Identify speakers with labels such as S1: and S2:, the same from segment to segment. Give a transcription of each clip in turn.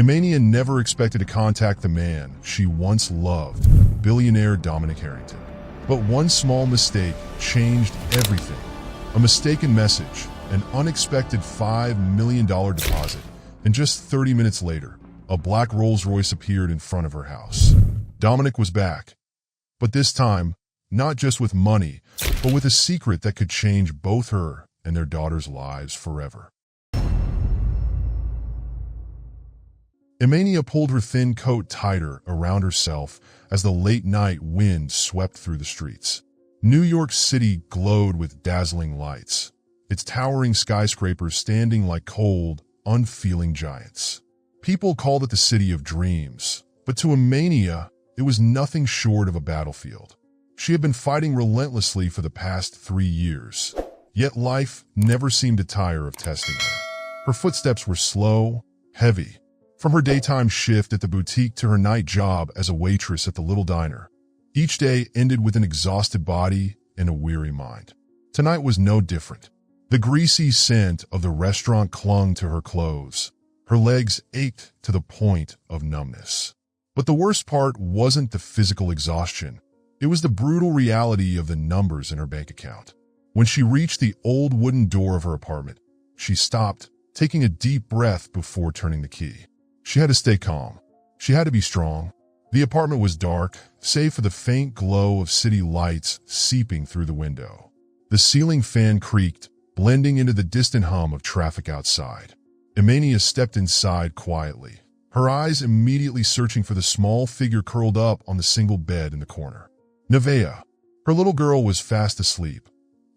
S1: Emania never expected to contact the man she once loved, billionaire Dominic Harrington. But one small mistake changed everything. A mistaken message, an unexpected $5 million deposit, and just 30 minutes later, a black Rolls-Royce appeared in front of her house. Dominic was back, but this time, not just with money, but with a secret that could change both her and their daughter's lives forever. Emania pulled her thin coat tighter around herself as the late-night wind swept through the streets. New York City glowed with dazzling lights, its towering skyscrapers standing like cold, unfeeling giants. People called it the city of dreams, but to Emania, it was nothing short of a battlefield. She had been fighting relentlessly for the past 3 years, yet life never seemed to tire of testing her. Her footsteps were slow, heavy. From her daytime shift at the boutique to her night job as a waitress at the little diner, each day ended with an exhausted body and a weary mind. Tonight was no different. The greasy scent of the restaurant clung to her clothes. Her legs ached to the point of numbness. But the worst part wasn't the physical exhaustion. It was the brutal reality of the numbers in her bank account. When she reached the old wooden door of her apartment, she stopped, taking a deep breath before turning the key. She had to stay calm. She had to be strong. The apartment was dark, save for the faint glow of city lights seeping through the window. The ceiling fan creaked, blending into the distant hum of traffic outside. Emania stepped inside quietly, her eyes immediately searching for the small figure curled up on the single bed in the corner. Nevaeh. Her little girl was fast asleep,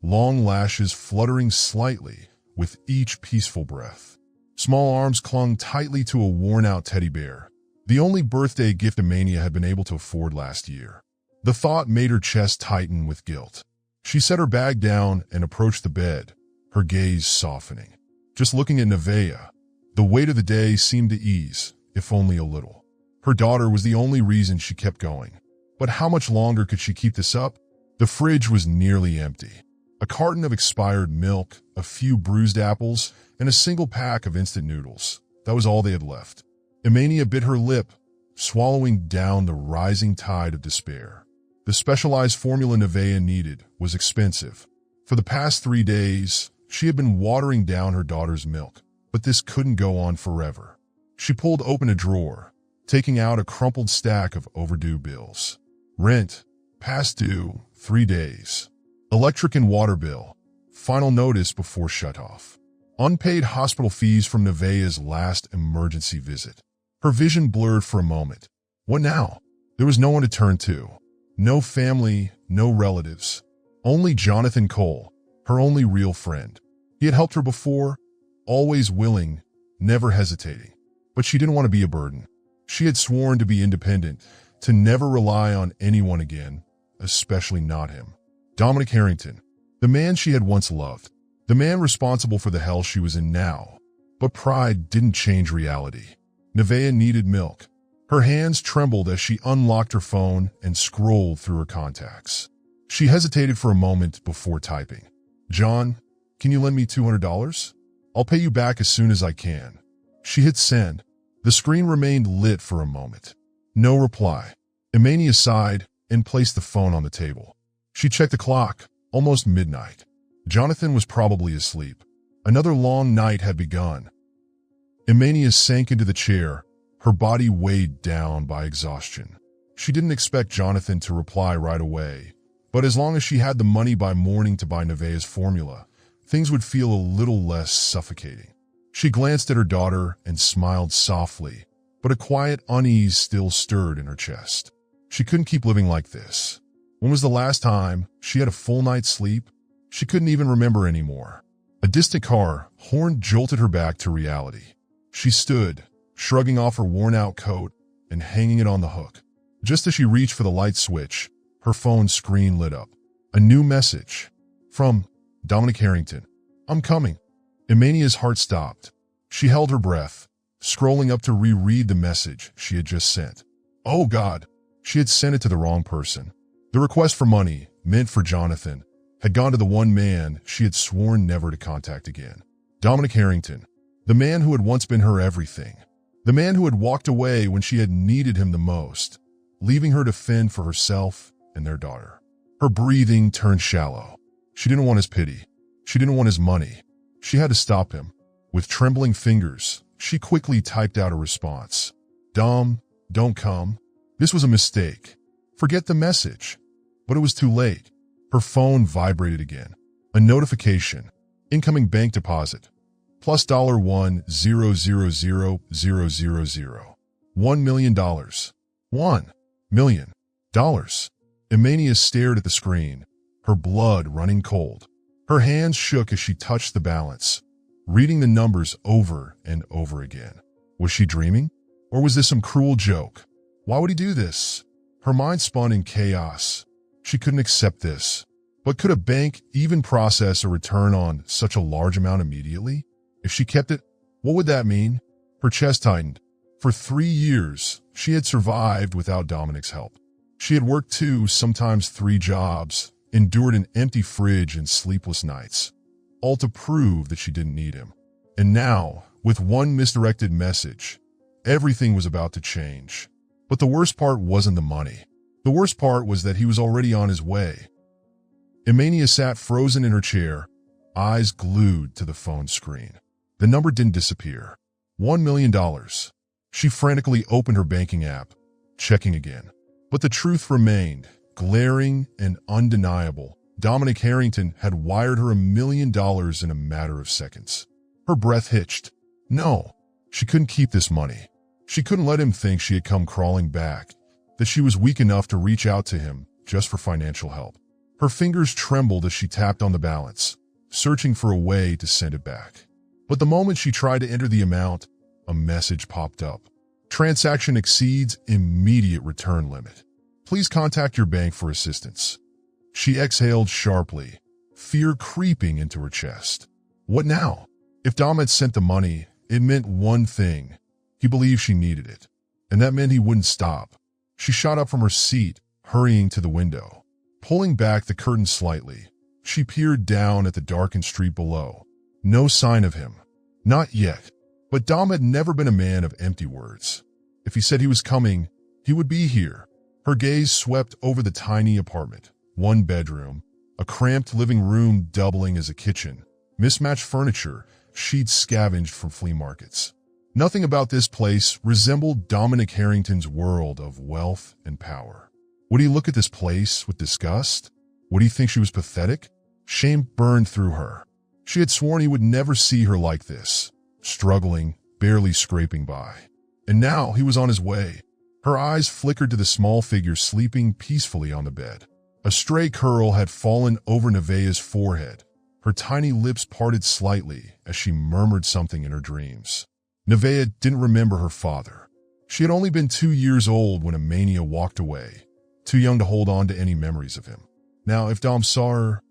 S1: long lashes fluttering slightly with each peaceful breath. Small arms clung tightly to a worn-out teddy bear, the only birthday gift Emania had been able to afford last year. The thought made her chest tighten with guilt. She set her bag down and approached the bed, her gaze softening. Just looking at Nevaeh, the weight of the day seemed to ease, if only a little. Her daughter was the only reason she kept going. But how much longer could she keep this up? The fridge was nearly empty. A carton of expired milk, a few bruised apples, and a single pack of instant noodles. That was all they had left. Emania bit her lip, swallowing down the rising tide of despair. The specialized formula Nevaeh needed was expensive. For the past 3 days, she had been watering down her daughter's milk, but this couldn't go on forever. She pulled open a drawer, taking out a crumpled stack of overdue bills. Rent, past due, 3 days. Electric and water bill, final notice before shutoff. Unpaid hospital fees from Nevaeh's last emergency visit. Her vision blurred for a moment. What now? There was no one to turn to. No family, no relatives. Only Jonathan Cole, her only real friend. He had helped her before, always willing, never hesitating. But she didn't want to be a burden. She had sworn to be independent, to never rely on anyone again, especially not him. Dominic Harrington, the man she had once loved, the man responsible for the hell she was in now. But pride didn't change reality. Nevaeh needed milk. Her hands trembled as she unlocked her phone and scrolled through her contacts. She hesitated for a moment before typing. John, can you lend me $200? I'll pay you back as soon as I can. She hit send. The screen remained lit for a moment. No reply. Emania sighed and placed the phone on the table. She checked the clock, almost midnight. Jonathan was probably asleep. Another long night had begun. Emania sank into the chair, her body weighed down by exhaustion. She didn't expect Jonathan to reply right away, but as long as she had the money by morning to buy Nevaeh's formula, things would feel a little less suffocating. She glanced at her daughter and smiled softly, but a quiet unease still stirred in her chest. She couldn't keep living like this. When was the last time she had a full night's sleep? She couldn't even remember anymore. A distant car horn jolted her back to reality. She stood, shrugging off her worn-out coat and hanging it on the hook. Just as she reached for the light switch, her phone screen lit up. A new message. From Dominic Harrington. I'm coming. Emania's heart stopped. She held her breath, scrolling up to reread the message she had just sent. Oh God, she had sent it to the wrong person. The request for money, meant for Jonathan, had gone to the one man she had sworn never to contact again. Dominic Harrington, the man who had once been her everything. The man who had walked away when she had needed him the most, leaving her to fend for herself and their daughter. Her breathing turned shallow. She didn't want his pity. She didn't want his money. She had to stop him. With trembling fingers, she quickly typed out a response. Dom, don't come. This was a mistake. Forget the message. But it was too late. Her phone vibrated again. A notification. Incoming bank deposit. Plus $1,000,000. $1 million. $1 million. Emania stared at the screen, her blood running cold. Her hands shook as she touched the balance, reading the numbers over and over again. Was she dreaming? Or was this some cruel joke? Why would he do this? Her mind spun in chaos. She couldn't accept this. But could a bank even process a return on such a large amount immediately? If she kept it, what would that mean? Her chest tightened. For 3 years, she had survived without Dominic's help. She had worked 2, sometimes 3 jobs, endured an empty fridge and sleepless nights, all to prove that she didn't need him. And now, with one misdirected message, everything was about to change. But the worst part wasn't the money. The worst part was that he was already on his way. Emania sat frozen in her chair, eyes glued to the phone screen. The number didn't disappear. $1 million. She frantically opened her banking app, checking again. But the truth remained, glaring and undeniable. Dominic Harrington had wired her $1 million in a matter of seconds. Her breath hitched. No, she couldn't keep this money. She couldn't let him think she had come crawling back, that she was weak enough to reach out to him just for financial help. Her fingers trembled as she tapped on the balance, searching for a way to send it back. But the moment she tried to enter the amount, a message popped up. Transaction exceeds immediate return limit. Please contact your bank for assistance. She exhaled sharply, fear creeping into her chest. What now? If Dom had sent the money, it meant one thing. He believed she needed it, and that meant he wouldn't stop. She shot up from her seat, hurrying to the window. Pulling back the curtain slightly, she peered down at the darkened street below. No sign of him. Not yet. But Dom had never been a man of empty words. If he said he was coming, he would be here. Her gaze swept over the tiny apartment. 1 bedroom, a cramped living room doubling as a kitchen, mismatched furniture, sheets scavenged from flea markets. Nothing about this place resembled Dominic Harrington's world of wealth and power. Would he look at this place with disgust? Would he think she was pathetic? Shame burned through her. She had sworn he would never see her like this, struggling, barely scraping by. And now he was on his way. Her eyes flickered to the small figure sleeping peacefully on the bed. A stray curl had fallen over Nevaeh's forehead. Her tiny lips parted slightly as she murmured something in her dreams. Nevaeh didn't remember her father. She had only been 2 years old when Emania walked away, too young to hold on to any memories of him. Now, if Dom saw her,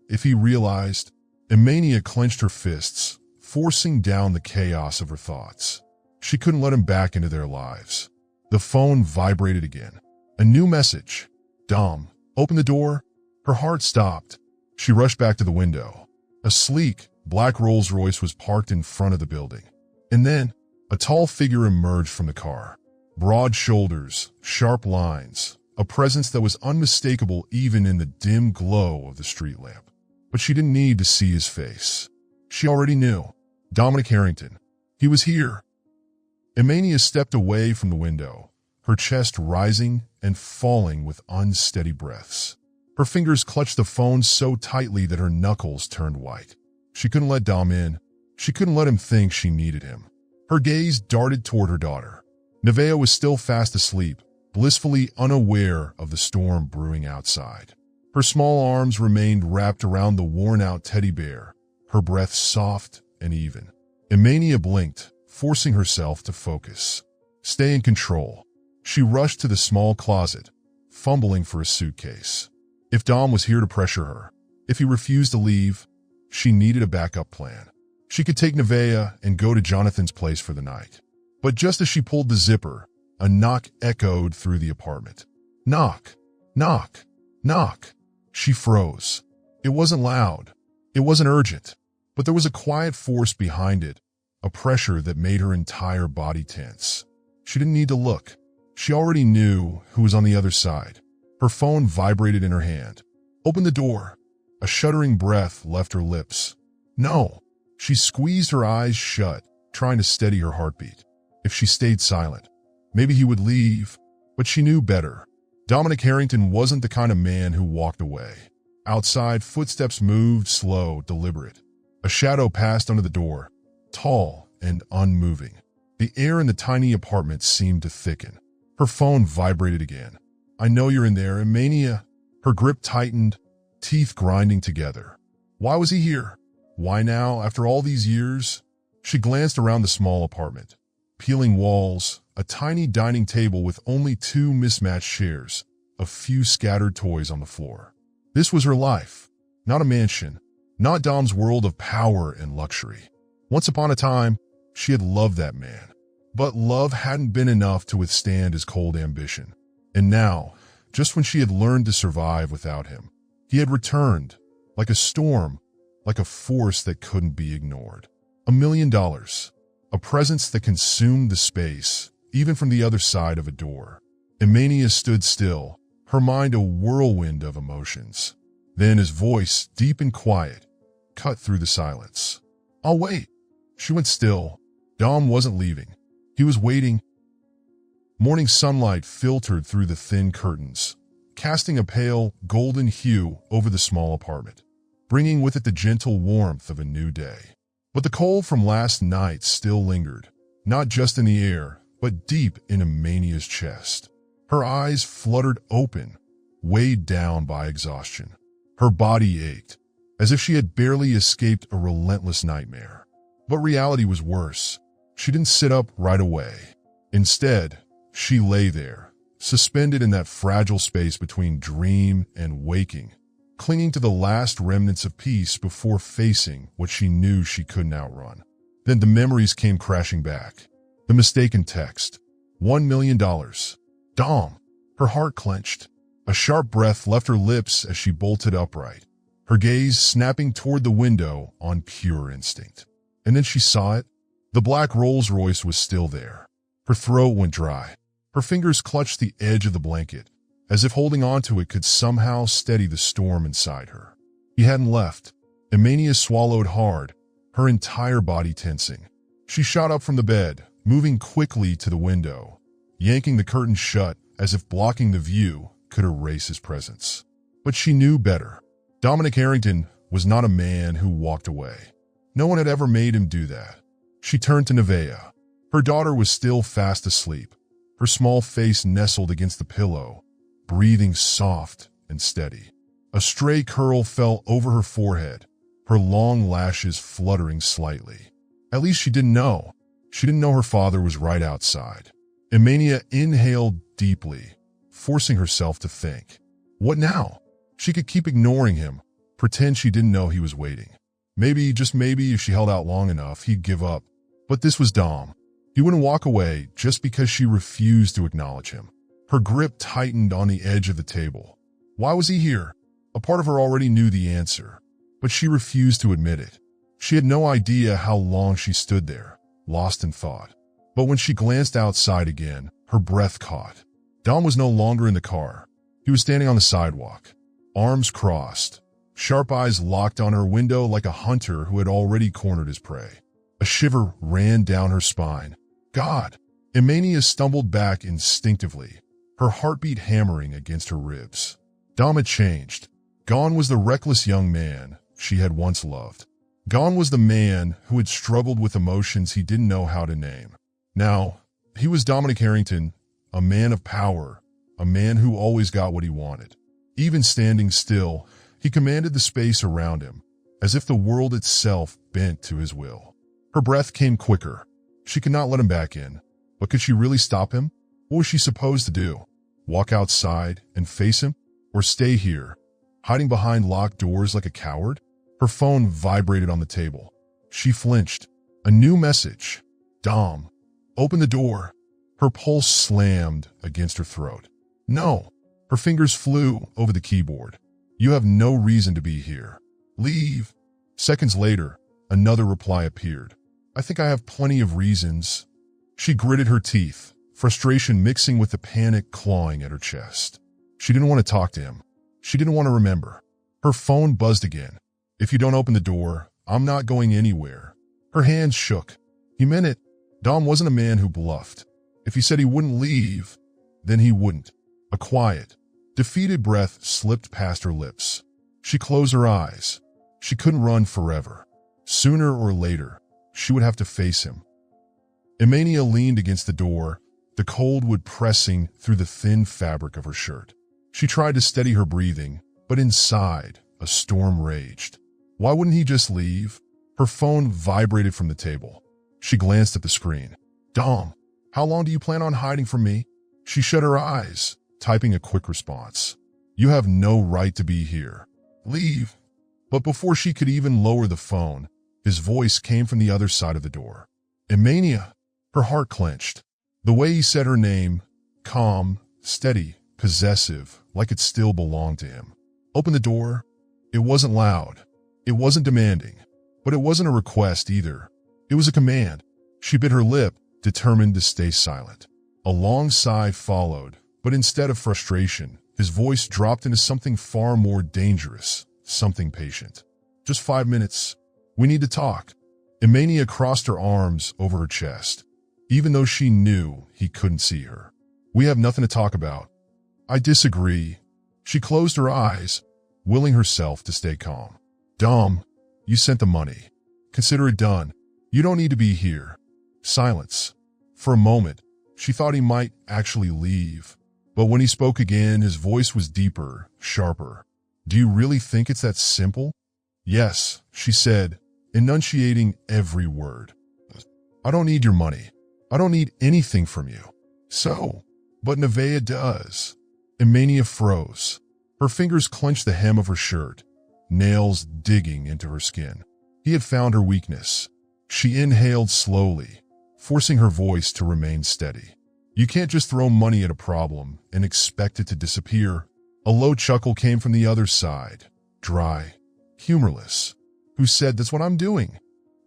S1: if he realized, Emania clenched her fists, forcing down the chaos of her thoughts. She couldn't let him back into their lives. The phone vibrated again. A new message. Dom, open the door. Her heart stopped. She rushed back to the window. A sleek, black Rolls-Royce was parked in front of the building. And then, a tall figure emerged from the car. Broad shoulders, sharp lines, a presence that was unmistakable even in the dim glow of the street lamp. But she didn't need to see his face. She already knew. Dominic Harrington. He was here. Emania stepped away from the window, her chest rising and falling with unsteady breaths. Her fingers clutched the phone so tightly that her knuckles turned white. She couldn't let Dom in. She couldn't let him think she needed him. Her gaze darted toward her daughter. Nevaeh was still fast asleep, blissfully unaware of the storm brewing outside. Her small arms remained wrapped around the worn-out teddy bear, her breath soft and even. Emania blinked, forcing herself to focus. Stay in control. She rushed to the small closet, fumbling for a suitcase. If Dom was here to pressure her, if he refused to leave, she needed a backup plan. She could take Nevaeh and go to Jonathan's place for the night. But just as she pulled the zipper, a knock echoed through the apartment. Knock, knock, knock. She froze. It wasn't loud. It wasn't urgent. But there was a quiet force behind it, a pressure that made her entire body tense. She didn't need to look. She already knew who was on the other side. Her phone vibrated in her hand. "Open the door." A shuddering breath left her lips. "No." She squeezed her eyes shut, trying to steady her heartbeat. If she stayed silent, maybe he would leave, but she knew better. Dominic Harrington wasn't the kind of man who walked away. Outside, footsteps moved, slow, deliberate. A shadow passed under the door, tall and unmoving. The air in the tiny apartment seemed to thicken. Her phone vibrated again. "I know you're in there, Emania." Her grip tightened, teeth grinding together. Why was he here? Why now, after all these years? She glanced around the small apartment. Peeling walls, a tiny dining table with only 2 mismatched chairs, a few scattered toys on the floor. This was her life, not a mansion, not Dom's world of power and luxury. Once upon a time, she had loved that man. But love hadn't been enough to withstand his cold ambition. And now, just when she had learned to survive without him, he had returned, like a storm, like a force that couldn't be ignored. $1 million, a presence that consumed the space, even from the other side of a door. Emania stood still, her mind a whirlwind of emotions. Then his voice, deep and quiet, cut through the silence. "I'll wait." She went still. Dom wasn't leaving. He was waiting. Morning sunlight filtered through the thin curtains, casting a pale, golden hue over the small apartment, bringing with it the gentle warmth of a new day. But the cold from last night still lingered, not just in the air, but deep in Emania's chest. Her eyes fluttered open, weighed down by exhaustion. Her body ached, as if she had barely escaped a relentless nightmare. But reality was worse. She didn't sit up right away. Instead, she lay there, suspended in that fragile space between dream and waking, clinging to the last remnants of peace before facing what she knew she couldn't outrun. Then the memories came crashing back. The mistaken text. $1 million. Dom. Her heart clenched. A sharp breath left her lips as she bolted upright, her gaze snapping toward the window on pure instinct. And then she saw it. The black Rolls Royce was still there. Her throat went dry. Her fingers clutched the edge of the blanket, as if holding onto it could somehow steady the storm inside her. He hadn't left. Emania swallowed hard, her entire body tensing. She shot up from the bed, moving quickly to the window, yanking the curtain shut as if blocking the view could erase his presence. But she knew better. Dominic Harrington was not a man who walked away. No one had ever made him do that. She turned to Nevaeh. Her daughter was still fast asleep, her small face nestled against the pillow, breathing soft and steady. A stray curl fell over her forehead, her long lashes fluttering slightly. At least she didn't know. She didn't know her father was right outside. Emania inhaled deeply, forcing herself to think. What now? She could keep ignoring him, pretend she didn't know he was waiting. Maybe, just maybe, if she held out long enough, he'd give up. But this was Dom. He wouldn't walk away just because she refused to acknowledge him. Her grip tightened on the edge of the table. Why was he here? A part of her already knew the answer, but she refused to admit it. She had no idea how long she stood there, lost in thought. But when she glanced outside again, her breath caught. Dom was no longer in the car. He was standing on the sidewalk, arms crossed, sharp eyes locked on her window like a hunter who had already cornered his prey. A shiver ran down her spine. God! Emania stumbled back instinctively, her heartbeat hammering against her ribs. Dom had changed. Gone was the reckless young man she had once loved. Gone was the man who had struggled with emotions he didn't know how to name. Now, he was Dominic Harrington, a man of power, a man who always got what he wanted. Even standing still, he commanded the space around him, as if the world itself bent to his will. Her breath came quicker. She could not let him back in. But could she really stop him? What was she supposed to do? Walk outside and face him? Or stay here, hiding behind locked doors like a coward? Her phone vibrated on the table. She flinched. A new message. Dom, open the door. Her pulse slammed against her throat. No. Her fingers flew over the keyboard. You have no reason to be here. Leave. Seconds later, another reply appeared. I think I have plenty of reasons. She gritted her teeth, frustration mixing with the panic clawing at her chest. She didn't want to talk to him. She didn't want to remember. Her phone buzzed again. If you don't open the door, I'm not going anywhere. Her hands shook. He meant it. Dom wasn't a man who bluffed. If he said he wouldn't leave, then he wouldn't. A quiet, defeated breath slipped past her lips. She closed her eyes. She couldn't run forever. Sooner or later, she would have to face him. Emania leaned against the door, the cold wood pressing through the thin fabric of her shirt. She tried to steady her breathing, but inside, a storm raged. Why wouldn't he just leave? Her phone vibrated from the table. She glanced at the screen. Dom, how long do you plan on hiding from me? She shut her eyes, typing a quick response. You have no right to be here. Leave. But before she could even lower the phone, his voice came from the other side of the door. Emania. Her heart clenched. The way he said her name, calm, steady, possessive, like it still belonged to him. Open the door. It wasn't loud. It wasn't demanding. But it wasn't a request either. It was a command. She bit her lip, determined to stay silent. A long sigh followed, but instead of frustration, his voice dropped into something far more dangerous, something patient. Just 5 minutes. We need to talk. Emania crossed her arms over her chest, even though she knew he couldn't see her. We have nothing to talk about. I disagree. She closed her eyes, willing herself to stay calm. Dom, you sent the money. Consider it done. You don't need to be here. Silence. For a moment, she thought he might actually leave. But when he spoke again, his voice was deeper, sharper. Do you really think it's that simple? Yes, she said, enunciating every word. I don't need your money. I don't need anything from you. But Nevaeh does. Emania froze. Her fingers clenched the hem of her shirt, nails digging into her skin. He had found her weakness. She inhaled slowly, forcing her voice to remain steady. You can't just throw money at a problem and expect it to disappear. A low chuckle came from the other side, dry, humorless. Who said that's what I'm doing?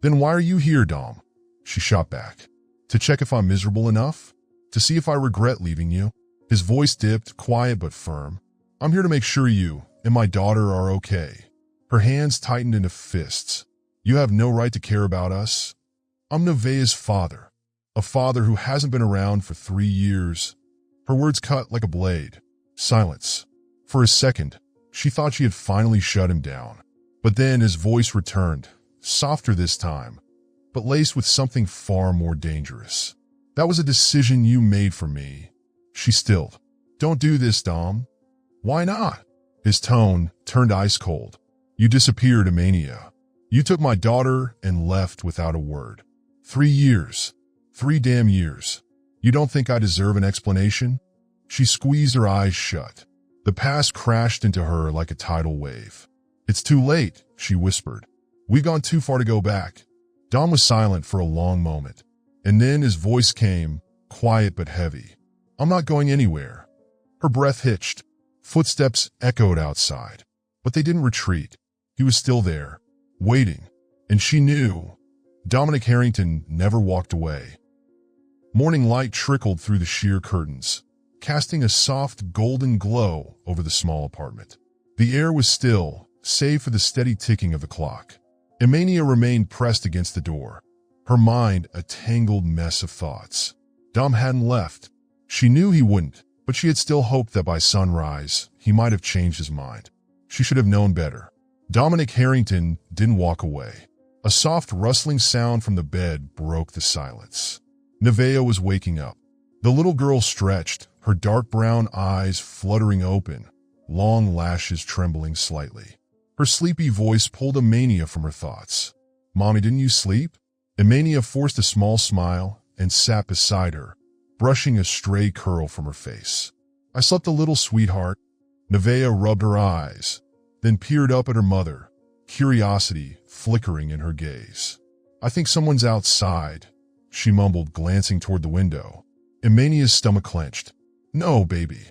S1: Then why are you here, Dom? She shot back. To check if I'm miserable enough? To see if I regret leaving you? His voice dipped, quiet but firm. I'm here to make sure you and my daughter are okay. Her hands tightened into fists. You have no right to care about us. I'm Nevaeh's father, a father who hasn't been around for 3 years. Her words cut like a blade. Silence. For a second, she thought she had finally shut him down. But then his voice returned, softer this time, but laced with something far more dangerous. That was a decision you made for me. She stilled. Don't do this, Dom. Why not? His tone turned ice cold. You disappeared, Emania. You took my daughter and left without a word. 3 years. 3 damn years. You don't think I deserve an explanation? She squeezed her eyes shut. The past crashed into her like a tidal wave. It's too late, she whispered. We've gone too far to go back. Dom was silent for a long moment, and then his voice came, quiet but heavy. I'm not going anywhere. Her breath hitched. Footsteps echoed outside, but they didn't retreat. He was still there, waiting, and she knew. Dominic Harrington never walked away. Morning light trickled through the sheer curtains, casting a soft golden glow over the small apartment. The air was still, save for the steady ticking of the clock. Emania remained pressed against the door, her mind a tangled mess of thoughts. Dom hadn't left. She knew he wouldn't, but she had still hoped that by sunrise, he might have changed his mind. She should have known better. Dominic Harrington didn't walk away. A soft rustling sound from the bed broke the silence. Nevaeh was waking up. The little girl stretched, her dark brown eyes fluttering open, long lashes trembling slightly. Her sleepy voice pulled Emania from her thoughts. Mommy, didn't you sleep? Emania forced a small smile and sat beside her, brushing a stray curl from her face. I slept a little, sweetheart. Nevaeh rubbed her eyes, then peered up at her mother, curiosity flickering in her gaze. I think someone's outside, she mumbled, glancing toward the window. Emania's stomach clenched. No, baby.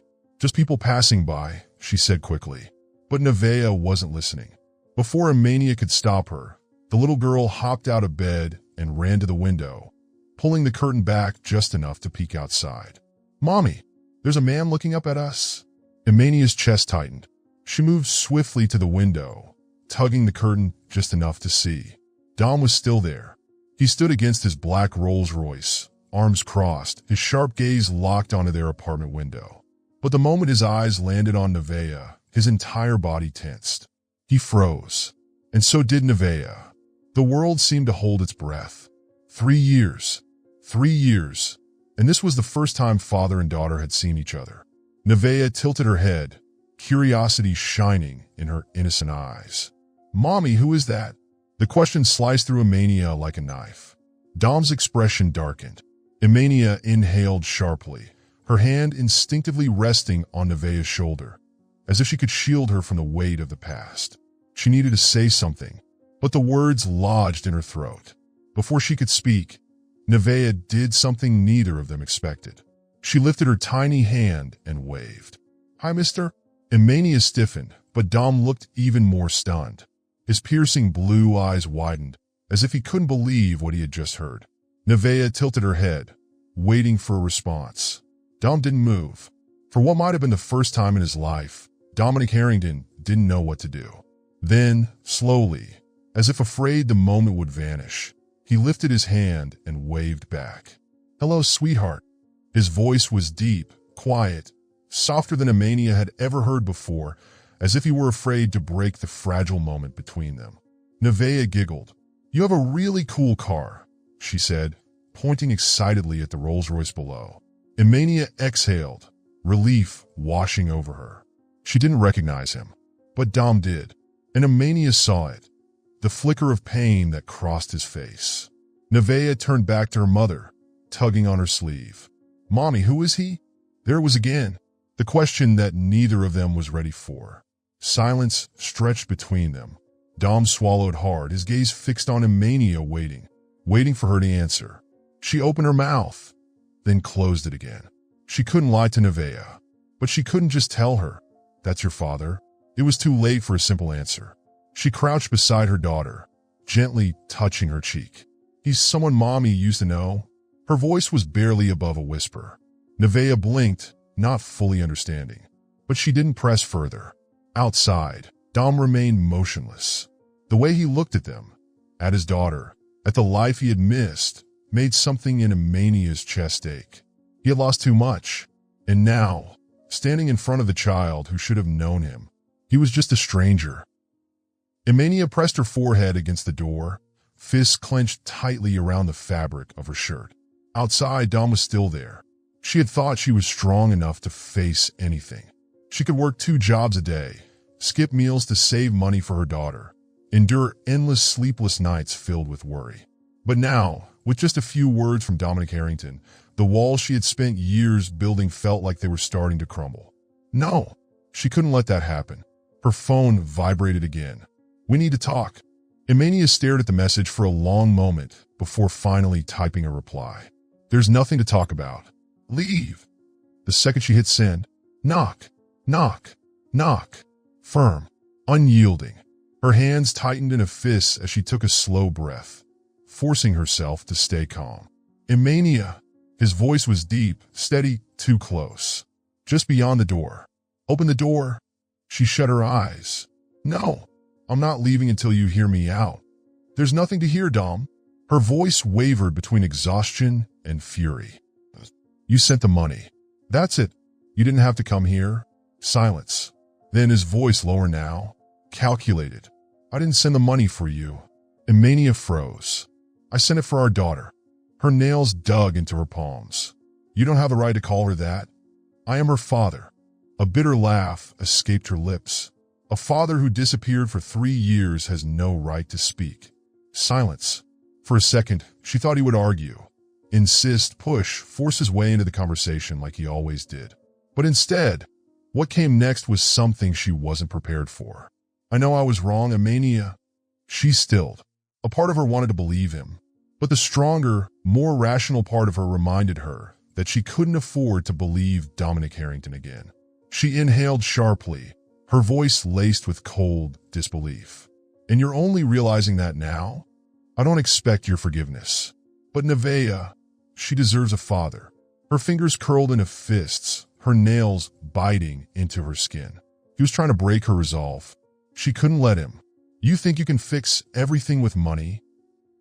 S1: Just people passing by, she said quickly. But Nevaeh wasn't listening. Before Emania could stop her, the little girl hopped out of bed and ran to the window, pulling the curtain back just enough to peek outside. "Mommy, there's a man looking up at us." Emania's chest tightened. She moved swiftly to the window, tugging the curtain just enough to see. Dom was still there. He stood against his black Rolls-Royce, arms crossed, his sharp gaze locked onto their apartment window. But the moment his eyes landed on Nevaeh, his entire body tensed. He froze. And so did Nevaeh. The world seemed to hold its breath. 3 years. 3 years. And this was the first time father and daughter had seen each other. Nevaeh tilted her head, curiosity shining in her innocent eyes. "Mommy, who is that?" The question sliced through Emania like a knife. Dom's expression darkened. Emania inhaled sharply, her hand instinctively resting on Nevaeh's shoulder, as if she could shield her from the weight of the past. She needed to say something, but the words lodged in her throat. Before she could speak, Nevaeh did something neither of them expected. She lifted her tiny hand and waved. "Hi, mister." Emania stiffened, but Dom looked even more stunned. His piercing blue eyes widened, as if he couldn't believe what he had just heard. Nevaeh tilted her head, waiting for a response. Dom didn't move. For what might have been the first time in his life, Dominic Harrington didn't know what to do. Then, slowly, as if afraid the moment would vanish, he lifted his hand and waved back. "Hello, sweetheart." His voice was deep, quiet, softer than Emania had ever heard before, as if he were afraid to break the fragile moment between them. Nevaeh giggled. "You have a really cool car," she said, pointing excitedly at the Rolls-Royce below. Emania exhaled, relief washing over her. She didn't recognize him, but Dom did, and Emania saw it, the flicker of pain that crossed his face. Nevaeh turned back to her mother, tugging on her sleeve. "Mommy, who is he?" There it was again, the question that neither of them was ready for. Silence stretched between them. Dom swallowed hard, his gaze fixed on Emania, waiting for her to answer. She opened her mouth, then closed it again. She couldn't lie to Nevaeh, but she couldn't just tell her, "That's your father." It was too late for a simple answer. She crouched beside her daughter, gently touching her cheek. "He's someone Mommy used to know." Her voice was barely above a whisper. Nevaeh blinked, not fully understanding, but she didn't press further. Outside, Dom remained motionless. The way he looked at them, at his daughter, at the life he had missed, made something in Emania's chest ache. He had lost too much, and now, standing in front of the child who should have known him, he was just a stranger. Emania pressed her forehead against the door, fists clenched tightly around the fabric of her shirt. Outside, Dom was still there. She had thought she was strong enough to face anything. She could work 2 jobs a day, skip meals to save money for her daughter, endure endless sleepless nights filled with worry. But now, with just a few words from Dominic Harrington, the walls she had spent years building felt like they were starting to crumble. No, she couldn't let that happen. Her phone vibrated again. "We need to talk." Emania stared at the message for a long moment before finally typing a reply. "There's nothing to talk about. Leave." The second she hit send, knock, knock, knock. Firm, unyielding. Her hands tightened in a fist as she took a slow breath, forcing herself to stay calm. "Emania." His voice was deep, steady, too close. "Just beyond the door." "Open the door." She shut her eyes. "No, I'm not leaving until you hear me out." "There's nothing to hear, Dom." Her voice wavered between exhaustion and fury. "You sent the money. That's it. You didn't have to come here." Silence. Then his voice lower now, calculated. "I didn't send the money for you." Emania froze. "I sent it for our daughter." Her nails dug into her palms. "You don't have the right to call her that. I am her father." A bitter laugh escaped her lips. "A father who disappeared for 3 years has no right to speak." Silence. For a second, she thought he would argue, insist, push, force his way into the conversation like he always did. But instead, what came next was something she wasn't prepared for. "I know I was wrong, Emania." She stilled. A part of her wanted to believe him, but the stronger, more rational part of her reminded her that she couldn't afford to believe Dominic Harrington again. She inhaled sharply, her voice laced with cold disbelief. "And you're only realizing that now?" I don't expect your forgiveness. But Nevaeh, she deserves a father. Her fingers curled into fists, her nails biting into her skin. He was trying to break her resolve. She couldn't let him. You think you can fix everything with money?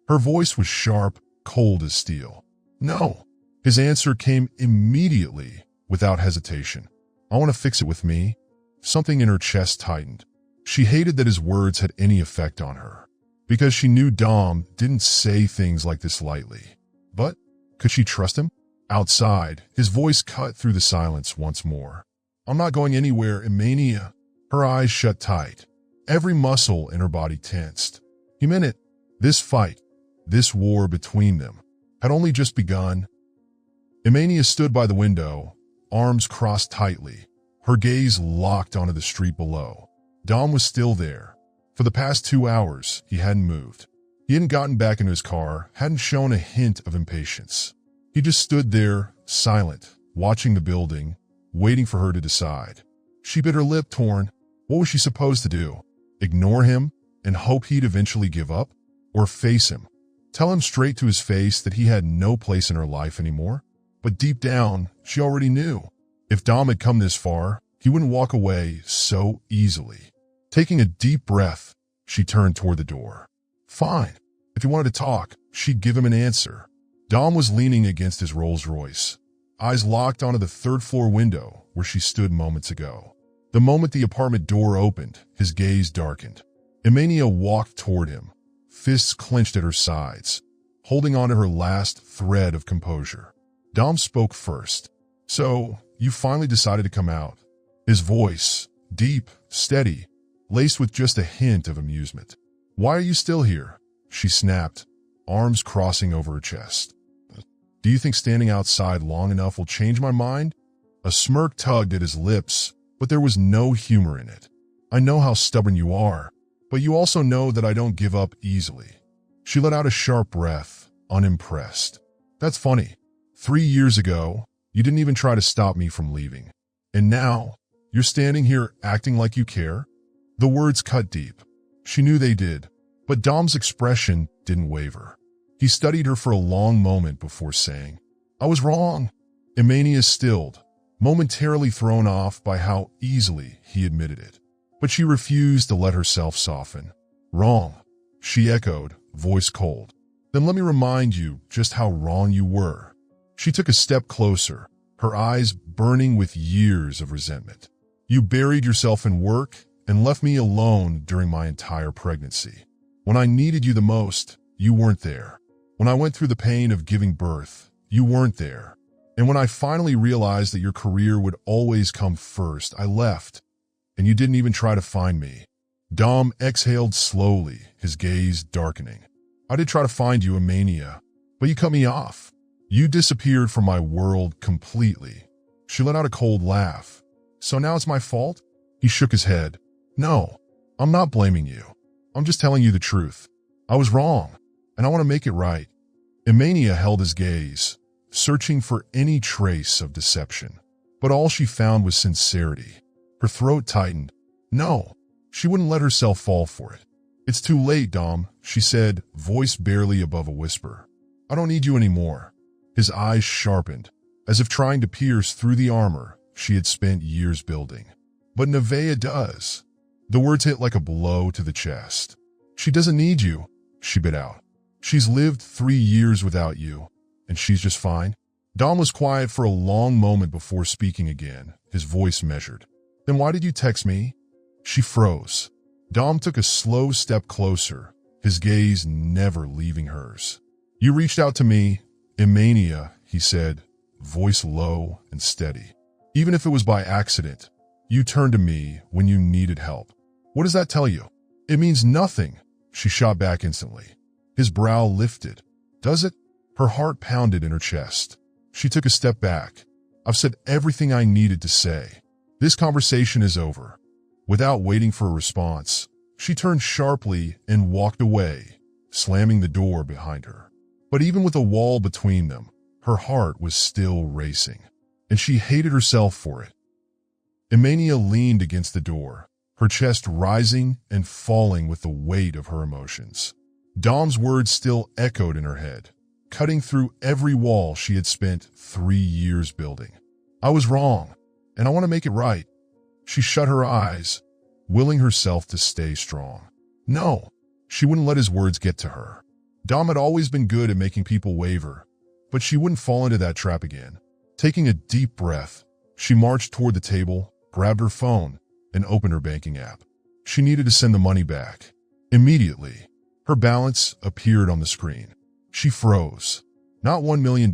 S1: Her voice was sharp, cold as steel. No. His answer came immediately, without hesitation. I want to fix it with me. Something in her chest tightened. She hated that his words had any effect on her, because she knew Dom didn't say things like this lightly. But could she trust him? Outside, his voice cut through the silence once more. I'm not going anywhere, Emania. Her eyes shut tight. Every muscle in her body tensed. He meant it. This fight, this war between them, had only just begun. Emania stood by the window, arms crossed tightly, her gaze locked onto the street below. Dom was still there. For the past 2 hours, he hadn't moved. He hadn't gotten back into his car, hadn't shown a hint of impatience. He just stood there, silent, watching the building, waiting for her to decide. She bit her lip, torn. What was she supposed to do? Ignore him and hope he'd eventually give up? Or face him? Tell him straight to his face that he had no place in her life anymore? But deep down, she already knew. If Dom had come this far, he wouldn't walk away so easily. Taking a deep breath, she turned toward the door. Fine. If he wanted to talk, she'd give him an answer. Dom was leaning against his Rolls Royce, eyes locked onto the third-floor window where she stood moments ago. The moment the apartment door opened, his gaze darkened. Emania walked toward him, fists clenched at her sides, holding on to her last thread of composure. Dom spoke first. So, you finally decided to come out. His voice, deep, steady, laced with just a hint of amusement. Why are you still here? She snapped, arms crossing over her chest. Do you think standing outside long enough will change my mind? A smirk tugged at his lips, but there was no humor in it. I know how stubborn you are, but you also know that I don't give up easily. She let out a sharp breath, unimpressed. That's funny. 3 years ago, you didn't even try to stop me from leaving. And now, you're standing here acting like you care? The words cut deep. She knew they did, but Dom's expression didn't waver. He studied her for a long moment before saying, I was wrong. Emania stilled, momentarily thrown off by how easily he admitted it. But she refused to let herself soften. Wrong, she echoed, voice cold. Then let me remind you just how wrong you were. She took a step closer, her eyes burning with years of resentment. You buried yourself in work and left me alone during my entire pregnancy. When I needed you the most, you weren't there. When I went through the pain of giving birth, you weren't there. And when I finally realized that your career would always come first, I left, and you didn't even try to find me. Dom exhaled slowly, his gaze darkening. I did try to find you, Emania, but you cut me off. You disappeared from my world completely. She let out a cold laugh. So now it's my fault? He shook his head. No, I'm not blaming you. I'm just telling you the truth. I was wrong, and I want to make it right. Emania held his gaze, searching for any trace of deception. But all she found was sincerity. Her throat tightened. No, she wouldn't let herself fall for it. It's too late, Dom, she said, voice barely above a whisper. I don't need you anymore. His eyes sharpened, as if trying to pierce through the armor she had spent years building. But Nevaeh does. The words hit like a blow to the chest. She doesn't need you, she bit out. She's lived 3 years without you, and she's just fine. Dom was quiet for a long moment before speaking again, his voice measured. Then why did you text me? She froze. Dom took a slow step closer, his gaze never leaving hers. You reached out to me, Emania, he said, voice low and steady. Even if it was by accident, you turned to me when you needed help. What does that tell you? It means nothing, she shot back instantly. His brow lifted. Does it? Her heart pounded in her chest. She took a step back. I've said everything I needed to say. This conversation is over. Without waiting for a response, she turned sharply and walked away, slamming the door behind her. But even with a wall between them, her heart was still racing, and she hated herself for it. Emania leaned against the door, her chest rising and falling with the weight of her emotions. Dom's words still echoed in her head, cutting through every wall she had spent 3 years building. I was wrong, and I want to make it right. She shut her eyes, willing herself to stay strong. No, she wouldn't let his words get to her. Dom had always been good at making people waver, but she wouldn't fall into that trap again. Taking a deep breath, she marched toward the table, grabbed her phone, and opened her banking app. She needed to send the money back. Immediately, her balance appeared on the screen. She froze. Not $1 million.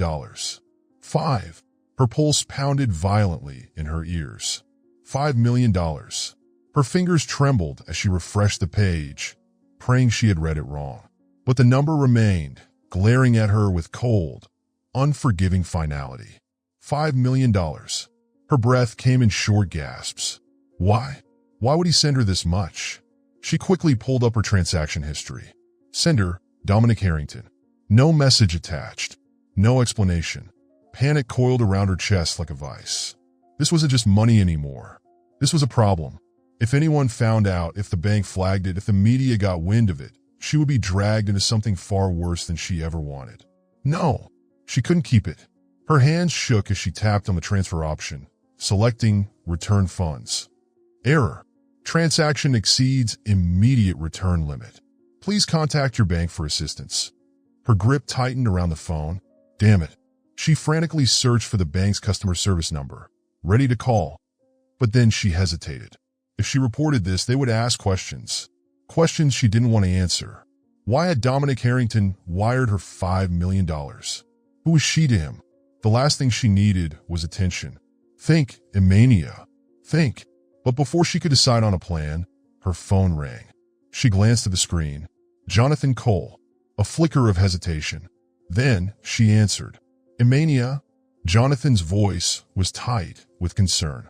S1: 5. Her pulse pounded violently in her ears. $5 million. Her fingers trembled as she refreshed the page, praying she had read it wrong. But the number remained, glaring at her with cold, unforgiving finality. $5 million. Her breath came in short gasps. Why? Why would he send her this much? She quickly pulled up her transaction history. Sender, Dominic Harrington. No message attached. No explanation. Panic coiled around her chest like a vice. This wasn't just money anymore. This was a problem. If anyone found out, if the bank flagged it, if the media got wind of it, she would be dragged into something far worse than she ever wanted. No, she couldn't keep it. Her hands shook as she tapped on the transfer option, selecting return funds. Error. Transaction exceeds immediate return limit. Please contact your bank for assistance. Her grip tightened around the phone. Damn it. She frantically searched for the bank's customer service number, ready to call. But then she hesitated. If she reported this, they would ask questions. Questions she didn't want to answer. Why had Dominic Harrington wired her $5 million? Who was she to him? The last thing she needed was attention. Think, Emania. Think. But before she could decide on a plan, her phone rang. She glanced at the screen. Jonathan Cole. A flicker of hesitation. Then she answered. Emania? Jonathan's voice was tight with concern.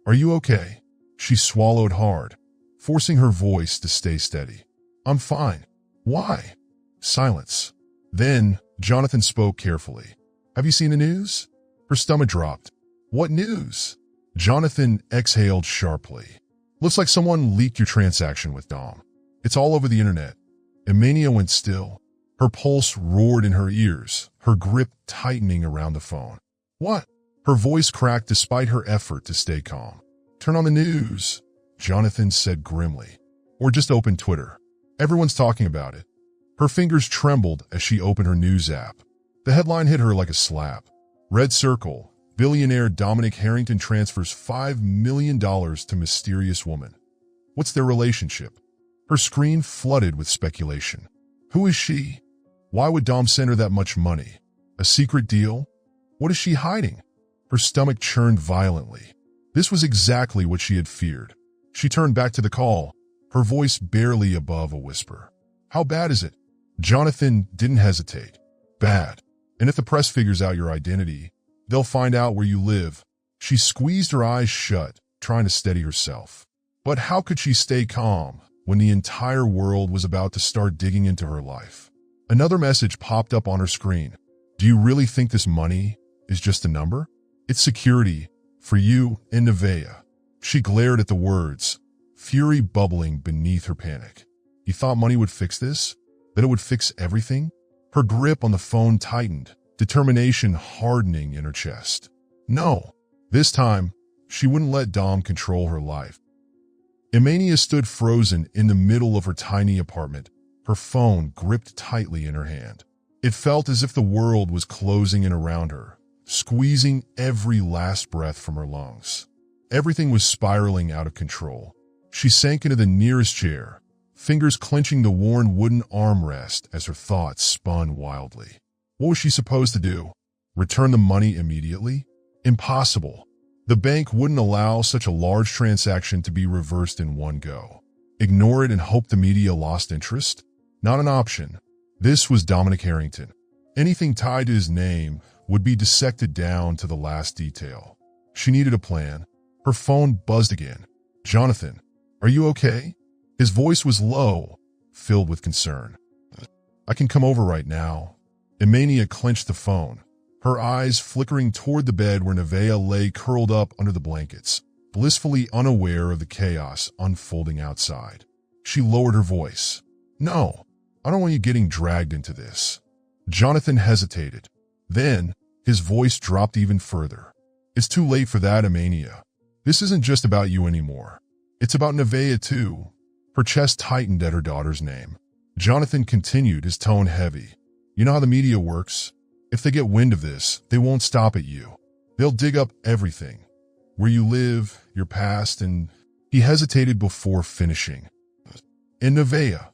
S1: Are you okay? She swallowed hard, forcing her voice to stay steady. I'm fine. Why? Silence. Then Jonathan spoke carefully. Have you seen the news? Her stomach dropped. What news? Jonathan exhaled sharply. Looks like someone leaked your transaction with Dom. It's all over the internet. Emania went still. Her pulse roared in her ears, her grip tightening around the phone. What? Her voice cracked despite her effort to stay calm. Turn on the news, Jonathan said grimly. Or just open Twitter. Everyone's talking about it. Her fingers trembled as she opened her news app. The headline hit her like a slap. Red circle. Billionaire Dominic Harrington transfers $5 million to mysterious woman. What's their relationship? Her screen flooded with speculation. Who is she? Why would Dom send her that much money? A secret deal? What is she hiding? Her stomach churned violently. This was exactly what she had feared. She turned back to the call, her voice barely above a whisper. How bad is it? Jonathan didn't hesitate. Bad. And if the press figures out your identity, they'll find out where you live. She squeezed her eyes shut, trying to steady herself. But how could she stay calm when the entire world was about to start digging into her life? Another message popped up on her screen. Do you really think this money is just a number? It's security for you and Nevaeh. She glared at the words, fury bubbling beneath her panic. You thought money would fix this? That it would fix everything? Her grip on the phone tightened, determination hardening in her chest. No, this time, she wouldn't let Dom control her life. Emania stood frozen in the middle of her tiny apartment, her phone gripped tightly in her hand. It felt as if the world was closing in around her, squeezing every last breath from her lungs. Everything was spiraling out of control. She sank into the nearest chair, fingers clenching the worn wooden armrest as her thoughts spun wildly. What was she supposed to do? Return the money immediately? Impossible. The bank wouldn't allow such a large transaction to be reversed in one go. Ignore it and hope the media lost interest? Not an option. This was Dominic Harrington. Anything tied to his name would be dissected down to the last detail. She needed a plan. Her phone buzzed again. Jonathan, are you okay? His voice was low, filled with concern. I can come over right now. Emania clenched the phone, her eyes flickering toward the bed where Nevaeh lay curled up under the blankets, blissfully unaware of the chaos unfolding outside. She lowered her voice. No, I don't want you getting dragged into this. Jonathan hesitated. Then, his voice dropped even further. It's too late for that, Emania. This isn't just about you anymore. It's about Nevaeh too. Her chest tightened at her daughter's name. Jonathan continued, his tone heavy. You know how the media works? If they get wind of this, they won't stop at you. They'll dig up everything. Where you live, your past, and... He hesitated before finishing. And Nevaeh.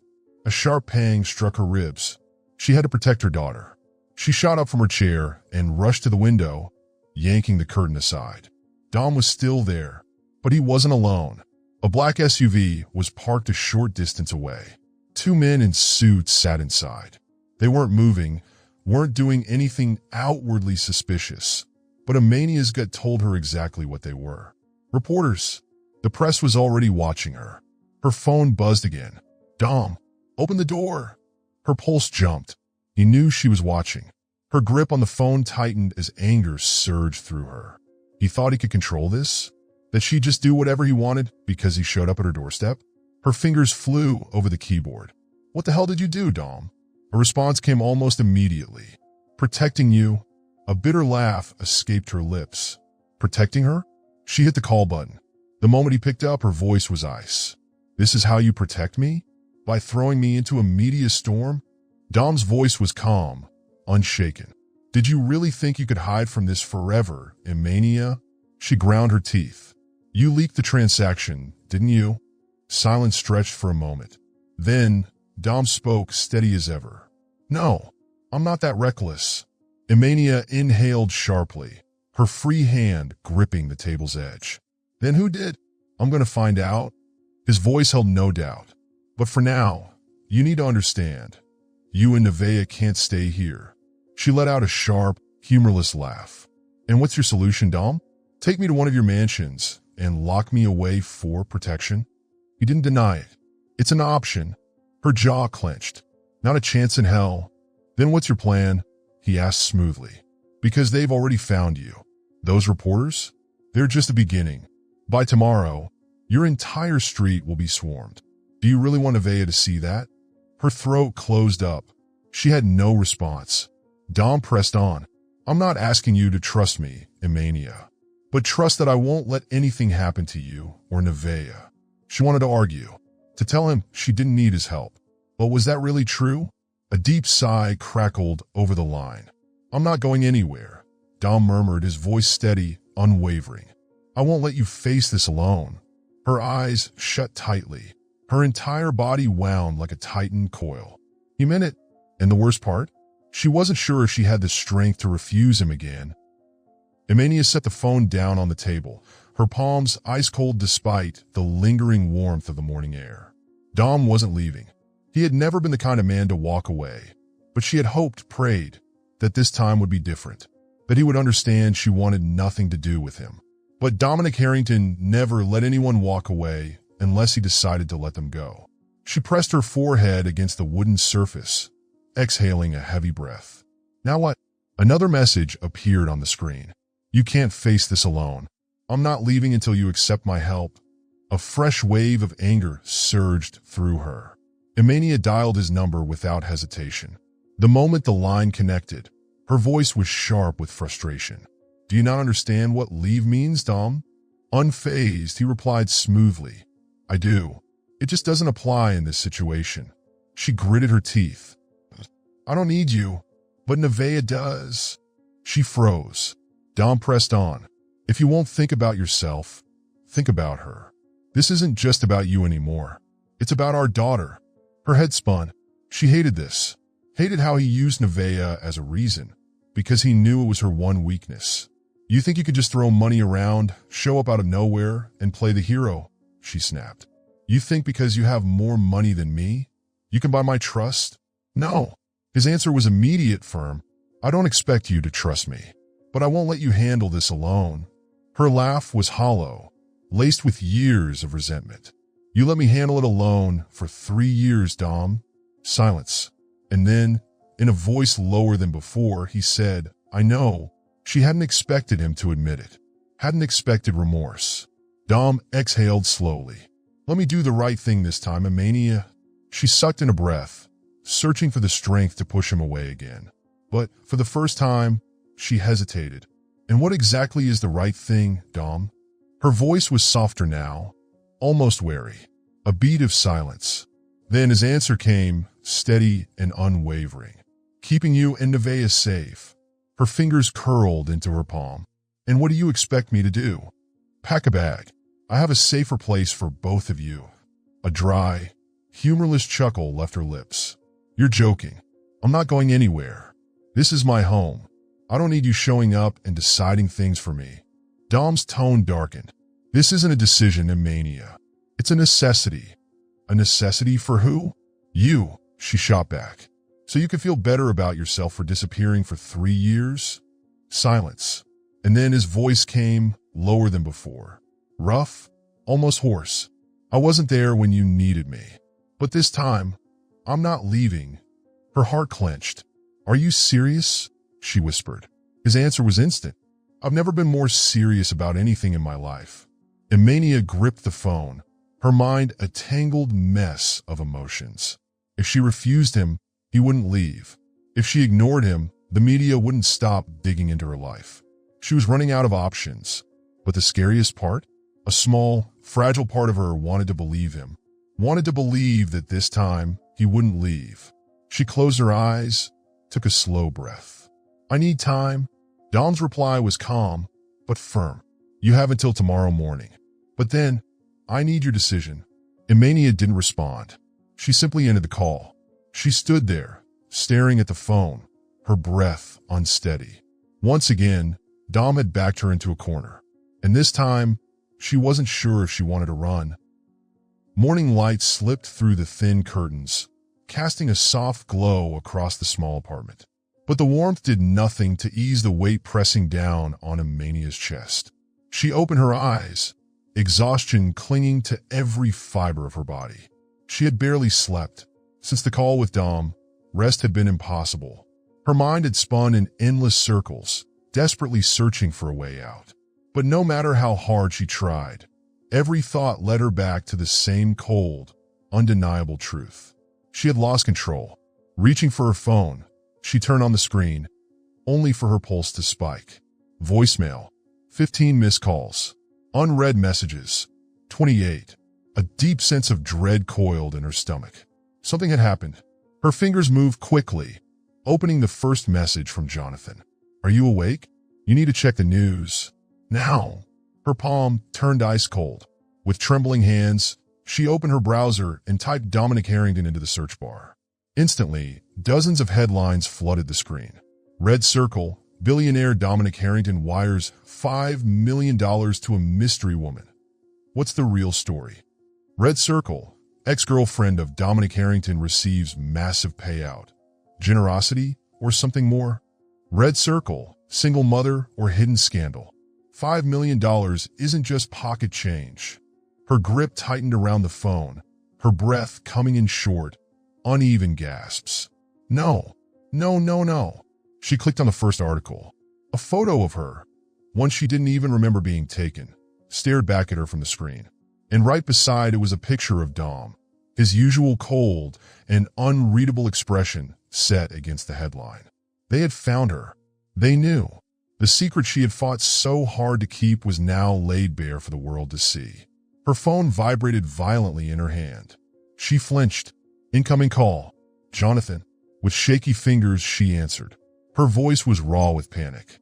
S1: A sharp pang struck her ribs. She had to protect her daughter. She shot up from her chair and rushed to the window, yanking the curtain aside. Dom was still there, but he wasn't alone. A black SUV was parked a short distance away. 2 men in suits sat inside. They weren't moving, weren't doing anything outwardly suspicious, but Emania's gut told her exactly what they were. Reporters. The press was already watching her. Her phone buzzed again. Dom, open the door. Her pulse jumped. He knew she was watching. Her grip on the phone tightened as anger surged through her. He thought he could control this? That she'd just do whatever he wanted because he showed up at her doorstep? Her fingers flew over the keyboard. What the hell did you do, Dom? A response came almost immediately. Protecting you. A bitter laugh escaped her lips. Protecting her? She hit the call button. The moment he picked up, her voice was ice. This is how you protect me? By throwing me into a media storm? Dom's voice was calm, unshaken. Did you really think you could hide from this forever, Emania? She ground her teeth. You leaked the transaction, didn't you? Silence stretched for a moment. Then, Dom spoke, steady as ever. No, I'm not that reckless. Emania inhaled sharply, her free hand gripping the table's edge. Then who did? I'm going to find out. His voice held no doubt. But for now, you need to understand. You and Nevaeh can't stay here. She let out a sharp, humorless laugh. And what's your solution, Dom? Take me to one of your mansions and lock me away for protection? He didn't deny it. It's an option. Her jaw clenched. Not a chance in hell. Then what's your plan? He asked smoothly. Because they've already found you. Those reporters? They're just the beginning. By tomorrow, your entire street will be swarmed. Do you really want Nevaeh to see that? Her throat closed up. She had no response. Dom pressed on. I'm not asking you to trust me, Emania, but trust that I won't let anything happen to you or Nevaeh. She wanted to argue, to tell him she didn't need his help. But was that really true? A deep sigh crackled over the line. I'm not going anywhere, Dom murmured, his voice steady, unwavering. I won't let you face this alone. Her eyes shut tightly. Her entire body wound like a tightened coil. He meant it. And the worst part? She wasn't sure if she had the strength to refuse him again. Emania set the phone down on the table, her palms ice-cold despite the lingering warmth of the morning air. Dom wasn't leaving. He had never been the kind of man to walk away, but she had hoped, prayed, that this time would be different, that he would understand she wanted nothing to do with him. But Dominic Harrington never let anyone walk away unless he decided to let them go. She pressed her forehead against the wooden surface, exhaling a heavy breath. Now what? Another message appeared on the screen. You can't face this alone. I'm not leaving until you accept my help. A fresh wave of anger surged through her. Emania dialed his number without hesitation. The moment the line connected, her voice was sharp with frustration. Do you not understand what leave means, Dom? Unfazed, he replied smoothly. I do. It just doesn't apply in this situation. She gritted her teeth. I don't need you, but Nevaeh does. She froze. Dom pressed on. If you won't think about yourself, think about her. This isn't just about you anymore. It's about our daughter. Her head spun. She hated this. Hated how he used Nevaeh as a reason, because he knew it was her one weakness. You think you could just throw money around, show up out of nowhere, and play the hero? She snapped. You think because you have more money than me, you can buy my trust? No. His answer was immediate, firm. I don't expect you to trust me, but I won't let you handle this alone. Her laugh was hollow, laced with years of resentment. You let me handle it alone for 3 years, Dom. Silence. And then, in a voice lower than before, he said, I know. She hadn't expected him to admit it. Hadn't expected remorse. Dom exhaled slowly. Let me do the right thing this time, Emania. She sucked in a breath, searching for the strength to push him away again. But for the first time, she hesitated. And what exactly is the right thing, Dom? Her voice was softer now, almost wary. A beat of silence. Then his answer came, steady and unwavering. Keeping you and Nevaeh safe. Her fingers curled into her palm. And what do you expect me to do? Pack a bag. I have a safer place for both of you. A dry, humorless chuckle left her lips. You're joking. I'm not going anywhere. This is my home. I don't need you showing up and deciding things for me. Dom's tone darkened. This isn't a decision, Mania. It's a necessity. A necessity for who? You, she shot back. So you can feel better about yourself for disappearing for 3 years? Silence. And then his voice came, lower than before. Rough, almost hoarse. I wasn't there when you needed me. But this time, I'm not leaving. Her heart clenched. Are you serious? She whispered. His answer was instant. I've never been more serious about anything in my life. Mania gripped the phone, her mind a tangled mess of emotions. If she refused him, he wouldn't leave. If she ignored him, the media wouldn't stop digging into her life. She was running out of options. But the scariest part? A small, fragile part of her wanted to believe him. Wanted to believe that this time he wouldn't leave. She closed her eyes, took a slow breath. I need time. Dom's reply was calm, but firm. You have until tomorrow morning. But then, I need your decision. Mania didn't respond. She simply ended the call. She stood there, staring at the phone, her breath unsteady. Once again, Dom had backed her into a corner. And this time, she wasn't sure if she wanted to run. Morning light slipped through the thin curtains, casting a soft glow across the small apartment. But the warmth did nothing to ease the weight pressing down on Mania's chest. She opened her eyes, exhaustion clinging to every fiber of her body. She had barely slept. Since the call with Dom, rest had been impossible. Her mind had spun in endless circles, desperately searching for a way out. But no matter how hard she tried, every thought led her back to the same cold, undeniable truth. She had lost control. Reaching for her phone, she turned on the screen, only for her pulse to spike. Voicemail, 15 missed calls. Unread messages, 28. A deep sense of dread coiled in her stomach. Something had happened. Her fingers moved quickly, opening the first message from Jonathan. Are you awake? You need to check the news. Now. Her palm turned ice cold. With trembling hands, she opened her browser and typed Dominic Harrington into the search bar. Instantly, dozens of headlines flooded the screen. Red Circle, billionaire Dominic Harrington wires $5 million to a mystery woman. What's the real story? Red Circle, ex-girlfriend of Dominic Harrington receives massive payout. Generosity or something more? Red Circle, single mother or hidden scandal? $5 million isn't just pocket change. Her grip tightened around the phone, her breath coming in short, uneven gasps. No, no, no, no. She clicked on the first article. A photo of her, one she didn't even remember being taken, stared back at her from the screen. And right beside it was a picture of Dom, his usual cold and unreadable expression set against the headline. They had found her. They knew. The secret she had fought so hard to keep was now laid bare for the world to see. Her phone vibrated violently in her hand. She flinched. Incoming call. Jonathan. With shaky fingers, she answered. Her voice was raw with panic.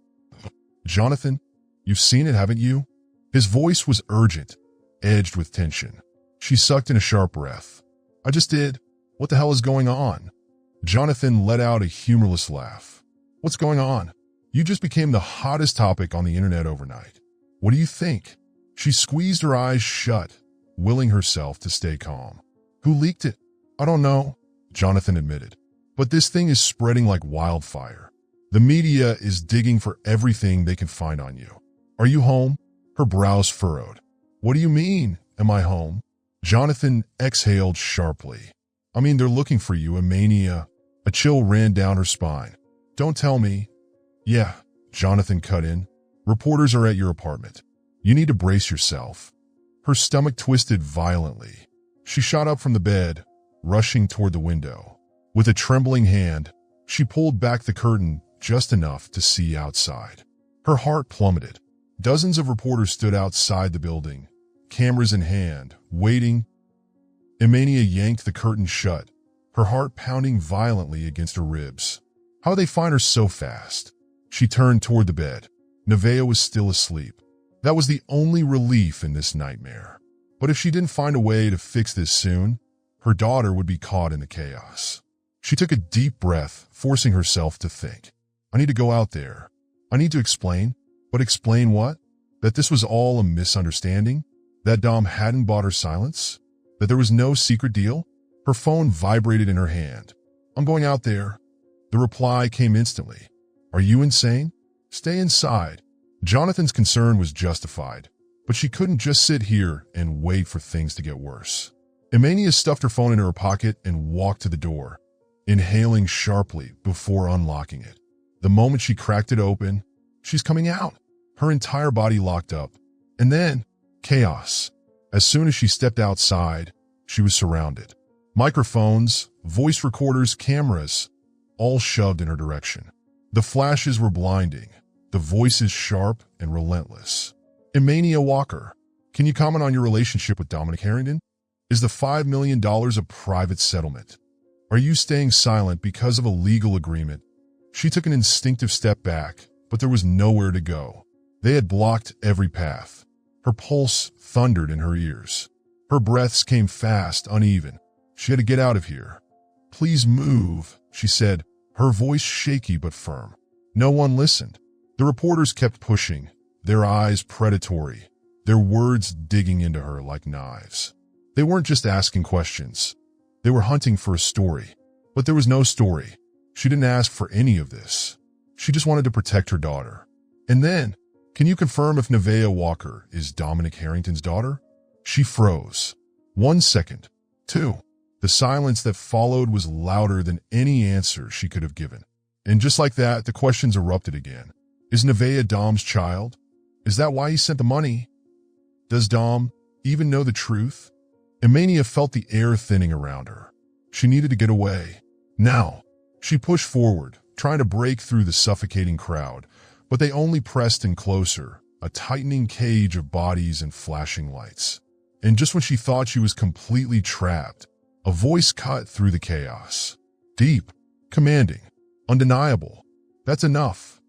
S1: Jonathan, you've seen it, haven't you? His voice was urgent, edged with tension. She sucked in a sharp breath. I just did. What the hell is going on? Jonathan let out a humorless laugh. What's going on? You just became the hottest topic on the internet overnight. What do you think? She squeezed her eyes shut, willing herself to stay calm. Who leaked it? I don't know, Jonathan admitted. But this thing is spreading like wildfire. The media is digging for everything they can find on you. Are you home? Her brows furrowed. What do you mean, am I home? Jonathan exhaled sharply. I mean, they're looking for you, Mania. A chill ran down her spine. Don't tell me. Yeah, Jonathan cut in. Reporters are at your apartment. You need to brace yourself. Her stomach twisted violently. She shot up from the bed, rushing toward the window. With a trembling hand, she pulled back the curtain just enough to see outside. Her heart plummeted. Dozens of reporters stood outside the building, cameras in hand, waiting. Emania yanked the curtain shut, her heart pounding violently against her ribs. How'd they find her so fast? She turned toward the bed. Nevaeh was still asleep. That was the only relief in this nightmare. But if she didn't find a way to fix this soon, her daughter would be caught in the chaos. She took a deep breath, forcing herself to think. I need to go out there. I need to explain. But explain what? That this was all a misunderstanding? That Dom hadn't bought her silence? That there was no secret deal? Her phone vibrated in her hand. I'm going out there. The reply came instantly. Are you insane? Stay inside. Jonathan's concern was justified, but she couldn't just sit here and wait for things to get worse. Emania stuffed her phone into her pocket and walked to the door, inhaling sharply before unlocking it. The moment she cracked it open, she's coming out. Her entire body locked up. And then, chaos. As soon as she stepped outside, she was surrounded. Microphones, voice recorders, cameras, all shoved in her direction. The flashes were blinding, the voices sharp and relentless. Emania Walker, can you comment on your relationship with Dominic Harrington? Is the $5 million a private settlement? Are you staying silent because of a legal agreement? She took an instinctive step back, but there was nowhere to go. They had blocked every path. Her pulse thundered in her ears. Her breaths came fast, uneven. She had to get out of here. Please move, she said, her voice shaky but firm. No one listened. The reporters kept pushing, their eyes predatory, their words digging into her like knives. They weren't just asking questions. They were hunting for a story. But there was no story. She didn't ask for any of this. She just wanted to protect her daughter. And then, can you confirm if Nevaeh Walker is Dominic Harrington's daughter? She froze. 1 second. 2. The silence that followed was louder than any answer she could have given. And just like that, the questions erupted again. Is Nevaeh Dom's child? Is that why he sent the money? Does Dom even know the truth? Emania felt the air thinning around her. She needed to get away. Now. She pushed forward, trying to break through the suffocating crowd, but they only pressed in closer, a tightening cage of bodies and flashing lights. And just when she thought she was completely trapped, a voice cut through the chaos. Deep, commanding, undeniable. That's enough.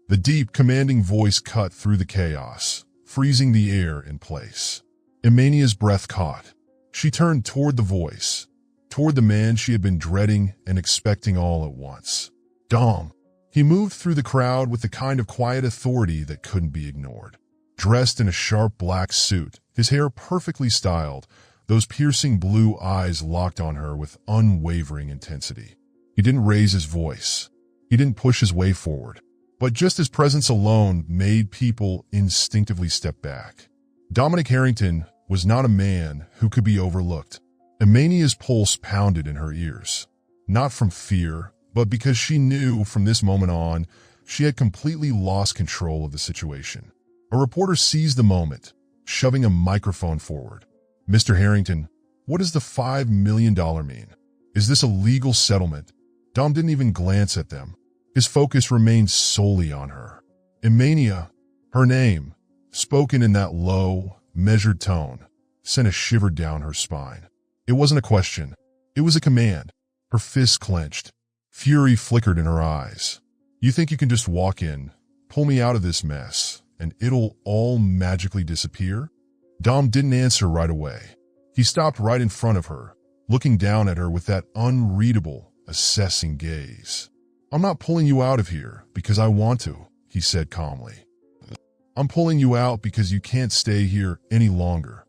S1: The deep, commanding voice cut through the chaos, freezing the air in place. Emania's breath caught. She turned toward the voice, toward the man she had been dreading and expecting all at once. Dom. He moved through the crowd with the kind of quiet authority that couldn't be ignored. Dressed in a sharp black suit, his hair perfectly styled, those piercing blue eyes locked on her with unwavering intensity. He didn't raise his voice. He didn't push his way forward. But just his presence alone made people instinctively step back. Dominic Harrington was not a man who could be overlooked. Emania's pulse pounded in her ears. Not from fear, but because she knew from this moment on, she had completely lost control of the situation. A reporter seized the moment, shoving a microphone forward. Mr. Harrington, what does the $5 million mean? Is this a legal settlement? Dom didn't even glance at them. His focus remained solely on her. Emania, her name, spoken in that low, measured tone, sent a shiver down her spine. It wasn't a question. It was a command. Her fists clenched. Fury flickered in her eyes. You think you can just walk in, pull me out of this mess, and it'll all magically disappear? Dom didn't answer right away. He stopped right in front of her, looking down at her with that unreadable, assessing gaze. I'm not pulling you out of here because I want to, he said calmly. I'm pulling you out because you can't stay here any longer.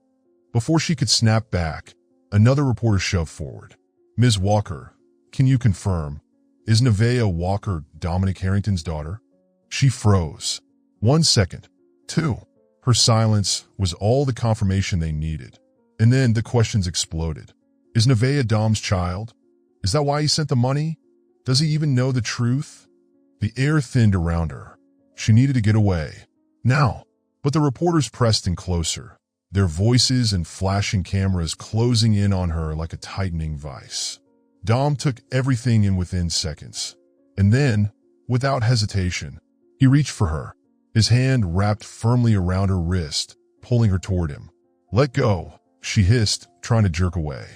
S1: Before she could snap back, another reporter shoved forward. Ms. Walker, can you confirm? Is Nevaeh Walker Dominic Harrington's daughter? She froze. 1 second. 2. Her silence was all the confirmation they needed. And then the questions exploded. Is Nevaeh Dom's child? Is that why he sent the money? Does he even know the truth? The air thinned around her. She needed to get away. Now. But the reporters pressed in closer, their voices and flashing cameras closing in on her like a tightening vice. Dom took everything in within seconds. And then, without hesitation, he reached for her, his hand wrapped firmly around her wrist, pulling her toward him. "Let go," she hissed, trying to jerk away.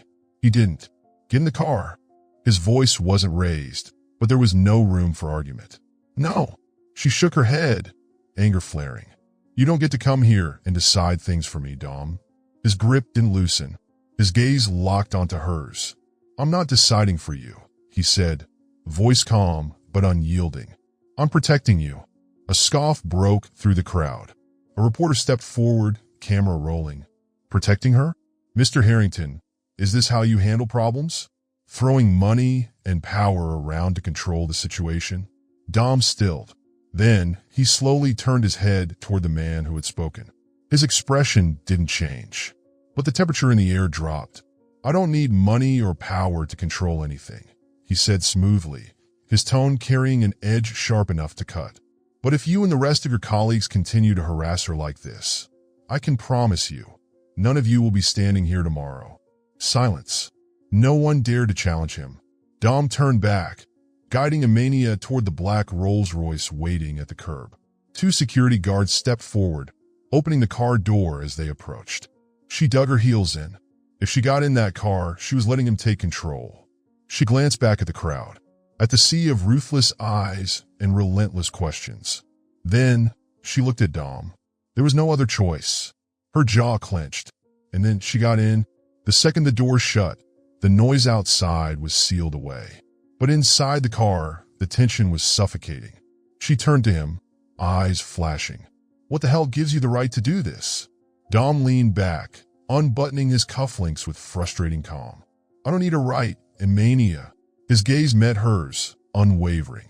S1: He didn't. "Get in the car." His voice wasn't raised, but there was no room for argument. "No." She shook her head, anger flaring. "You don't get to come here and decide things for me, Dom." His grip didn't loosen. His gaze locked onto hers. "I'm not deciding for you," he said, voice calm but unyielding. "I'm protecting you." A scoff broke through the crowd. A reporter stepped forward, camera rolling. "Protecting her? Mr. Harrington, is this how you handle problems? Throwing money and power around to control the situation?" Dom stilled. Then he slowly turned his head toward the man who had spoken. His expression didn't change, but the temperature in the air dropped. "I don't need money or power to control anything," he said smoothly, his tone carrying an edge sharp enough to cut. "But if you and the rest of your colleagues continue to harass her like this, I can promise you, none of you will be standing here tomorrow." Silence. No one dared to challenge him. Dom turned back, guiding Amania toward the black Rolls-Royce waiting at the curb. Two security guards stepped forward, opening the car door as they approached. She dug her heels in. If she got in that car, she was letting him take control. She glanced back at the crowd, at the sea of ruthless eyes and relentless questions. Then she looked at Dom. There was no other choice. Her jaw clenched, and then she got in. The second the door shut, the noise outside was sealed away. But inside the car, the tension was suffocating. She turned to him, eyes flashing. "What the hell gives you the right to do this?" Dom leaned back, unbuttoning his cufflinks with frustrating calm. "I don't need a right, Amania." His gaze met hers, unwavering.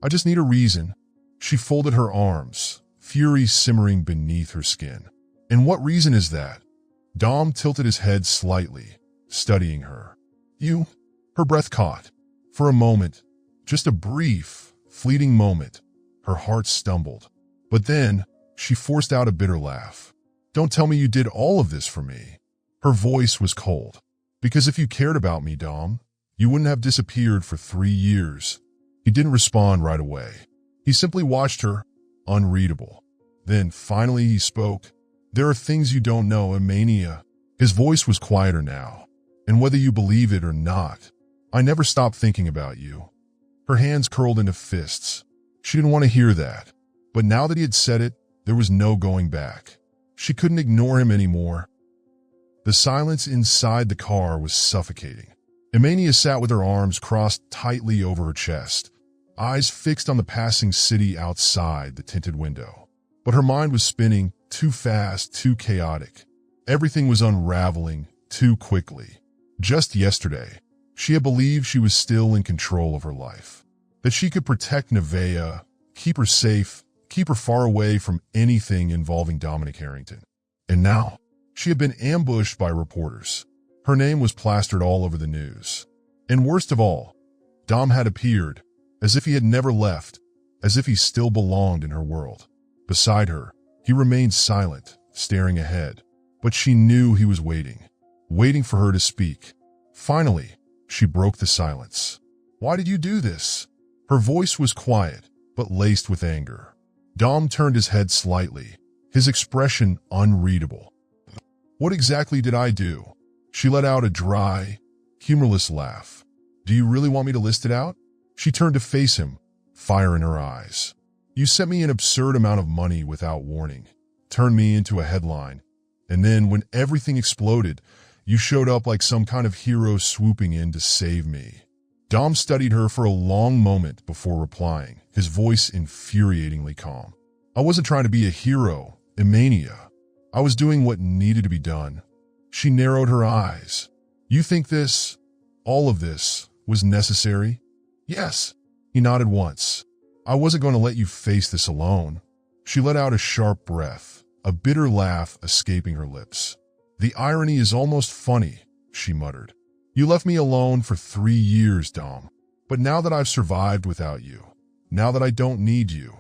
S1: "I just need a reason." She folded her arms, fury simmering beneath her skin. "And what reason is that?" Dom tilted his head slightly, studying her. "You?" Her breath caught. For a moment, just a brief, fleeting moment, her heart stumbled. But then, she forced out a bitter laugh. "Don't tell me you did all of this for me." Her voice was cold. "Because if you cared about me, Dom, you wouldn't have disappeared for 3 years." He didn't respond right away. He simply watched her, unreadable. Then, finally, he spoke. "There are things you don't know, Amania." His voice was quieter now. "And whether you believe it or not, I never stopped thinking about you." Her hands curled into fists. She didn't want to hear that. But now that he had said it, there was no going back. She couldn't ignore him anymore. The silence inside the car was suffocating. Amania sat with her arms crossed tightly over her chest, eyes fixed on the passing city outside the tinted window. But her mind was spinning too fast, too chaotic. Everything was unraveling too quickly. Just yesterday, she had believed she was still in control of her life, that she could protect Nevaeh, keep her safe, keep her far away from anything involving Dominic Harrington. And now, she had been ambushed by reporters. Her name was plastered all over the news. And worst of all, Dom had appeared, as if he had never left, as if he still belonged in her world. Beside her, he remained silent, staring ahead. But she knew he was waiting for her to speak. Finally, she broke the silence. "Why did you do this?" Her voice was quiet, but laced with anger. Dom turned his head slightly, his expression unreadable. "What exactly did I do?" She let out a dry, humorless laugh. "Do you really want me to list it out?" She turned to face him, fire in her eyes. "You sent me an absurd amount of money without warning, turned me into a headline, and then when everything exploded, you showed up like some kind of hero swooping in to save me." Dom studied her for a long moment before replying, his voice infuriatingly calm. "I wasn't trying to be a hero, Amania. I was doing what needed to be done." She narrowed her eyes. "You think this, all of this, was necessary?" "Yes." He nodded once. "I wasn't going to let you face this alone." She let out a sharp breath, a bitter laugh escaping her lips. "The irony is almost funny," she muttered. "You left me alone for 3 years, Dom. But now that I've survived without you, now that I don't need you,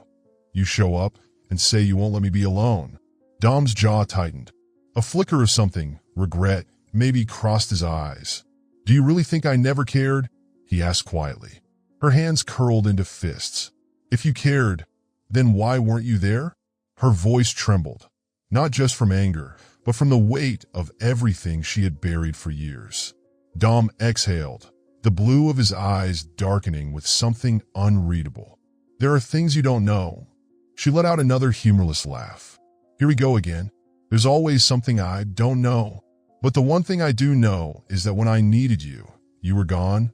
S1: you show up and say you won't let me be alone." Dom's jaw tightened. A flicker of something, regret, maybe crossed his eyes. "Do you really think I never cared?" he asked quietly. Her hands curled into fists. If you cared, then why weren't you there? Her voice trembled, not just from anger, but from the weight of everything she had buried for years. Dom exhaled, the blue of his eyes darkening with something unreadable. There are things you don't know. She let out another humorless laugh. Here we go again. There's always something I don't know. But the one thing I do know is that when I needed you, you were gone.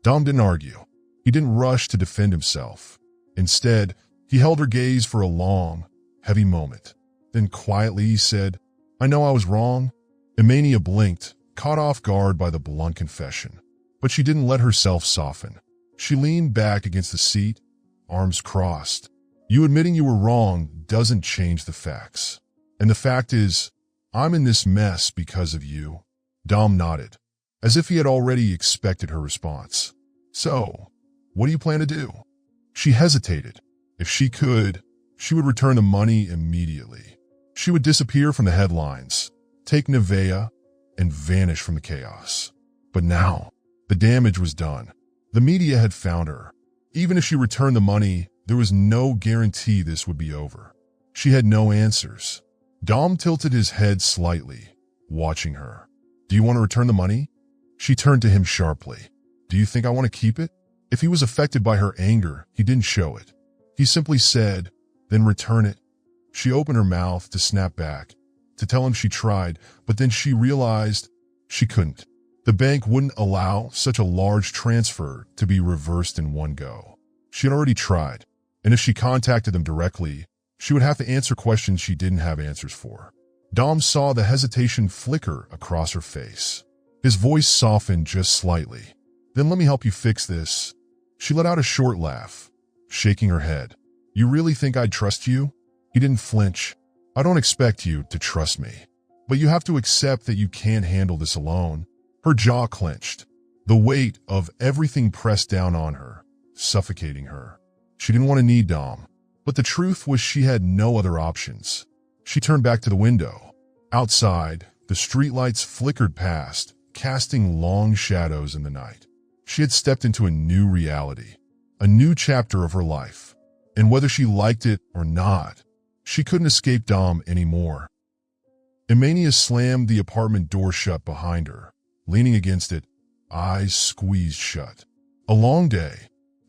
S1: Dom didn't argue. He didn't rush to defend himself. Instead, he held her gaze for a long, heavy moment. Then quietly he said, I know I was wrong. Emania blinked, caught off guard by the blunt confession. But she didn't let herself soften. She leaned back against the seat, arms crossed. You admitting you were wrong doesn't change the facts. And the fact is, I'm in this mess because of you. Dom nodded, as if he had already expected her response. So, what do you plan to do? She hesitated. If she could, she would return the money immediately. She would disappear from the headlines, take Nevea, and vanish from the chaos. But now, the damage was done. The media had found her. Even if she returned the money, there was no guarantee this would be over. She had no answers. Dom tilted his head slightly, watching her. Do you want to return the money? She turned to him sharply. Do you think I want to keep it? If he was affected by her anger, he didn't show it. He simply said, then return it. She opened her mouth to snap back, to tell him she tried, but then she realized she couldn't. The bank wouldn't allow such a large transfer to be reversed in one go. She had already tried, and if she contacted them directly, she would have to answer questions she didn't have answers for. Dom saw the hesitation flicker across her face. His voice softened just slightly. Then let me help you fix this. She let out a short laugh, shaking her head. You really think I'd trust you? He didn't flinch. I don't expect you to trust me, but you have to accept that you can't handle this alone. Her jaw clenched, the weight of everything pressed down on her, suffocating her. She didn't want to need Dom, but the truth was she had no other options. She turned back to the window. Outside, the streetlights flickered past, casting long shadows in the night. She had stepped into a new reality, a new chapter of her life. And whether she liked it or not, she couldn't escape Dom anymore. Emania slammed the apartment door shut behind her, leaning against it, eyes squeezed shut. A long day,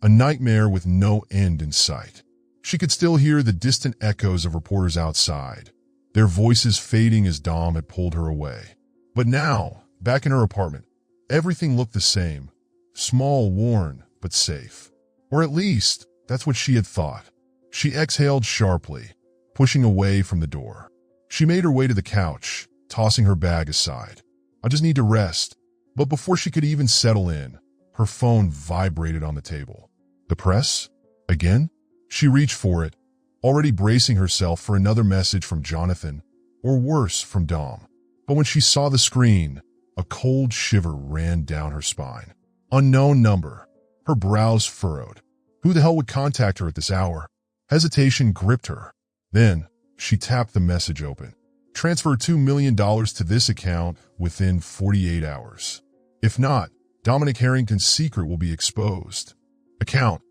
S1: a nightmare with no end in sight. She could still hear the distant echoes of reporters outside, their voices fading as Dom had pulled her away. But now, back in her apartment, everything looked the same, small, worn, but safe. Or at least, that's what she had thought. She exhaled sharply, pushing away from the door. She made her way to the couch, tossing her bag aside. I just need to rest. But before she could even settle in, her phone vibrated on the table. The press? Again? She reached for it, already bracing herself for another message from Jonathan, or worse, from Dom. But when she saw the screen, a cold shiver ran down her spine. Unknown number. Her brows furrowed. Who the hell would contact her at this hour? Hesitation gripped her. Then, she tapped the message open. Transfer $2 million to this account within 48 hours. If not, Dominic Harrington's secret will be exposed. Account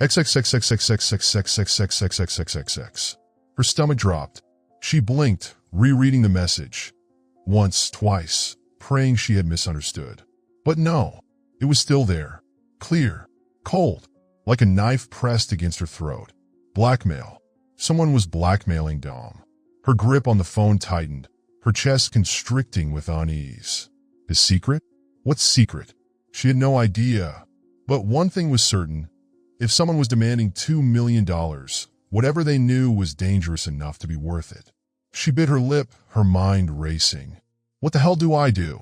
S1: XXXXXXXXXXXXXXXXXX. Her stomach dropped. She blinked, rereading the message. Once, twice, praying she had misunderstood. But no, it was still there. Clear, cold, like a knife pressed against her throat. Blackmail. Someone was blackmailing Dom. Her grip on the phone tightened, her chest constricting with unease. His secret? What secret? She had no idea. But one thing was certain. If someone was demanding $2 million, whatever they knew was dangerous enough to be worth it. She bit her lip, her mind racing. What the hell do I do?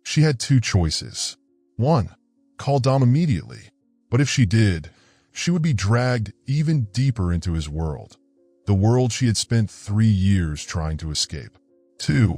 S1: She had two choices. One, call Dom immediately. But if she did, she would be dragged even deeper into his world. The world she had spent 3 years trying to escape. 2,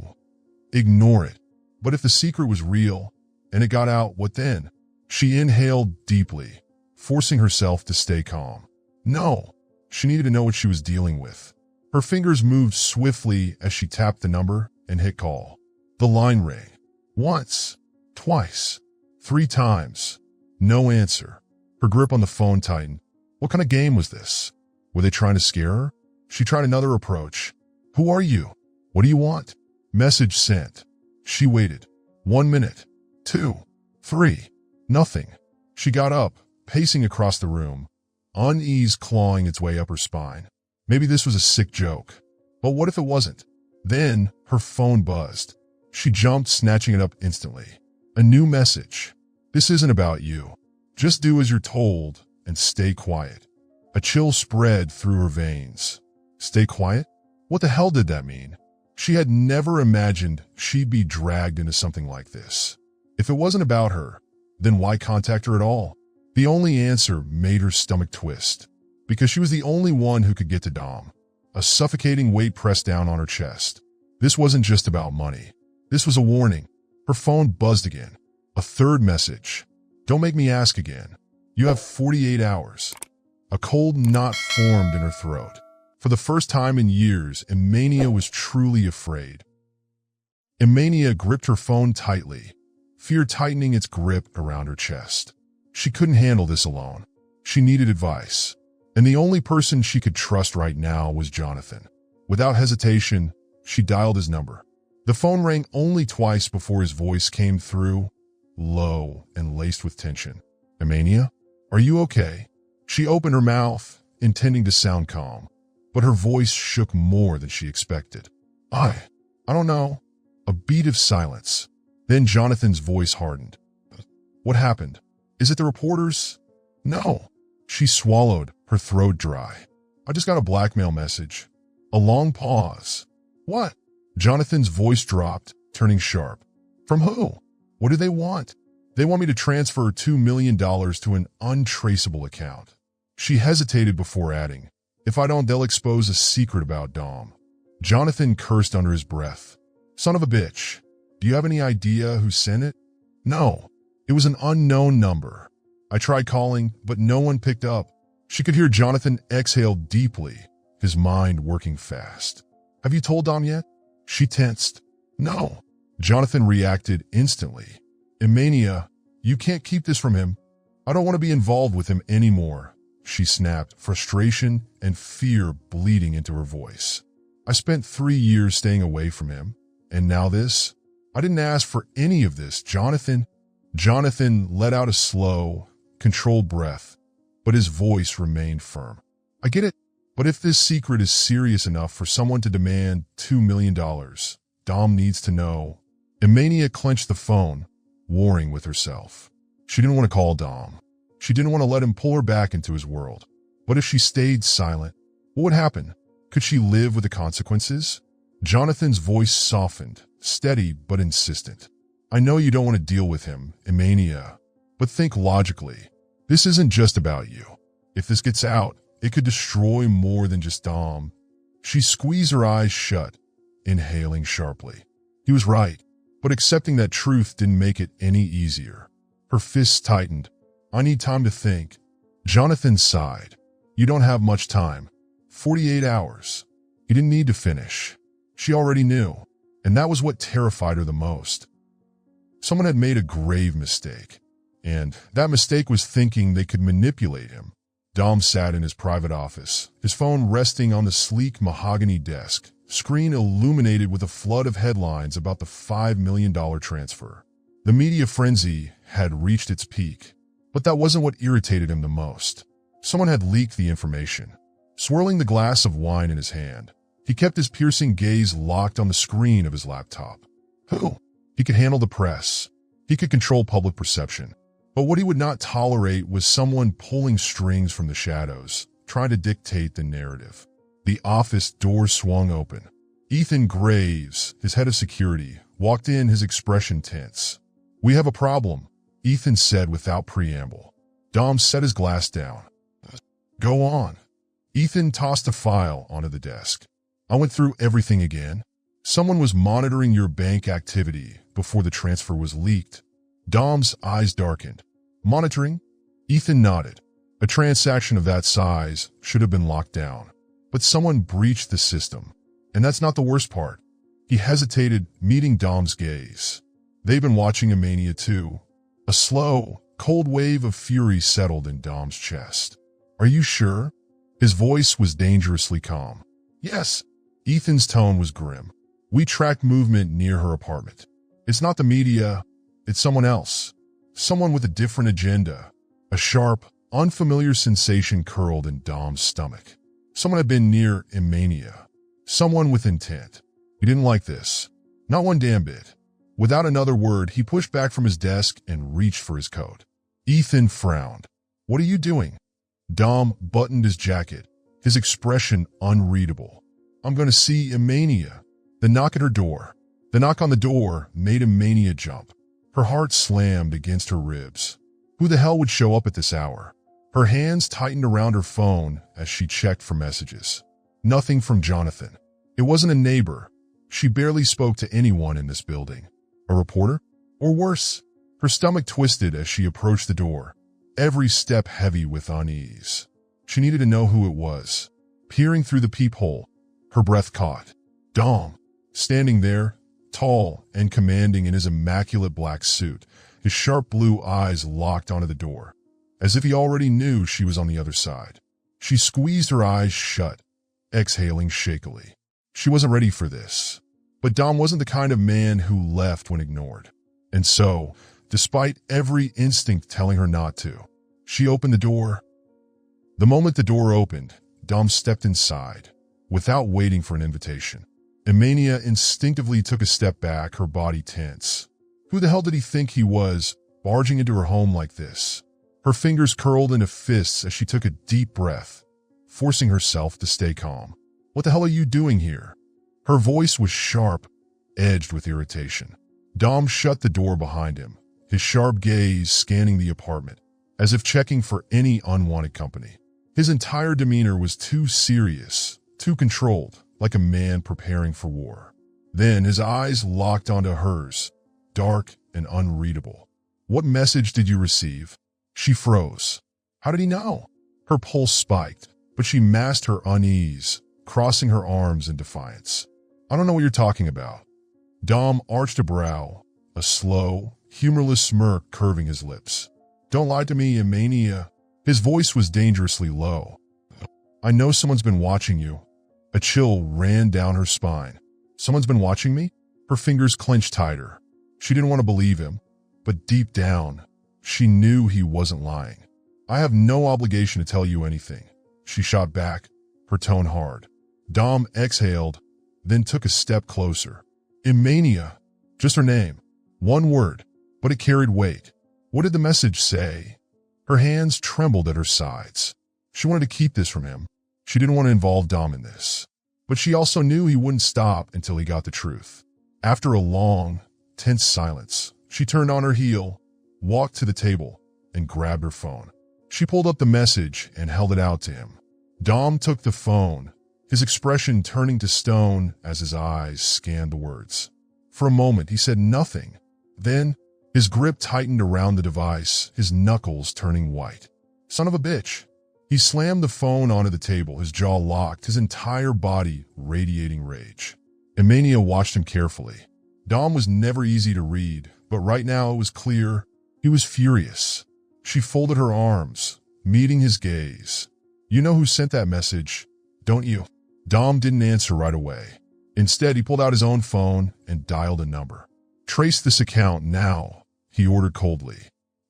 S1: ignore it. But if the secret was real, and it got out, what then? She inhaled deeply, forcing herself to stay calm. No, she needed to know what she was dealing with. Her fingers moved swiftly as she tapped the number and hit call. The line rang. Once, twice, 3 times. No answer. Her grip on the phone tightened. What kind of game was this? Were they trying to scare her? She tried another approach. Who are you? What do you want? Message sent. She waited. 1 minute. 2. 3. Nothing. She got up, pacing across the room, unease clawing its way up her spine. Maybe this was a sick joke. But what if it wasn't? Then her phone buzzed. She jumped, snatching it up instantly. A new message. This isn't about you. Just do as you're told and stay quiet. A chill spread through her veins. Stay quiet? What the hell did that mean? She had never imagined she'd be dragged into something like this. If it wasn't about her, then why contact her at all? The only answer made her stomach twist. Because she was the only one who could get to Dom. A suffocating weight pressed down on her chest. This wasn't just about money. This was a warning. Her phone buzzed again. A third message. Don't make me ask again. You have 48 hours. A cold knot formed in her throat. For the first time in years, Emania was truly afraid. Emania gripped her phone tightly, fear tightening its grip around her chest. She couldn't handle this alone. She needed advice. And the only person she could trust right now was Jonathan. Without hesitation, she dialed his number. The phone rang only twice before his voice came through, low and laced with tension. Emania, are you okay? She opened her mouth, intending to sound calm, but her voice shook more than she expected. I don't know. A beat of silence. Then Jonathan's voice hardened. What happened? Is it the reporters? No. She swallowed, her throat dry. I just got a blackmail message. A long pause. What? Jonathan's voice dropped, turning sharp. From who? What do they want? They want me to transfer $2 million to an untraceable account. She hesitated before adding, if I don't, they'll expose a secret about Dom. Jonathan cursed under his breath. Son of a bitch. Do you have any idea who sent it? No. It was an unknown number. I tried calling, but no one picked up. She could hear Jonathan exhale deeply, his mind working fast. Have you told Dom yet? She tensed. No. Jonathan reacted instantly. Emania, you can't keep this from him. I don't want to be involved with him anymore. She snapped, frustration and fear bleeding into her voice. I spent 3 years staying away from him, and now this? I didn't ask for any of this, Jonathan. Jonathan let out a slow, controlled breath, but his voice remained firm. I get it, but if this secret is serious enough for someone to demand $2 million, Dom needs to know. Emania clenched the phone, warring with herself. She didn't want to call Dom. She didn't want to let him pull her back into his world. But if she stayed silent, what would happen? Could she live with the consequences? Jonathan's voice softened, steady but insistent. I know you don't want to deal with him, Emania, but think logically. This isn't just about you. If this gets out, it could destroy more than just Dom. She squeezed her eyes shut, inhaling sharply. He was right, but accepting that truth didn't make it any easier. Her fists tightened. I need time to think. Jonathan sighed. You don't have much time. 48 hours. He didn't need to finish. She already knew, and that was what terrified her the most. Someone had made a grave mistake, and that mistake was thinking they could manipulate him. Dom sat in his private office, his phone resting on the sleek mahogany desk, screen illuminated with a flood of headlines about the $5 million transfer. The media frenzy had reached its peak, but that wasn't what irritated him the most. Someone had leaked the information. Swirling the glass of wine in his hand, he kept his piercing gaze locked on the screen of his laptop. Who? He could handle the press. He could control public perception. But what he would not tolerate was someone pulling strings from the shadows, trying to dictate the narrative. The office door swung open. Ethan Graves, his head of security, walked in, his expression tense. We have a problem, Ethan said without preamble. Dom set his glass down. Go on. Ethan tossed a file onto the desk. I went through everything again. Someone was monitoring your bank activity before the transfer was leaked. Dom's eyes darkened. Monitoring? Ethan nodded. A transaction of that size should have been locked down. But someone breached the system. And that's not the worst part. He hesitated, meeting Dom's gaze. They've been watching Emania too. A slow, cold wave of fury settled in Dom's chest. Are you sure? His voice was dangerously calm. Yes. Ethan's tone was grim. We tracked movement near her apartment. It's not the media, it's someone else. Someone with a different agenda. A sharp, unfamiliar sensation curled in Dom's stomach. Someone had been near Emania. Someone with intent. He didn't like this. Not one damn bit. Without another word, he pushed back from his desk and reached for his coat. Ethan frowned. What are you doing? Dom buttoned his jacket, his expression unreadable. I'm going to see Emania. The knock at her door. The knock on the door made Emania jump. Her heart slammed against her ribs. Who the hell would show up at this hour? Her hands tightened around her phone as she checked for messages. Nothing from Jonathan. It wasn't a neighbor. She barely spoke to anyone in this building. A reporter? Or worse? Her stomach twisted as she approached the door, every step heavy with unease. She needed to know who it was. Peering through the peephole, her breath caught. Dom, standing there, tall and commanding in his immaculate black suit, his sharp blue eyes locked onto the door, as if he already knew she was on the other side. She squeezed her eyes shut, exhaling shakily. She wasn't ready for this. But Dom wasn't the kind of man who left when ignored. And so, despite every instinct telling her not to, she opened the door. The moment the door opened, Dom stepped inside, without waiting for an invitation. Emania instinctively took a step back, her body tense. Who the hell did he think he was, barging into her home like this? Her fingers curled into fists as she took a deep breath, forcing herself to stay calm. What the hell are you doing here? Her voice was sharp, edged with irritation. Dom shut the door behind him, his sharp gaze scanning the apartment, as if checking for any unwanted company. His entire demeanor was too serious, too controlled, like a man preparing for war. Then his eyes locked onto hers, dark and unreadable. What message did you receive? She froze. How did he know? Her pulse spiked, but she masked her unease, crossing her arms in defiance. I don't know what you're talking about. Dom arched a brow, a slow, humorless smirk curving his lips. Don't lie to me, Emania. His voice was dangerously low. I know someone's been watching you. A chill ran down her spine. Someone's been watching me? Her fingers clenched tighter. She didn't want to believe him, but deep down, she knew he wasn't lying. I have no obligation to tell you anything. She shot back, her tone hard. Dom exhaled, then took a step closer. Emania. Just her name. One word, but it carried weight. What did the message say? Her hands trembled at her sides. She wanted to keep this from him. She didn't want to involve Dom in this. But she also knew he wouldn't stop until he got the truth. After a long, tense silence, she turned on her heel, walked to the table, and grabbed her phone. She pulled up the message and held it out to him. Dom took the phone, his expression turning to stone as his eyes scanned the words. For a moment, he said nothing. Then, his grip tightened around the device, his knuckles turning white. Son of a bitch. He slammed the phone onto the table, his jaw locked, his entire body radiating rage. Emania watched him carefully. Dom was never easy to read, but right now it was clear he was furious. She folded her arms, meeting his gaze. You know who sent that message, don't you? Dom didn't answer right away. Instead, he pulled out his own phone and dialed a number. Trace this account now, he ordered coldly.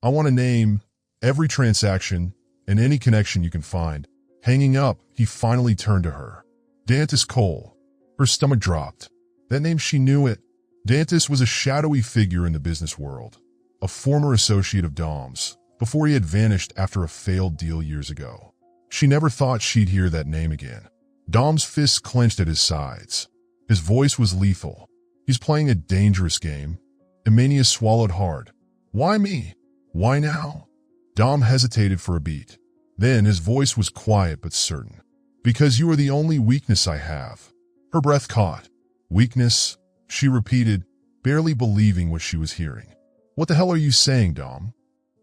S1: I want to name every transaction and any connection you can find. Hanging up, he finally turned to her. Dantas Cole. Her stomach dropped. That name, she knew it. Dantas was a shadowy figure in the business world, a former associate of Dom's, before he had vanished after a failed deal years ago. She never thought she'd hear that name again. Dom's fists clenched at his sides. His voice was lethal. He's playing a dangerous game. Emania swallowed hard. Why me? Why now? Dom hesitated for a beat. Then his voice was quiet but certain. Because you are the only weakness I have. Her breath caught. Weakness, she repeated, barely believing what she was hearing. What the hell are you saying, Dom?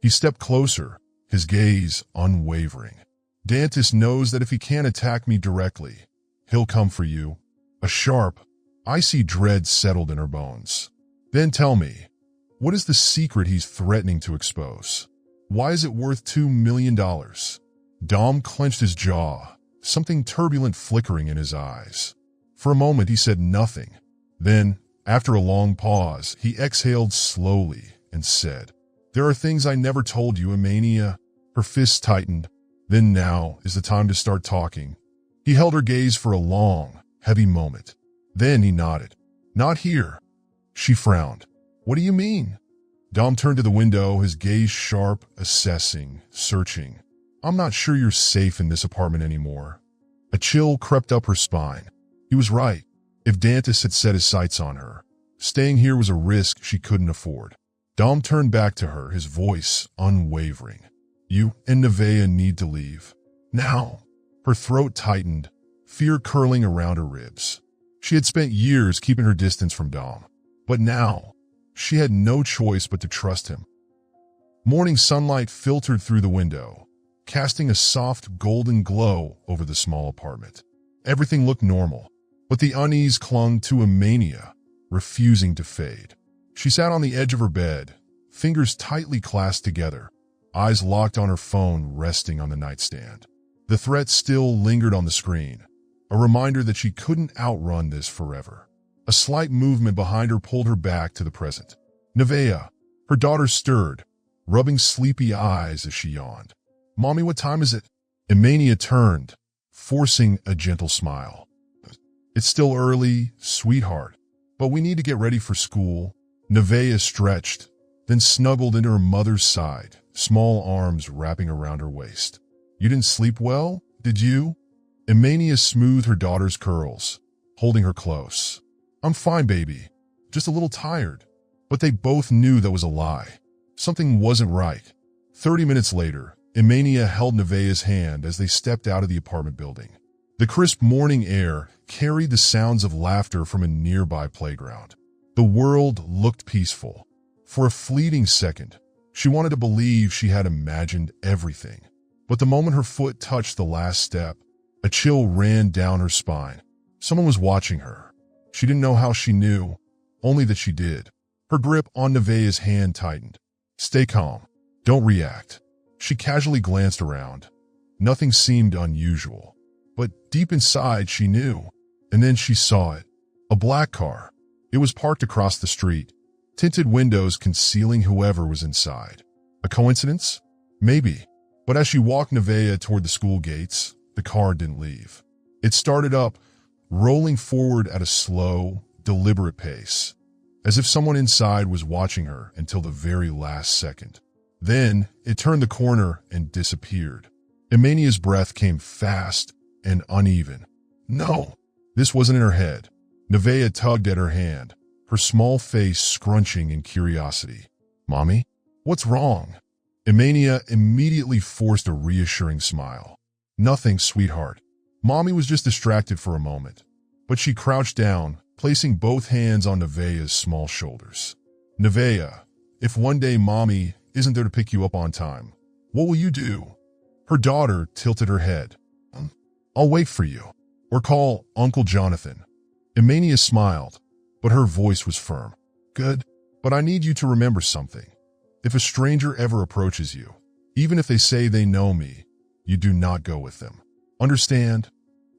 S1: He stepped closer, his gaze unwavering. Dantas knows that if he can't attack me directly, he'll come for you. A sharp, icy dread settled in her bones. Then tell me, what is the secret he's threatening to expose? Why is it worth $2 million? Dom clenched his jaw, something turbulent flickering in his eyes. For a moment he said nothing. Then, after a long pause, he exhaled slowly and said, "There are things I never told you, Emania." Her fists tightened. "Then now is the time to start talking." He held her gaze for a long, heavy moment. Then he nodded. "Not here." She frowned. "What do you mean?" Dom turned to the window, his gaze sharp, assessing, searching. "I'm not sure you're safe in this apartment anymore." A chill crept up her spine. He was right. If Dantas had set his sights on her, staying here was a risk she couldn't afford. Dom turned back to her, his voice unwavering. "You and Nevaeh need to leave. Now." Her throat tightened, fear curling around her ribs. She had spent years keeping her distance from Dom, but now she had no choice but to trust him. Morning sunlight filtered through the window, casting a soft golden glow over the small apartment. Everything looked normal, but the unease clung to Emania, refusing to fade. She sat on the edge of her bed, fingers tightly clasped together, eyes locked on her phone resting on the nightstand. The threat still lingered on the screen, a reminder that she couldn't outrun this forever. A slight movement behind her pulled her back to the present. Nevaeh, her daughter stirred, rubbing sleepy eyes as she yawned. "Mommy, what time is it?" Emania turned, forcing a gentle smile. "It's still early, sweetheart, but we need to get ready for school." Nevaeh stretched, then snuggled into her mother's side, small arms wrapping around her waist. "You didn't sleep well, did you?" Emania smoothed her daughter's curls, holding her close. "I'm fine, baby. Just a little tired." But they both knew that was a lie. Something wasn't right. 30 minutes later, Emania held Nevaeh's hand as they stepped out of the apartment building. The crisp morning air carried the sounds of laughter from a nearby playground. The world looked peaceful. For a fleeting second, she wanted to believe she had imagined everything. But the moment her foot touched the last step, a chill ran down her spine. Someone was watching her. She didn't know how she knew, only that she did. Her grip on Nevaeh's hand tightened. "Stay calm. Don't react." She casually glanced around. Nothing seemed unusual. But deep inside she knew. And then she saw it. A black car. It was parked across the street, tinted windows concealing whoever was inside. A coincidence? Maybe. But as she walked Nevaeh toward the school gates, the car didn't leave. It started up, rolling forward at a slow, deliberate pace, as if someone inside was watching her until the very last second. Then it turned the corner and disappeared. Emania's breath came fast and uneven. No, this wasn't in her head. Nevaeh tugged at her hand, her small face scrunching in curiosity. "Mommy? What's wrong?" Emania immediately forced a reassuring smile. "Nothing, sweetheart." Mommy was just distracted for a moment, but she crouched down, placing both hands on Nevaeh's small shoulders. "Nevaeh, if one day Mommy isn't there to pick you up on time, what will you do?" Her daughter tilted her head. "I'll wait for you, or call Uncle Jonathan." Emania smiled, but her voice was firm. "Good, but I need you to remember something. If a stranger ever approaches you, even if they say they know me, you do not go with them. Understand?"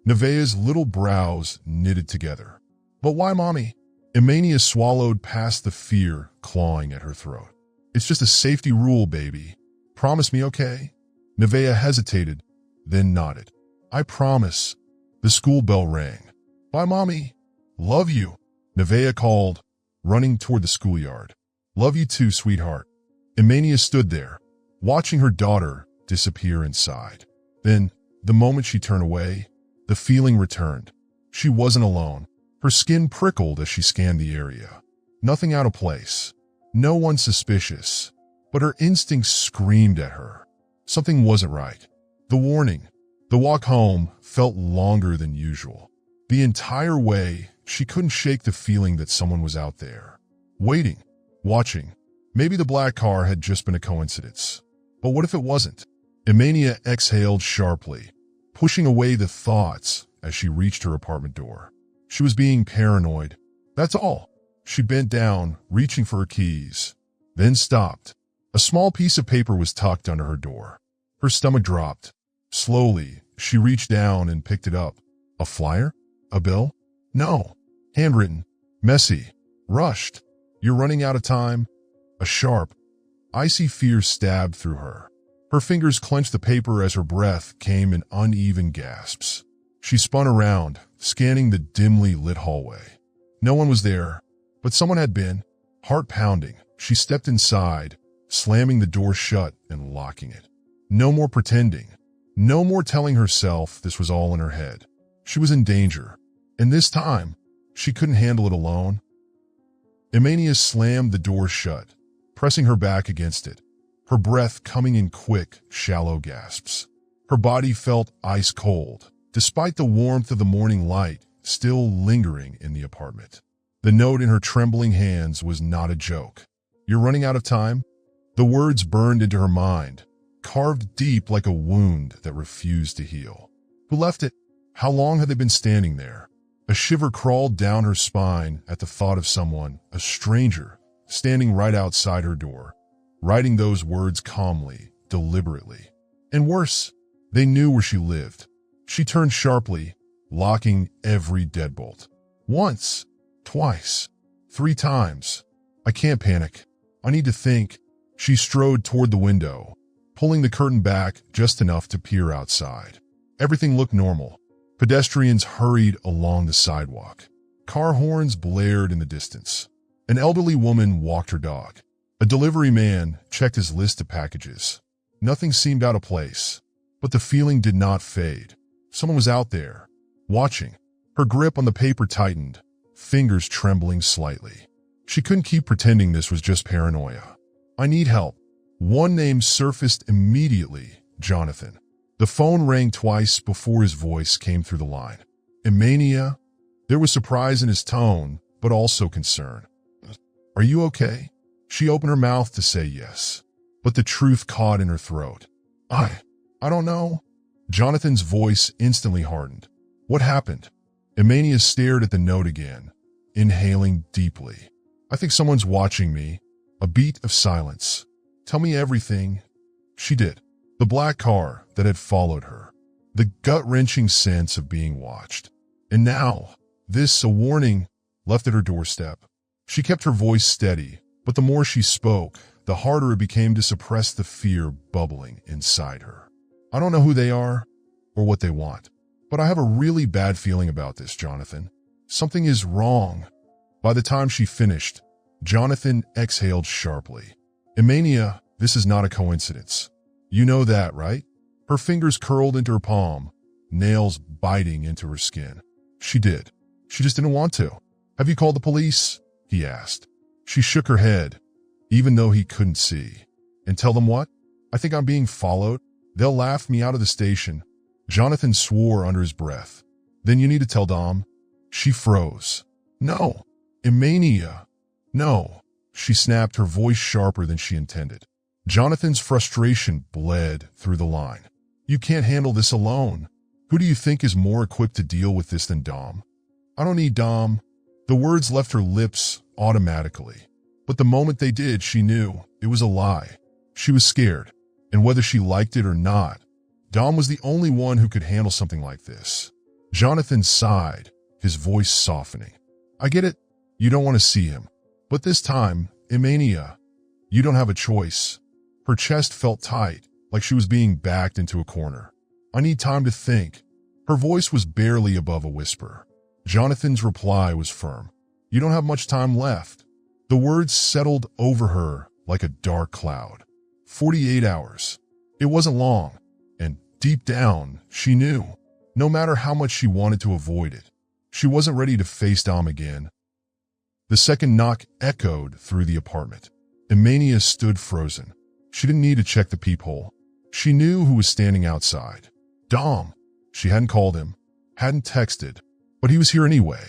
S1: Nevaeh's little brows knitted together. "But why, Mommy?" Emania swallowed past the fear clawing at her throat. "It's just a safety rule, baby. Promise me, okay?" Nevaeh hesitated, then nodded. "I promise." The school bell rang. "Bye, Mommy." "Love you," Nevaeh called, running toward the schoolyard. "Love you too, sweetheart." Emania stood there, watching her daughter disappear inside. Then, the moment she turned away, the feeling returned. She wasn't alone. Her skin prickled as she scanned the area. Nothing out of place. No one suspicious. But her instincts screamed at her. Something wasn't right. The warning. The walk home felt longer than usual. The entire way, she couldn't shake the feeling that someone was out there. Waiting. Watching. Maybe the black car had just been a coincidence. But what if it wasn't? Emania exhaled sharply, pushing away the thoughts as she reached her apartment door. She was being paranoid. That's all. She bent down, reaching for her keys, then stopped. A small piece of paper was tucked under her door. Her stomach dropped. Slowly, she reached down and picked it up. A flyer? A bill? No. Handwritten. Messy. Rushed. You're running out of time. A sharp, icy fear stabbed through her. Her fingers clenched the paper as her breath came in uneven gasps. She spun around, scanning the dimly lit hallway. No one was there, but someone had been. Heart pounding, she stepped inside, slamming the door shut and locking it. No more pretending. No more telling herself this was all in her head. She was in danger, and this time, she couldn't handle it alone. Emania slammed the door shut, pressing her back against it, her breath coming in quick, shallow gasps. Her body felt ice cold, despite the warmth of the morning light still lingering in the apartment. The note in her trembling hands was not a joke. You're running out of time? The words burned into her mind, carved deep like a wound that refused to heal. Who left it? How long had they been standing there? A shiver crawled down her spine at the thought of someone, a stranger, standing right outside her door, writing those words calmly, deliberately. And worse, they knew where she lived. She turned sharply, locking every deadbolt. Once, twice, 3 times. I can't panic. I need to think. She strode toward the window, pulling the curtain back just enough to peer outside. Everything looked normal. Pedestrians hurried along the sidewalk. Car horns blared in the distance. An elderly woman walked her dog. A delivery man checked his list of packages. Nothing seemed out of place, but the feeling did not fade. Someone was out there, watching. Her grip on the paper tightened, fingers trembling slightly. She couldn't keep pretending this was just paranoia. I need help. One name surfaced immediately, Jonathan. The phone rang twice before his voice came through the line. Emania? There was surprise in his tone, but also concern. Are you okay? She opened her mouth to say yes, but the truth caught in her throat. I don't know. Jonathan's voice instantly hardened. What happened? Emania stared at the note again, inhaling deeply. I think someone's watching me. A beat of silence. Tell me everything. She did. The black car that had followed her. The gut-wrenching sense of being watched. And now, this, a warning, left at her doorstep. She kept her voice steady, but the more she spoke, the harder it became to suppress the fear bubbling inside her. I don't know who they are or what they want, but I have a really bad feeling about this, Jonathan. Something is wrong. By the time she finished, Jonathan exhaled sharply. Emania, this is not a coincidence. You know that, right? Her fingers curled into her palm, nails biting into her skin. She did. She just didn't want to. Have you called the police? He asked. She shook her head, even though he couldn't see. And tell them what? I think I'm being followed. They'll laugh me out of the station. Jonathan swore under his breath. Then you need to tell Dom. She froze. No. Emania. No. She snapped, her voice sharper than she intended. Jonathan's frustration bled through the line. You can't handle this alone. Who do you think is more equipped to deal with this than Dom? I don't need Dom. The words left her lips automatically. But the moment they did, she knew it was a lie. She was scared. And whether she liked it or not, Dom was the only one who could handle something like this. Jonathan sighed, his voice softening. I get it. You don't want to see him. But this time, Emania, you don't have a choice. Her chest felt tight, like she was being backed into a corner. I need time to think. Her voice was barely above a whisper. Jonathan's reply was firm. You don't have much time left. The words settled over her like a dark cloud. 48 hours. It wasn't long, and deep down, she knew. No matter how much she wanted to avoid it, she wasn't ready to face Dom again. The second knock echoed through the apartment. Emania stood frozen. She didn't need to check the peephole. She knew who was standing outside. Dom. She hadn't called him, hadn't texted, but he was here anyway.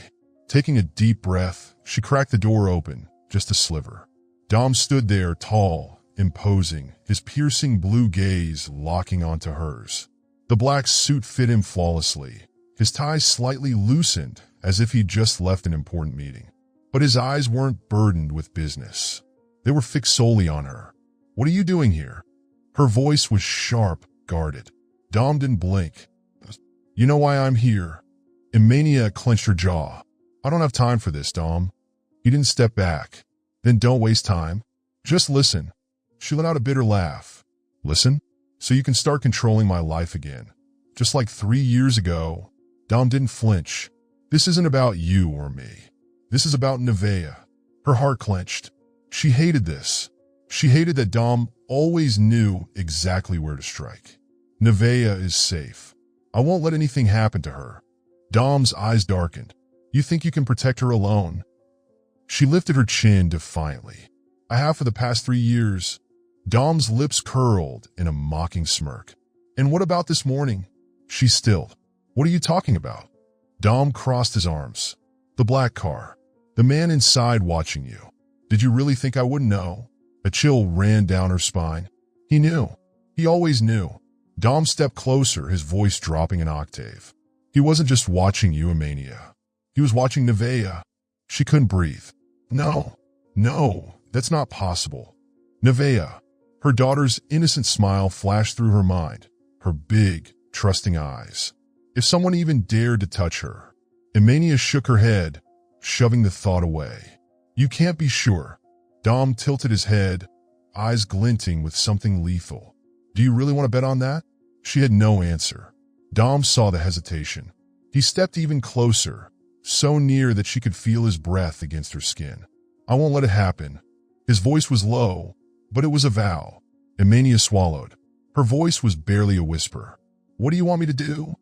S1: Taking a deep breath, she cracked the door open, just a sliver. Dom stood there, tall, imposing, his piercing blue gaze locking onto hers. The black suit fit him flawlessly, his tie slightly loosened as if he'd just left an important meeting. But his eyes weren't burdened with business. They were fixed solely on her. What are you doing here? Her voice was sharp, guarded. Dom didn't blink. You know why I'm here. Emania clenched her jaw. I don't have time for this, Dom. He didn't step back. Then don't waste time. Just listen. She let out a bitter laugh. Listen? So you can start controlling my life again. Just like 3 years ago. Dom didn't flinch. This isn't about you or me. This is about Nevaeh. Her heart clenched. She hated this. She hated that Dom always knew exactly where to strike. Nevaeh is safe. I won't let anything happen to her. Dom's eyes darkened. You think you can protect her alone? She lifted her chin defiantly. I have for the past 3 years. Dom's lips curled in a mocking smirk. And what about this morning? She stilled. What are you talking about? Dom crossed his arms. The black car. The man inside watching you. Did you really think I wouldn't know? A chill ran down her spine. He knew. He always knew. Dom stepped closer, his voice dropping an octave. He wasn't just watching you, Emania. He was watching Nevaeh. She couldn't breathe. No, that's not possible. Nevaeh. Her daughter's innocent smile flashed through her mind, her big, trusting eyes. If someone even dared to touch her. Emania shook her head, shoving the thought away. You can't be sure. Dom tilted his head, eyes glinting with something lethal. Do you really want to bet on that? She had no answer. Dom saw the hesitation. He stepped even closer, so near that she could feel his breath against her skin. I won't let it happen. His voice was low, but it was a vow. Emania swallowed. Her voice was barely a whisper. What do you want me to do?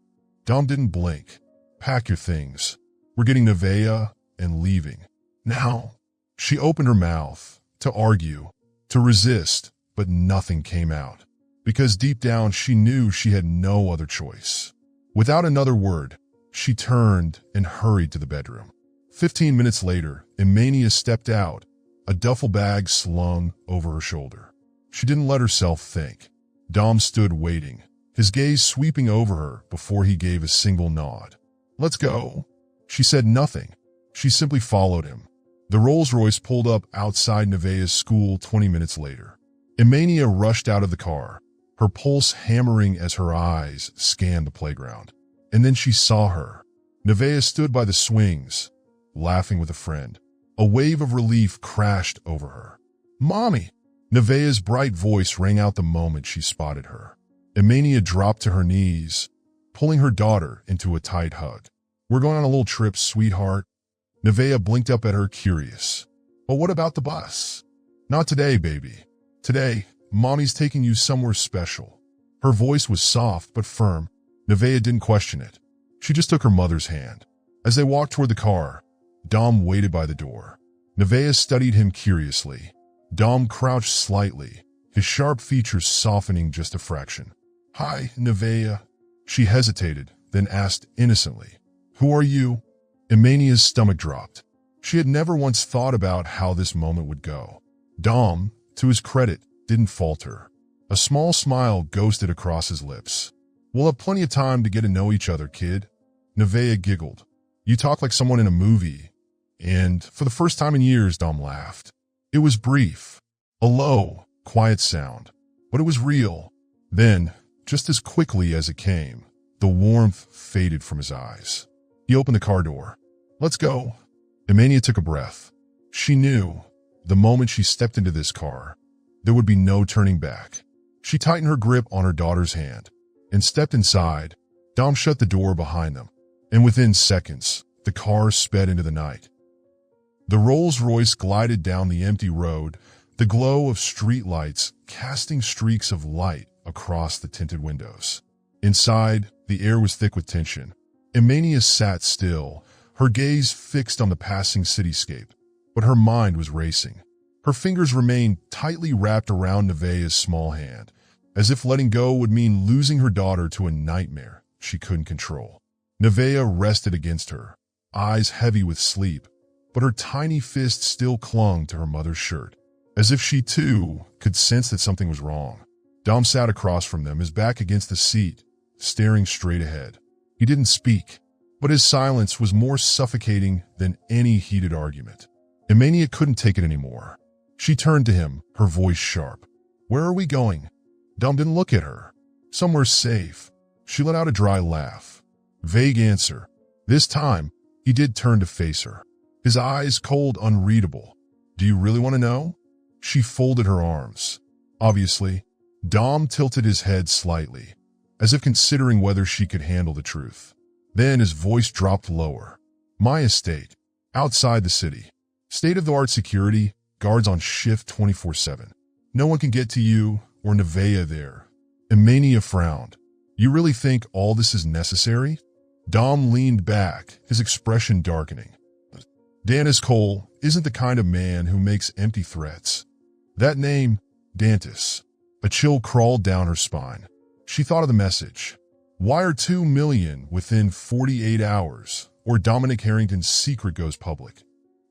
S1: Dom didn't blink. Pack your things. We're getting Nevaeh and leaving. Now. She opened her mouth, to argue, to resist, but nothing came out. Because deep down she knew she had no other choice. Without another word, she turned and hurried to the bedroom. 15 minutes later, Emania stepped out, a duffel bag slung over her shoulder. She didn't let herself think. Dom stood waiting, his gaze sweeping over her before he gave a single nod. Let's go. She said nothing. She simply followed him. The Rolls-Royce pulled up outside Nevaeh's school 20 minutes later. Emania rushed out of the car, her pulse hammering as her eyes scanned the playground. And then she saw her. Nevaeh stood by the swings, laughing with a friend. A wave of relief crashed over her. Mommy! Nevaeh's bright voice rang out the moment she spotted her. Emania dropped to her knees, pulling her daughter into a tight hug. We're going on a little trip, sweetheart. Nevaeh blinked up at her, curious. But what about the bus? Not today, baby. Today, Mommy's taking you somewhere special. Her voice was soft but firm. Nevaeh didn't question it. She just took her mother's hand. As they walked toward the car, Dom waited by the door. Nevaeh studied him curiously. Dom crouched slightly, his sharp features softening just a fraction. Hi, Nevaeh. She hesitated, then asked innocently. Who are you? Emania's stomach dropped. She had never once thought about how this moment would go. Dom, to his credit, didn't falter. A small smile ghosted across his lips. We'll have plenty of time to get to know each other, kid. Nevaeh giggled. You talk like someone in a movie. And for the first time in years, Dom laughed. It was brief, a low, quiet sound, but it was real. Then, just as quickly as it came, the warmth faded from his eyes. He opened the car door. Let's go. Emania took a breath. She knew, the moment she stepped into this car, there would be no turning back. She tightened her grip on her daughter's hand and stepped inside. Dom shut the door behind them, and within seconds, the car sped into the night. The Rolls-Royce glided down the empty road, the glow of streetlights casting streaks of light across the tinted windows. Inside, the air was thick with tension. Emania sat still, her gaze fixed on the passing cityscape, but her mind was racing. Her fingers remained tightly wrapped around Nevaeh's small hand, as if letting go would mean losing her daughter to a nightmare she couldn't control. Nevaeh rested against her, eyes heavy with sleep, but her tiny fist still clung to her mother's shirt, as if she too could sense that something was wrong. Dom sat across from them, his back against the seat, staring straight ahead. He didn't speak, but his silence was more suffocating than any heated argument. Emania couldn't take it anymore. She turned to him, her voice sharp. Where are we going? Dom didn't look at her. Somewhere safe. She let out a dry laugh. Vague answer. This time, he did turn to face her. His eyes cold, unreadable. Do you really want to know? She folded her arms. Obviously, Dom tilted his head slightly, as if considering whether she could handle the truth. Then his voice dropped lower. My estate, outside the city. State-of-the-art security, guards on shift 24/7. No one can get to you or Nevaeh there. Emania frowned. You really think all this is necessary? Dom leaned back, his expression darkening. Dantis Cole isn't the kind of man who makes empty threats. That name, Dantis. A chill crawled down her spine. She thought of the message. Wire $2 million within 48 hours, or Dominic Harrington's secret goes public.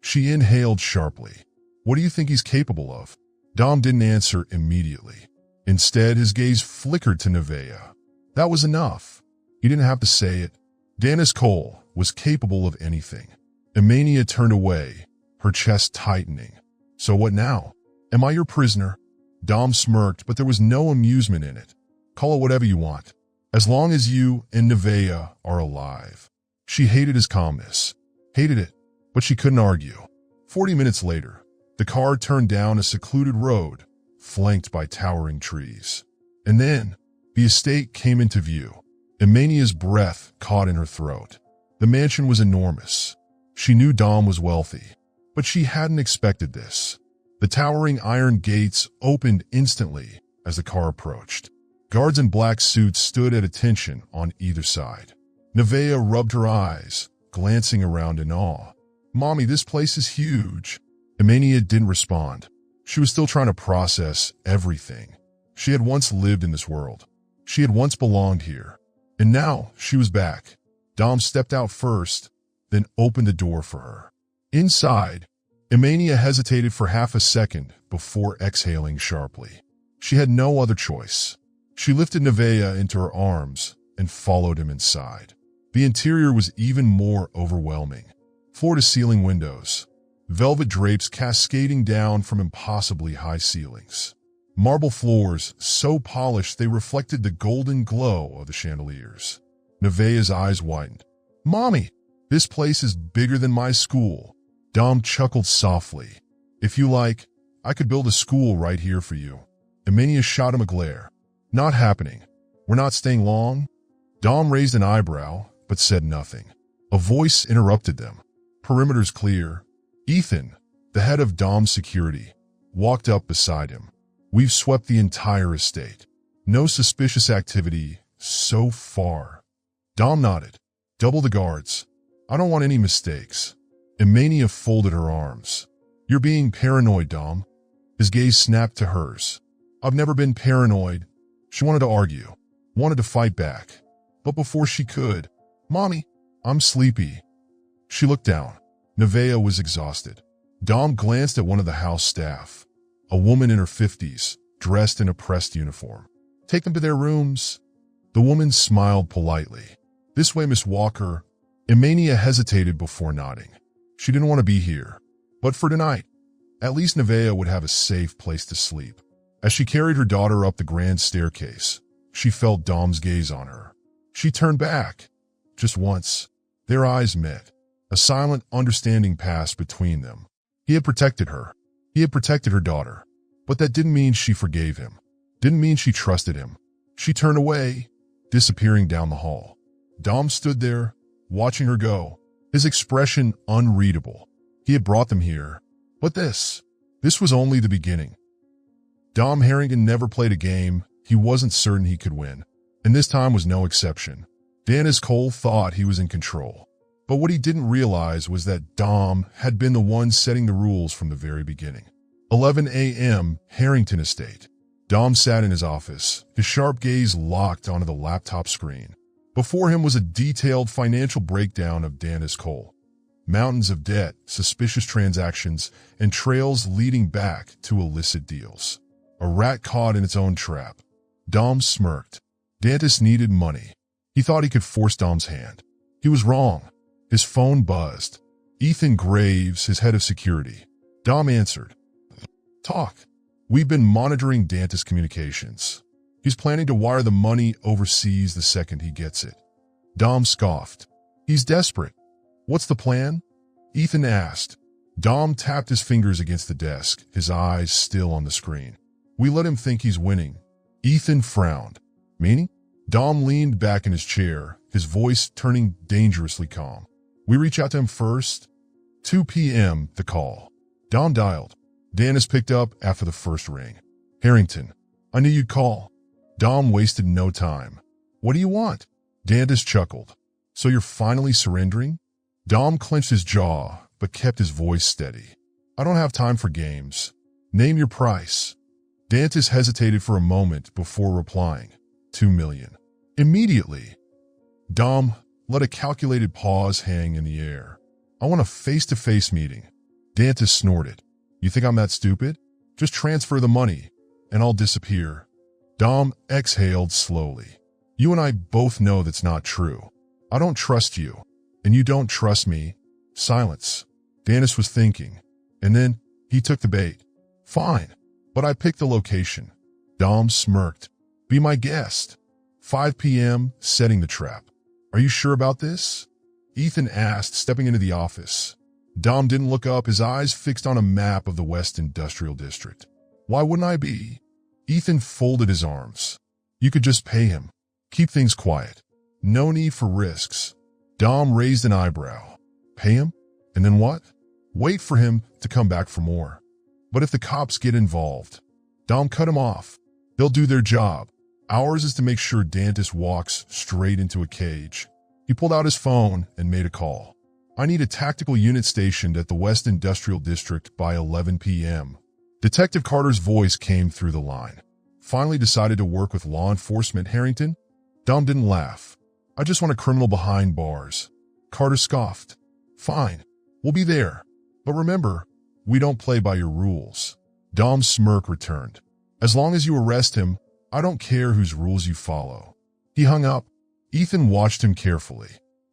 S1: She inhaled sharply. What do you think he's capable of? Dom didn't answer immediately. Instead, his gaze flickered to Nevaeh. That was enough. He didn't have to say it. Dantis Cole was capable of anything. Emania turned away, her chest tightening. So what now? Am I your prisoner? Dom smirked, but there was no amusement in it. Call it whatever you want, as long as you and Nevaeh are alive. She hated his calmness. Hated it, but she couldn't argue. 40 minutes later, the car turned down a secluded road, flanked by towering trees. And then, the estate came into view. Emania's breath caught in her throat. The mansion was enormous. She knew Dom was wealthy, but she hadn't expected this. The towering iron gates opened instantly as the car approached. Guards in black suits stood at attention on either side. Nevaeh rubbed her eyes, glancing around in awe. Mommy, this place is huge. Emania didn't respond. She was still trying to process everything. She had once lived in this world. She had once belonged here. And now she was back. Dom stepped out first, then opened the door for her. Inside, Emania hesitated for half a second before exhaling sharply. She had no other choice. She lifted Nevaeh into her arms and followed him inside. The interior was even more overwhelming. Floor-to-ceiling windows, velvet drapes cascading down from impossibly high ceilings. Marble floors so polished they reflected the golden glow of the chandeliers. Nevaeh's eyes widened. Mommy, this place is bigger than my school. Dom chuckled softly. If you like, I could build a school right here for you. Emania shot him a glare. Not happening. We're not staying long. Dom raised an eyebrow, but said nothing. A voice interrupted them. Perimeter's clear. Ethan, the head of Dom's security, walked up beside him. We've swept the entire estate. No suspicious activity so far. Dom nodded. Double the guards. I don't want any mistakes. Emania folded her arms. You're being paranoid, Dom. His gaze snapped to hers. I've never been paranoid. She wanted to argue, wanted to fight back. But before she could, Mommy, I'm sleepy. She looked down. Nevaeh was exhausted. Dom glanced at one of the house staff, a woman in her 50s, dressed in a pressed uniform. Take them to their rooms. The woman smiled politely. This way, Miss Walker. Emania hesitated before nodding. She didn't want to be here. But for tonight, at least Nevaeh would have a safe place to sleep. As she carried her daughter up the grand staircase, she felt Dom's gaze on her. She turned back. Just once. Their eyes met. A silent understanding passed between them. He had protected her. He had protected her daughter. But that didn't mean she forgave him. Didn't mean she trusted him. She turned away, disappearing down the hall. Dom stood there, watching her go, his expression unreadable. He had brought them here. But this was only the beginning. Dom Harrington never played a game he wasn't certain he could win, and this time was no exception. Dantis Cole thought he was in control, but what he didn't realize was that Dom had been the one setting the rules from the very beginning. 11 a.m. Harrington Estate. Dom sat in his office, his sharp gaze locked onto the laptop screen. Before him was a detailed financial breakdown of Dantis Cole. Mountains of debt, suspicious transactions, and trails leading back to illicit deals. A rat caught in its own trap. Dom smirked. Dantis needed money. He thought he could force Dom's hand. He was wrong. His phone buzzed. Ethan Graves, his head of security. Dom answered. Talk. We've been monitoring Dante's communications. He's planning to wire the money overseas the second he gets it. Dom scoffed. He's desperate. What's the plan? Ethan asked. Dom tapped his fingers against the desk, his eyes still on the screen. We let him think he's winning. Ethan frowned. Meaning? Dom leaned back in his chair, his voice turning dangerously calm. We reach out to him first. 2 p.m. the call. Dom dialed. Dennis picked up after the first ring. Harrington, I knew you'd call. Dom wasted no time. What do you want? Dennis chuckled. So you're finally surrendering? Dom clenched his jaw, but kept his voice steady. I don't have time for games. Name your price. Dantis hesitated for a moment before replying. 2 million. Immediately. Dom let a calculated pause hang in the air. I want a face-to-face meeting. Dantis snorted. You think I'm that stupid? Just transfer the money, and I'll disappear. Dom exhaled slowly. You and I both know that's not true. I don't trust you, and you don't trust me. Silence. Dennis was thinking, and then he took the bait. Fine, but I picked the location. Dom smirked. Be my guest. 5 p.m., setting the trap. Are you sure about this? Ethan asked, stepping into the office. Dom didn't look up, his eyes fixed on a map of the West Industrial District. Why wouldn't I be? Ethan folded his arms. You could just pay him. Keep things quiet. No need for risks. Dom raised an eyebrow. Pay him? And then what? Wait for him to come back for more. But if the cops get involved, Dom cut him off. They'll do their job. Ours is to make sure Dantis walks straight into a cage. He pulled out his phone and made a call. I need a tactical unit stationed at the West Industrial District by 11 p.m. Detective Carter's voice came through the line. Finally decided to work with law enforcement, Harrington? Dom didn't laugh. I just want a criminal behind bars. Carter scoffed. Fine, we'll be there. But remember, we don't play by your rules. Dom's smirk returned. As long as you arrest him, I don't care whose rules you follow. He hung up. Ethan watched him carefully.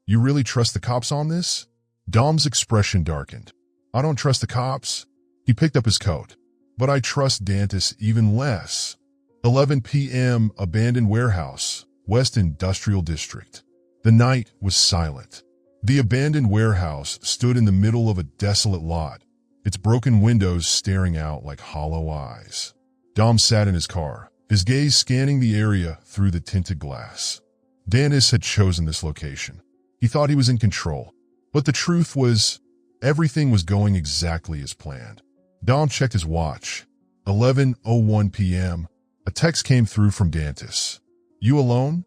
S1: You really trust the cops on this? Dom's expression darkened. I don't trust the cops. He picked up his coat. But I trust Dantis even less. 11 p.m. Abandoned warehouse, West Industrial District. The night was silent. The abandoned warehouse stood in the middle of a desolate lot, its broken windows staring out like hollow eyes. Dom sat in his car, his gaze scanning the area through the tinted glass. Dantis had chosen this location. He thought he was in control. But the truth was, everything was going exactly as planned. Dom checked his watch. 11:01 p.m. A text came through from Dantis. You alone?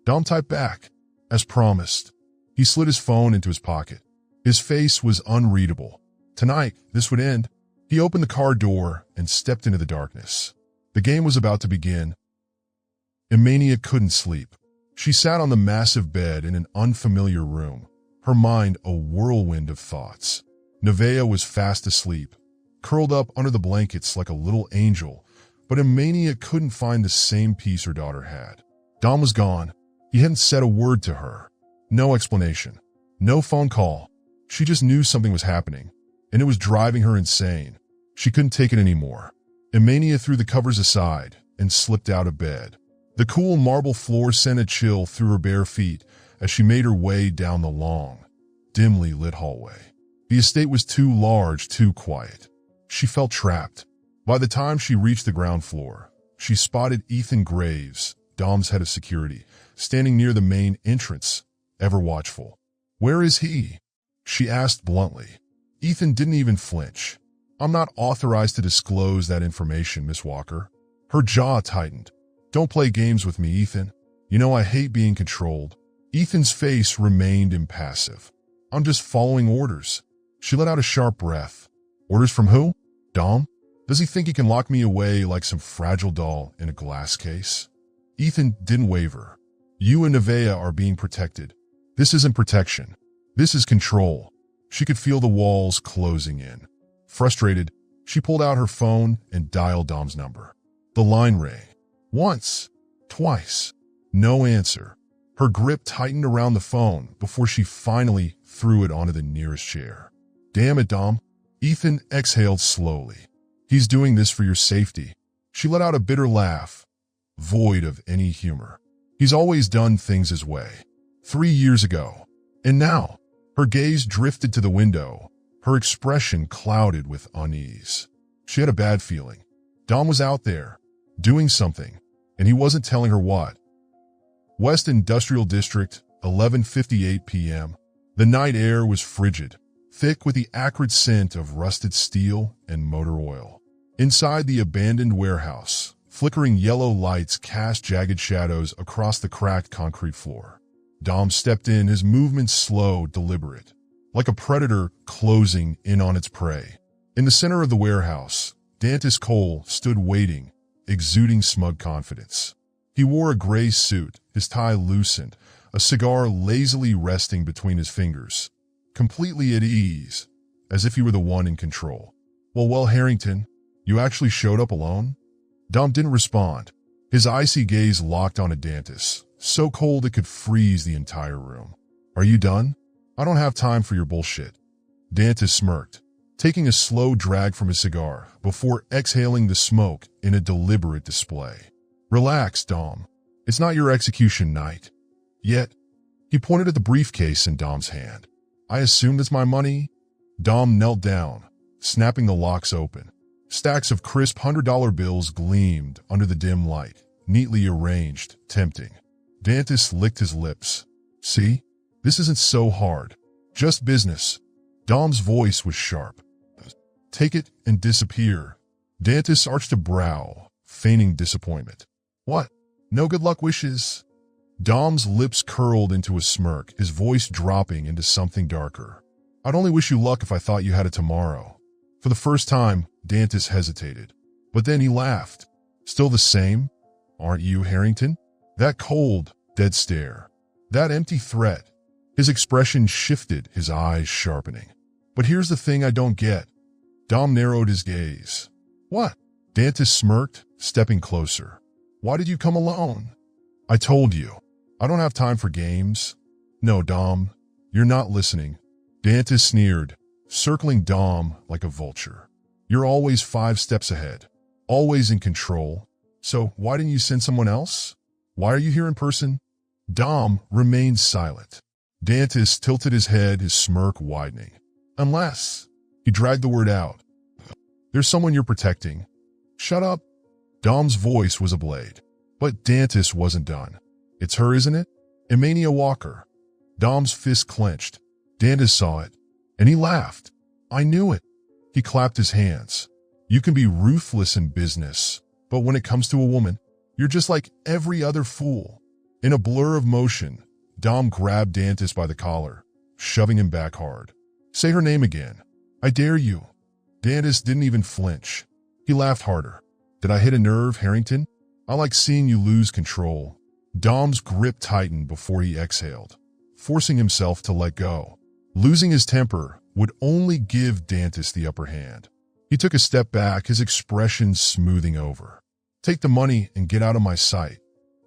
S1: Dom typed back. As promised. He slid his phone into his pocket. His face was unreadable. Tonight, this would end. He opened the car door and stepped into the darkness. The game was about to begin. Emania couldn't sleep. She sat on the massive bed in an unfamiliar room, her mind a whirlwind of thoughts. Nevaeh was fast asleep, curled up under the blankets like a little angel, but Emania couldn't find the same peace her daughter had. Dom was gone. He hadn't said a word to her. No explanation. No phone call. She just knew something was happening, and it was driving her insane. She couldn't take it anymore. Emania threw the covers aside and slipped out of bed. The cool marble floor sent a chill through her bare feet as she made her way down the long, dimly lit hallway. The estate was too large, too quiet. She felt trapped. By the time she reached the ground floor, she spotted Ethan Graves, Dom's head of security, standing near the main entrance, ever watchful. Where is he? She asked bluntly. Ethan didn't even flinch. I'm not authorized to disclose that information, Miss Walker. Her jaw tightened. Don't play games with me, Ethan. You know I hate being controlled. Ethan's face remained impassive. I'm just following orders. She let out a sharp breath. Orders from who? Dom? Does he think he can lock me away like some fragile doll in a glass case? Ethan didn't waver. You and Nevaeh are being protected. This isn't protection. This is control. She could feel the walls closing in. Frustrated, she pulled out her phone and dialed Dom's number. The line rang. Once. Twice. No answer. Her grip tightened around the phone before she finally threw it onto the nearest chair. Damn it, Dom. Ethan exhaled slowly. He's doing this for your safety. She let out a bitter laugh, void of any humor. He's always done things his way. 3 years ago. And now, her gaze drifted to the window, her expression clouded with unease. She had a bad feeling. Dom was out there, doing something, and he wasn't telling her what. West Industrial District, 11:58 p.m. The night air was frigid, thick with the acrid scent of rusted steel and motor oil. Inside the abandoned warehouse, flickering yellow lights cast jagged shadows across the cracked concrete floor. Dom stepped in, his movements slow, deliberate, like a predator closing in on its prey. In the center of the warehouse, Dantis Cole stood waiting, exuding smug confidence. He wore a gray suit, his tie loosened, a cigar lazily resting between his fingers, completely at ease, as if he were the one in control. Well, Harrington, you actually showed up alone? Dom didn't respond. His icy gaze locked onto Dantis, so cold it could freeze the entire room. Are you done? I don't have time for your bullshit. Dantis smirked, taking a slow drag from his cigar before exhaling the smoke in a deliberate display. Relax, Dom. It's not your execution night. Yet, he pointed at the briefcase in Dom's hand. I assume that's my money? Dom knelt down, snapping the locks open. Stacks of crisp $100 bills gleamed under the dim light, neatly arranged, tempting. Dantis licked his lips. See? This isn't so hard. Just business. Dom's voice was sharp. Take it and disappear. Dantis arched a brow, feigning disappointment. What? No good luck wishes? Dom's lips curled into a smirk, his voice dropping into something darker. I'd only wish you luck if I thought you had it tomorrow. For the first time, Dantis hesitated. But then he laughed. Still the same? Aren't you, Harrington? That cold, dead stare. That empty threat. His expression shifted, his eyes sharpening. But here's the thing I don't get. Dom narrowed his gaze. What? Dantis smirked, stepping closer. Why did you come alone? I told you. I don't have time for games. No, Dom, you're not listening. Dantis sneered, circling Dom like a vulture. You're always 5 steps ahead, always in control. So why didn't you send someone else? Why are you here in person? Dom remained silent. Dantis tilted his head, his smirk widening. Unless, he dragged the word out. There's someone you're protecting. Shut up. Dom's voice was a blade. But Dantis wasn't done. It's her, isn't it? Emania Walker. Dom's fist clenched. Dantis saw it, and he laughed. I knew it. He clapped his hands. You can be ruthless in business, but when it comes to a woman, you're just like every other fool. In a blur of motion, Dom grabbed Dantis by the collar, shoving him back hard. Say her name again. I dare you. Dantis didn't even flinch. He laughed harder. Did I hit a nerve, Harrington? I like seeing you lose control. Dom's grip tightened before he exhaled, forcing himself to let go. Losing his temper would only give Dantis the upper hand. He took a step back, his expression smoothing over. Take the money and get out of my sight.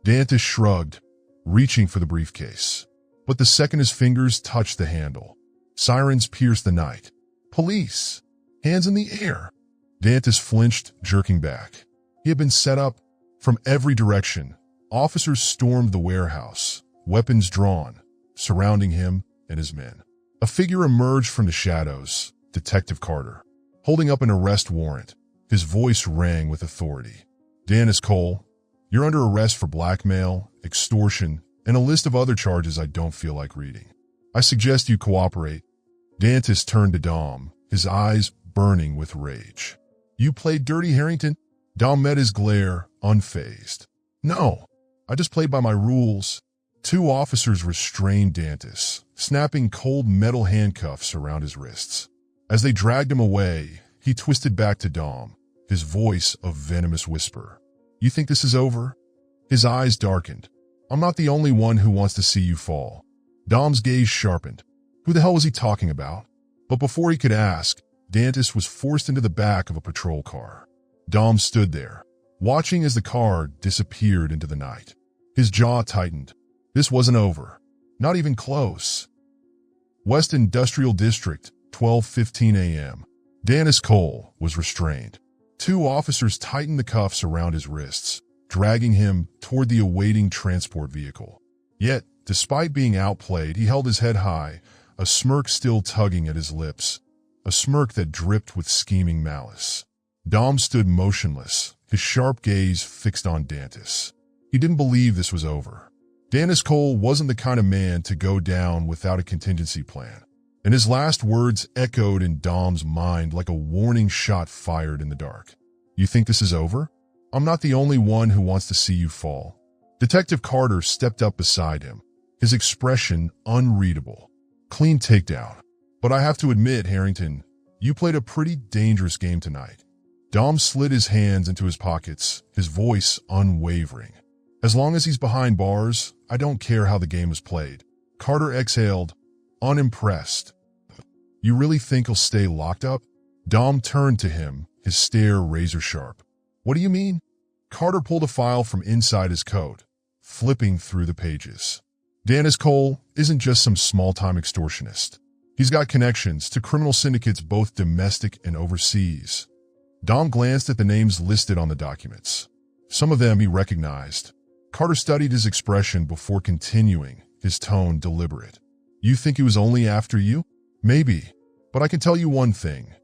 S1: Dantis shrugged, reaching for the briefcase. But the second his fingers touched the handle, sirens pierced the night. Police! Hands in the air! Dantis flinched, jerking back. He had been set up. From every direction, officers stormed the warehouse, weapons drawn, surrounding him and his men. A figure emerged from the shadows, Detective Carter, holding up an arrest warrant. His voice rang with authority. Dantis Cole, you're under arrest for blackmail, extortion, and a list of other charges I don't feel like reading. I suggest you cooperate. Dantis turned to Dom, his eyes burning with rage. You played dirty, Harrington? Dom met his glare, unfazed. No, I just played by my rules. 2 officers restrained Dantis, snapping cold metal handcuffs around his wrists. As they dragged him away, he twisted back to Dom, his voice a venomous whisper. You think this is over? His eyes darkened. I'm not the only one who wants to see you fall. Dom's gaze sharpened. Who the hell was he talking about? But before he could ask, Dantis was forced into the back of a patrol car. Dom stood there, watching as the car disappeared into the night. His jaw tightened. This wasn't over. Not even close. West Industrial District, 12:15 a.m. Dantis Cole was restrained. Two officers tightened the cuffs around his wrists, dragging him toward the awaiting transport vehicle. Yet, despite being outplayed, he held his head high, a smirk still tugging at his lips, a smirk that dripped with scheming malice. Dom stood motionless, his sharp gaze fixed on Dantis. He didn't believe this was over. Dantis Cole wasn't the kind of man to go down without a contingency plan, and his last words echoed in Dom's mind like a warning shot fired in the dark. You think this is over? I'm not the only one who wants to see you fall. Detective Carter stepped up beside him, his expression unreadable. Clean takedown. But I have to admit, Harrington, you played a pretty dangerous game tonight. Dom slid his hands into his pockets, his voice unwavering. As long as he's behind bars, I don't care how the game is played. Carter exhaled, unimpressed. You really think he'll stay locked up? Dom turned to him, his stare razor sharp. What do you mean? Carter pulled a file from inside his coat, flipping through the pages. Dantis Cole isn't just some small-time extortionist. He's got connections to criminal syndicates both domestic and overseas. Dom glanced at the names listed on the documents. Some of them he recognized. Carter studied his expression before continuing, his tone deliberate. You think he was only after you? Maybe, but I can tell you one thing.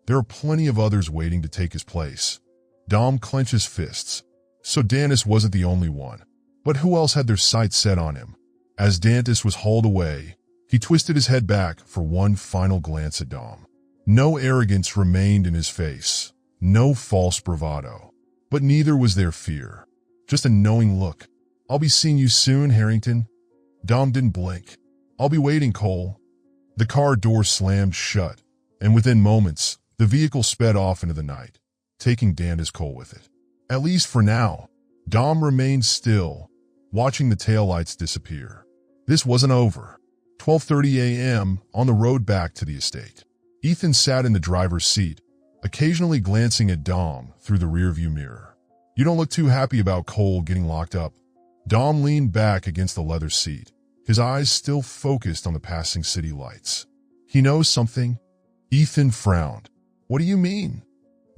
S1: There are plenty of others waiting to take his place. Dom clenched his fists. So Dantis wasn't the only one. But who else had their sights set on him? As Dantis was hauled away, he twisted his head back for one final glance at Dom. No arrogance remained in his face, no false bravado. But neither was there fear, just a knowing look. I'll be seeing you soon, Harrington. Dom didn't blink. I'll be waiting, Cole. The car door slammed shut, and within moments, the vehicle sped off into the night, taking Dantis Cole with it. At least for now. Dom remained still, watching the taillights disappear. This wasn't over. 12:30 a.m. on the road back to the estate. Ethan sat in the driver's seat, occasionally glancing at Dom through the rearview mirror. You don't look too happy about Cole getting locked up. Dom leaned back against the leather seat, his eyes still focused on the passing city lights. He knows something. Ethan frowned. What do you mean?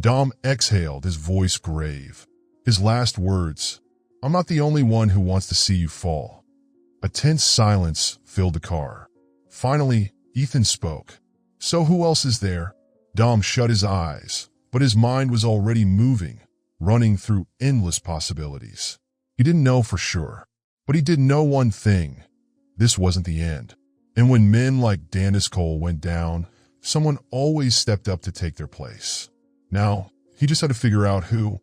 S1: Dom exhaled, his voice grave. His last words, I'm not the only one who wants to see you fall. A tense silence filled the car. Finally, Ethan spoke. So who else is there? Dom shut his eyes, but his mind was already moving, running through endless possibilities. He didn't know for sure, but he did know one thing. This wasn't the end. And when men like Dantis Cole went down, someone always stepped up to take their place. Now, he just had to figure out who.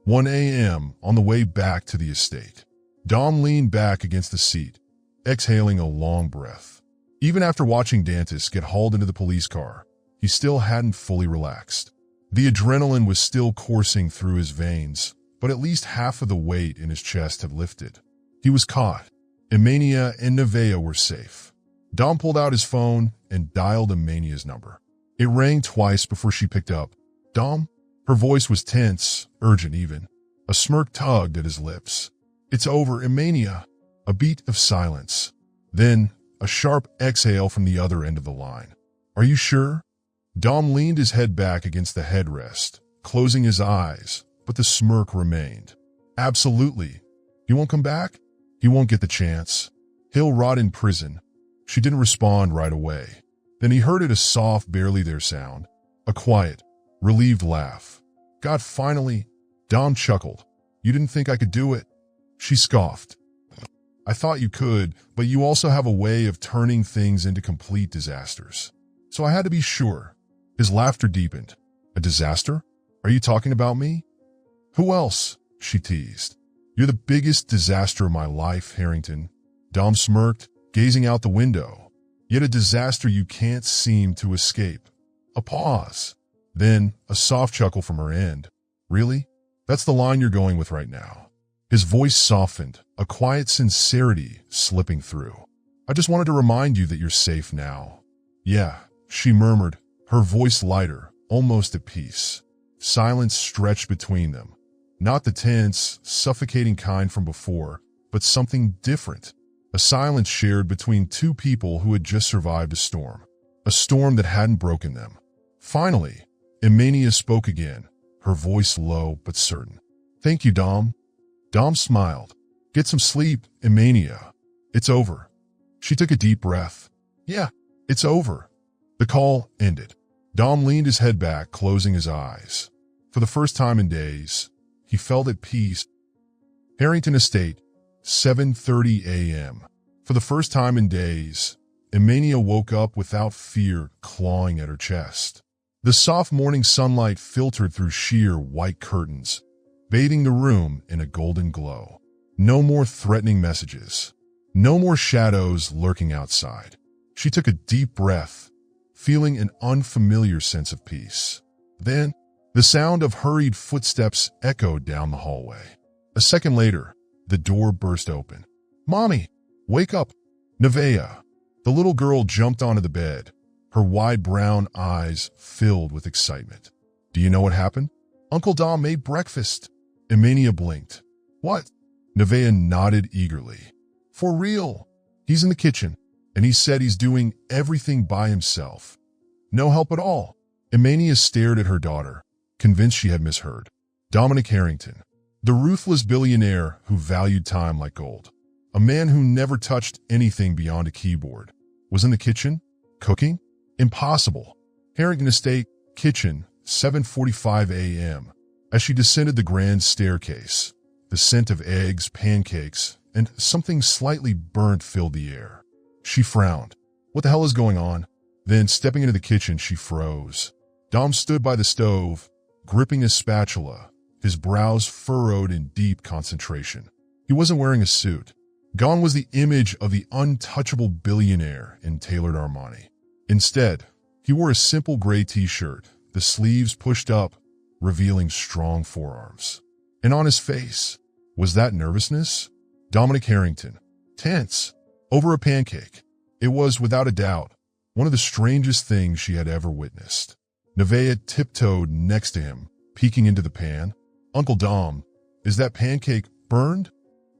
S1: 1 a.m. on the way back to the estate. Dom leaned back against the seat, exhaling a long breath. Even after watching Dantis get hauled into the police car, he still hadn't fully relaxed. The adrenaline was still coursing through his veins, but at least half of the weight in his chest had lifted. He was caught. Emania and Nevaeh were safe. Dom pulled out his phone and dialed Emania's number. It rang twice before she picked up. Dom? Her voice was tense, urgent even. A smirk tugged at his lips. It's over, Emania. A beat of silence. Then, a sharp exhale from the other end of the line. Are you sure? Dom leaned his head back against the headrest, closing his eyes, but the smirk remained. Absolutely. He won't come back? He won't get the chance. He'll rot in prison. She didn't respond right away. Then he heard a soft, barely there sound. A quiet, relieved laugh. God, finally. Dom chuckled. You didn't think I could do it? She scoffed. I thought you could, but you also have a way of turning things into complete disasters. So I had to be sure. His laughter deepened. A disaster? Are you talking about me? Who else? She teased. You're the biggest disaster of my life, Harrington. Dom smirked, gazing out the window. Yet a disaster you can't seem to escape. A pause. Then a soft chuckle from her end. Really? That's the line you're going with right now. His voice softened, a quiet sincerity slipping through. I just wanted to remind you that you're safe now. Yeah, she murmured, her voice lighter, almost at peace. Silence stretched between them. Not the tense, suffocating kind from before, but something different. A silence shared between two people who had just survived a storm. A storm that hadn't broken them. Finally, Emania spoke again, her voice low but certain. Thank you, Dom. Dom smiled. Get some sleep, Emania. It's over. She took a deep breath. Yeah, it's over. The call ended. Dom leaned his head back, closing his eyes. For the first time in days, he felt at peace. Harrington Estate, 7:30 a.m. For the first time in days, Emania woke up without fear clawing at her chest. The soft morning sunlight filtered through sheer white curtains, bathing the room in a golden glow. No more threatening messages. No more shadows lurking outside. She took a deep breath, feeling an unfamiliar sense of peace. Then, the sound of hurried footsteps echoed down the hallway. A second later, the door burst open. Mommy, wake up. Nevaeh. The little girl jumped onto the bed, her wide brown eyes filled with excitement. Do you know what happened? Uncle Dom made breakfast. Emania blinked. What? Nevaeh nodded eagerly. For real. He's in the kitchen, and he said he's doing everything by himself. No help at all. Emania stared at her daughter, convinced she had misheard. Dominic Harrington, the ruthless billionaire who valued time like gold, a man who never touched anything beyond a keyboard, was in the kitchen, cooking? Impossible. Harrington Estate, kitchen, 7:45 a.m. As she descended the grand staircase, the scent of eggs, pancakes, and something slightly burnt filled the air. She frowned. What the hell is going on? Then, stepping into the kitchen, she froze. Dom stood by the stove, gripping his spatula, his brows furrowed in deep concentration. He wasn't wearing a suit. Gone was the image of the untouchable billionaire in tailored Armani. Instead, he wore a simple gray t-shirt, the sleeves pushed up, revealing strong forearms. And on his face, was that nervousness? Dominic Harrington, tense, over a pancake. It was, without a doubt, one of the strangest things she had ever witnessed. Nevaeh tiptoed next to him, peeking into the pan. Uncle Dom, is that pancake burned?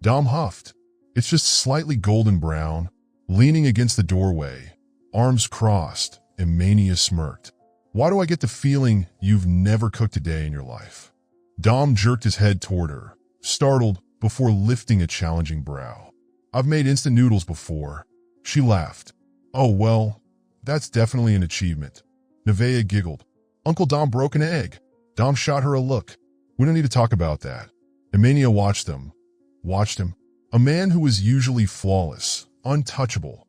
S1: Dom huffed. It's just slightly golden brown. Leaning against the doorway, arms crossed, Emania smirked. Why do I get the feeling you've never cooked a day in your life? Dom jerked his head toward her, startled before lifting a challenging brow. I've made instant noodles before. She laughed. Oh, well, that's definitely an achievement. Nevaeh giggled. Uncle Dom broke an egg. Dom shot her a look. We don't need to talk about that. Emania watched him. A man who was usually flawless, untouchable,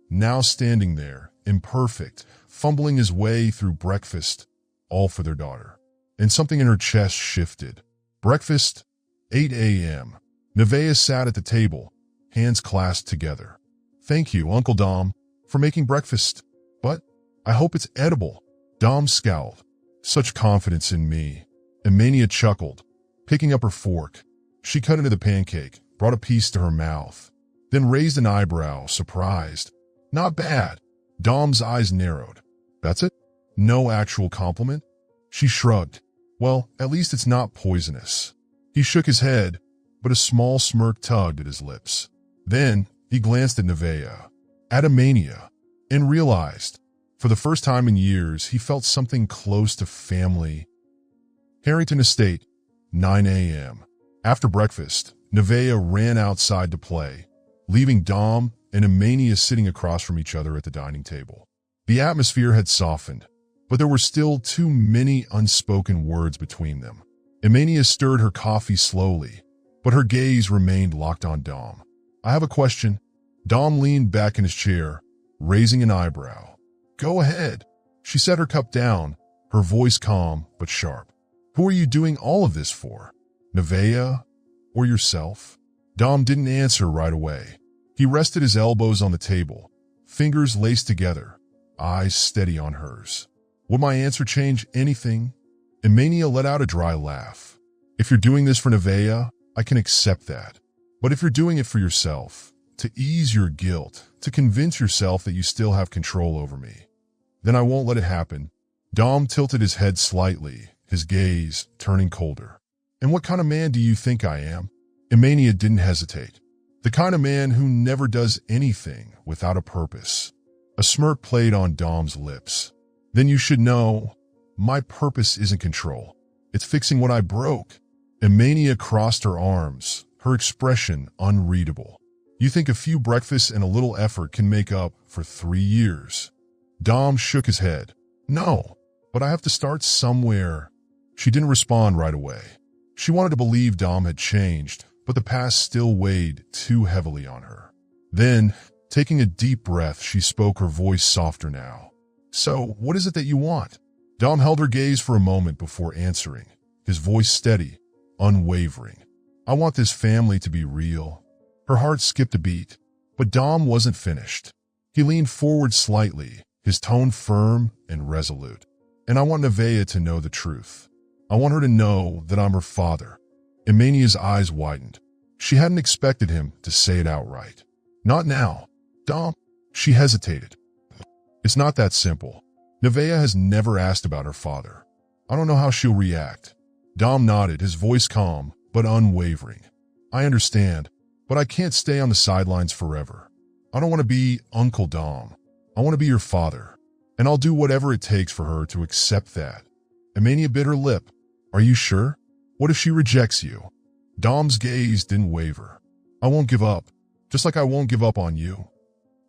S1: now standing there, imperfect, fumbling his way through breakfast, all for their daughter. And something in her chest shifted. Breakfast, 8 a.m. Nevaeh sat at the table, hands clasped together. Thank you, Uncle Dom, for making breakfast. But I hope it's edible. Dom scowled. Such confidence in me. Emania chuckled, picking up her fork. She cut into the pancake, brought a piece to her mouth, then raised an eyebrow, surprised. Not bad. Dom's eyes narrowed. That's it? No actual compliment? She shrugged. Well, at least it's not poisonous. He shook his head, but a small smirk tugged at his lips. Then he glanced at Nevaeh, at Emania, and realized, for the first time in years, he felt something close to family. Harrington Estate, 9 a.m. After breakfast, Nevaeh ran outside to play, leaving Dom and Emania sitting across from each other at the dining table. The atmosphere had softened, but there were still too many unspoken words between them. Emania stirred her coffee slowly, but her gaze remained locked on Dom. I have a question. Dom leaned back in his chair, raising an eyebrow. Go ahead. She set her cup down, her voice calm but sharp. Who are you doing all of this for? Nevaeh or yourself? Dom didn't answer right away. He rested his elbows on the table, fingers laced together, eyes steady on hers. Would my answer change anything? Emania let out a dry laugh. If you're doing this for Nevaeh, I can accept that. But if you're doing it for yourself, to ease your guilt, to convince yourself that you still have control over me, then I won't let it happen. Dom tilted his head slightly, his gaze turning colder. And what kind of man do you think I am? Emania didn't hesitate. The kind of man who never does anything without a purpose. A smirk played on Dom's lips. Then you should know, my purpose isn't control. It's fixing what I broke. Emania crossed her arms, her expression unreadable. You think a few breakfasts and a little effort can make up for 3 years? Dom shook his head. No, but I have to start somewhere. She didn't respond right away. She wanted to believe Dom had changed, but the past still weighed too heavily on her. Then, taking a deep breath, she spoke, her voice softer now. So, what is it that you want? Dom held her gaze for a moment before answering, his voice steady, unwavering. I want this family to be real. Her heart skipped a beat, but Dom wasn't finished. He leaned forward slightly, his tone firm and resolute. And I want Nevaeh to know the truth. I want her to know that I'm her father. Emania's eyes widened. She hadn't expected him to say it outright. Not now. Dom. She hesitated. It's not that simple. Nevaeh has never asked about her father. I don't know how she'll react. Dom nodded, his voice calm, but unwavering. I understand, but I can't stay on the sidelines forever. I don't want to be Uncle Dom. I want to be your father, and I'll do whatever it takes for her to accept that. Emania bit her lip. Are you sure? What if she rejects you? Dom's gaze didn't waver. I won't give up, just like I won't give up on you.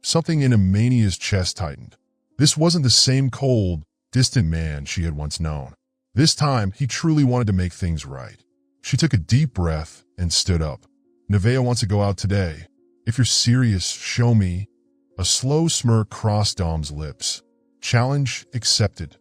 S1: Something in Emania's chest tightened. This wasn't the same cold, distant man she had once known. This time, he truly wanted to make things right. She took a deep breath and stood up. Nevaeh wants to go out today. If you're serious, show me. A slow smirk crossed Dom's lips. Challenge accepted.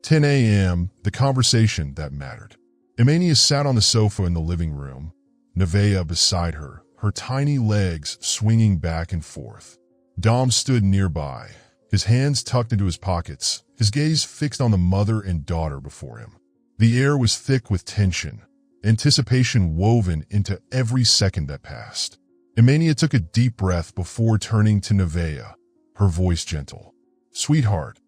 S1: 10 a.m., the conversation that mattered. Emania sat on the sofa in the living room, Nevaeh beside her, her tiny legs swinging back and forth. Dom stood nearby, his hands tucked into his pockets, his gaze fixed on the mother and daughter before him. The air was thick with tension, anticipation woven into every second that passed. Emania took a deep breath before turning to Nevaeh, her voice gentle. Sweetheart,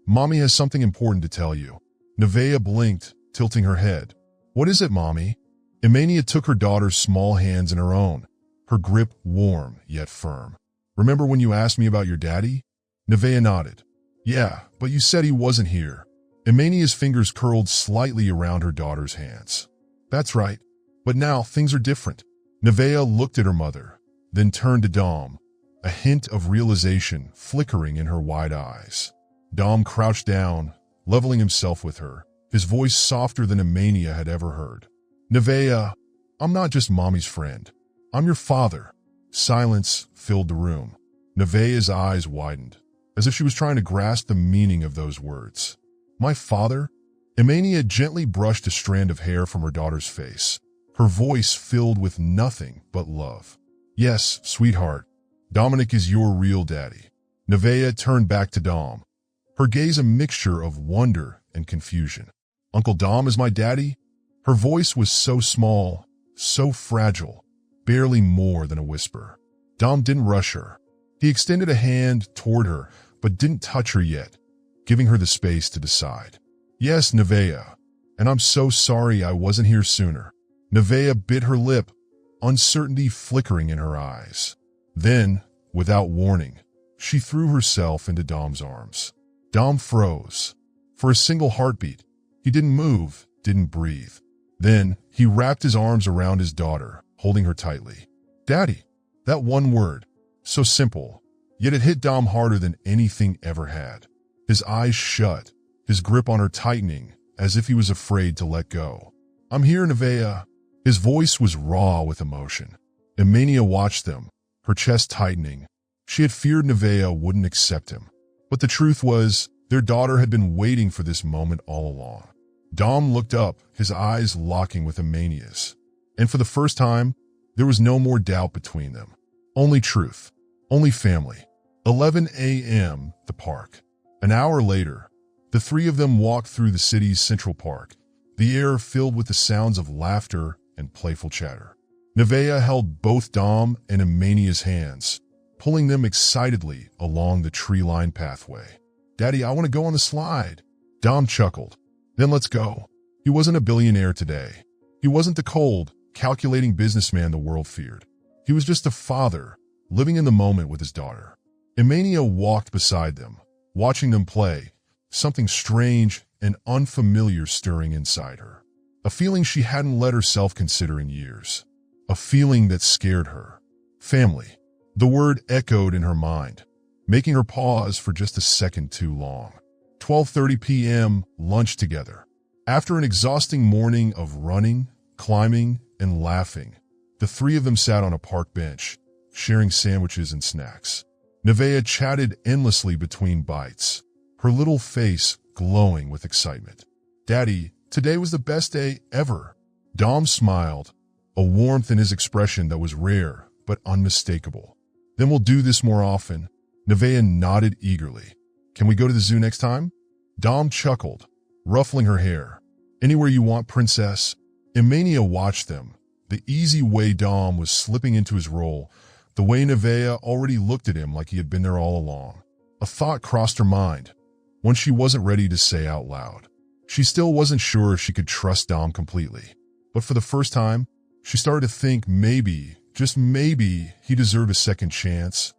S1: Mommy has something important to tell you. Nevaeh blinked, tilting her head. What is it, Mommy? Emania took her daughter's small hands in her own, her grip warm yet firm. Remember when you asked me about your daddy? Nevaeh nodded. Yeah, but you said he wasn't here. Emania's fingers curled slightly around her daughter's hands. That's right, but now things are different. Nevaeh looked at her mother, then turned to Dom, a hint of realization flickering in her wide eyes. Dom crouched down, leveling himself with her, his voice softer than Emania had ever heard. Nevaeh, I'm not just Mommy's friend. I'm your father. Silence filled the room. Nevaeh's eyes widened, as if she was trying to grasp the meaning of those words. My father? Emania gently brushed a strand of hair from her daughter's face, her voice filled with nothing but love. Yes, sweetheart, Dominic is your real daddy. Nevaeh turned back to Dom, her gaze a mixture of wonder and confusion. Uncle Dom is my daddy? Her voice was so small, so fragile, barely more than a whisper. Dom didn't rush her. He extended a hand toward her, but didn't touch her yet, giving her the space to decide. Yes, Nevaeh, and I'm so sorry I wasn't here sooner. Nevaeh bit her lip, uncertainty flickering in her eyes. Then, without warning, she threw herself into Dom's arms. Dom froze. For a single heartbeat, he didn't move, didn't breathe. Then, he wrapped his arms around his daughter, holding her tightly. Daddy, that one word, so simple, yet it hit Dom harder than anything ever had. His eyes shut, his grip on her tightening, as if he was afraid to let go. I'm here, Nevaeh. His voice was raw with emotion. Emania watched them, her chest tightening. She had feared Nevaeh wouldn't accept him. But the truth was, their daughter had been waiting for this moment all along. Dom looked up, his eyes locking with Emania's. And for the first time, there was no more doubt between them. Only truth. Only family. 11 a.m., the park. An hour later, the three of them walked through the city's Central Park, the air filled with the sounds of laughter and playful chatter. Nevaeh held both Dom and Emania's hands, pulling them excitedly along the tree-lined pathway. Daddy, I want to go on the slide. Dom chuckled. Then let's go. He wasn't a billionaire today. He wasn't the cold, calculating businessman the world feared. He was just a father, living in the moment with his daughter. Emania walked beside them, watching them play, something strange, an unfamiliar stirring inside her. A feeling she hadn't let herself consider in years. A feeling that scared her. Family. The word echoed in her mind, making her pause for just a second too long. 12:30 p.m., lunch together. After an exhausting morning of running, climbing, and laughing, the three of them sat on a park bench, sharing sandwiches and snacks. Nevaeh chatted endlessly between bites, her little face glowing with excitement. "Daddy, today was the best day ever." Dom smiled, a warmth in his expression that was rare but unmistakable. "Then we'll do this more often." Nevaeh nodded eagerly. "Can we go to the zoo next time?" Dom chuckled, ruffling her hair. "Anywhere you want, princess." Imania watched them, the easy way Dom was slipping into his role, the way Nevaeh already looked at him like he had been there all along. A thought crossed her mind, one she wasn't ready to say out loud. She still wasn't sure if she could trust Dom completely. But for the first time, she started to think maybe, just maybe, he deserved a second chance.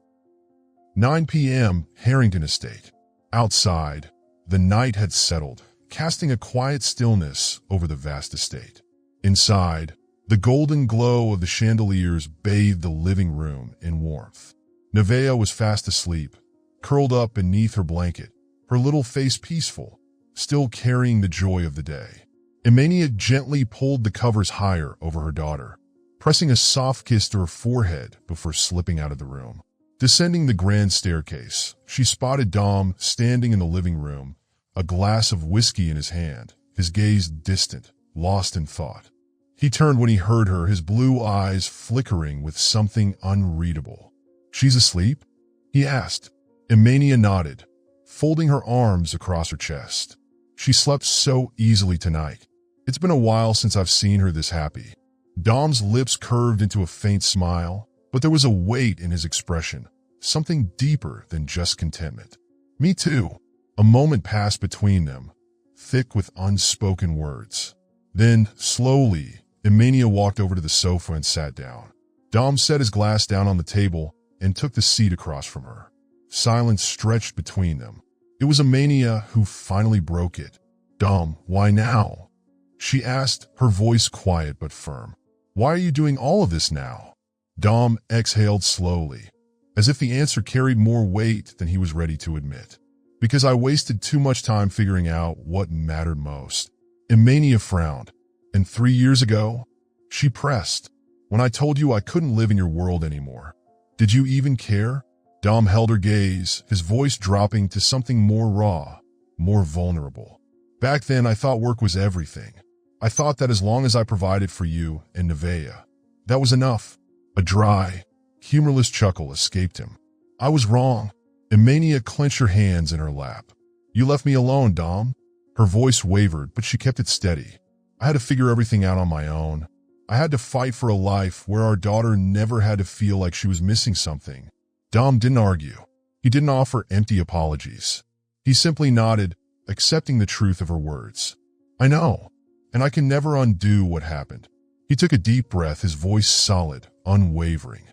S1: 9 p.m., Harrington Estate. Outside, the night had settled, casting a quiet stillness over the vast estate. Inside, the golden glow of the chandeliers bathed the living room in warmth. Nevaeh was fast asleep, curled up beneath her blanket, her little face peaceful, still carrying the joy of the day. Imania gently pulled the covers higher over her daughter, pressing a soft kiss to her forehead before slipping out of the room. Descending the grand staircase, she spotted Dom standing in the living room, a glass of whiskey in his hand, his gaze distant, lost in thought. He turned when he heard her, his blue eyes flickering with something unreadable. "She's asleep?" he asked. Imania nodded, folding her arms across her chest. "She slept so easily tonight. It's been a while since I've seen her this happy." Dom's lips curved into a faint smile, but there was a weight in his expression, something deeper than just contentment. "Me too." A moment passed between them, thick with unspoken words. Then, slowly, Imania walked over to the sofa and sat down. Dom set his glass down on the table and took the seat across from her. Silence stretched between them. It was Imania who finally broke it. "Dom, why now?" she asked, her voice quiet but firm. "Why are you doing all of this now?" Dom exhaled slowly, as if the answer carried more weight than he was ready to admit. "Because I wasted too much time figuring out what mattered most." Imania frowned. "And 3 years ago?" she pressed. "When I told you I couldn't live in your world anymore. Did you even care?" Dom held her gaze, his voice dropping to something more raw, more vulnerable. "Back then I thought work was everything. I thought that as long as I provided for you and Nevaeh, that was enough." A dry, humorless chuckle escaped him. "I was wrong." Imania clenched her hands in her lap. "You left me alone, Dom." Her voice wavered, but she kept it steady. "I had to figure everything out on my own. I had to fight for a life where our daughter never had to feel like she was missing something." Dom didn't argue. He didn't offer empty apologies. He simply nodded, accepting the truth of her words. "I know, and I can never undo what happened." He took a deep breath, his voice solid, unwavering.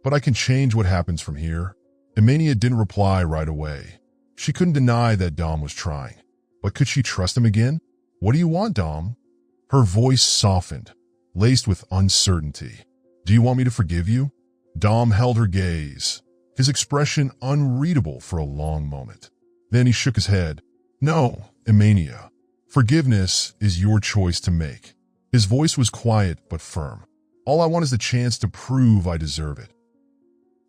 S1: "But I can change what happens from here." Imania didn't reply right away. She couldn't deny that Dom was trying. But could she trust him again? "What do you want, Dom?" Her voice softened, laced with uncertainty. "Do you want me to forgive you?" Dom held her gaze, his expression unreadable for a long moment. Then he shook his head. "No, Imania. Forgiveness is your choice to make." His voice was quiet but firm. "All I want is the chance to prove I deserve it."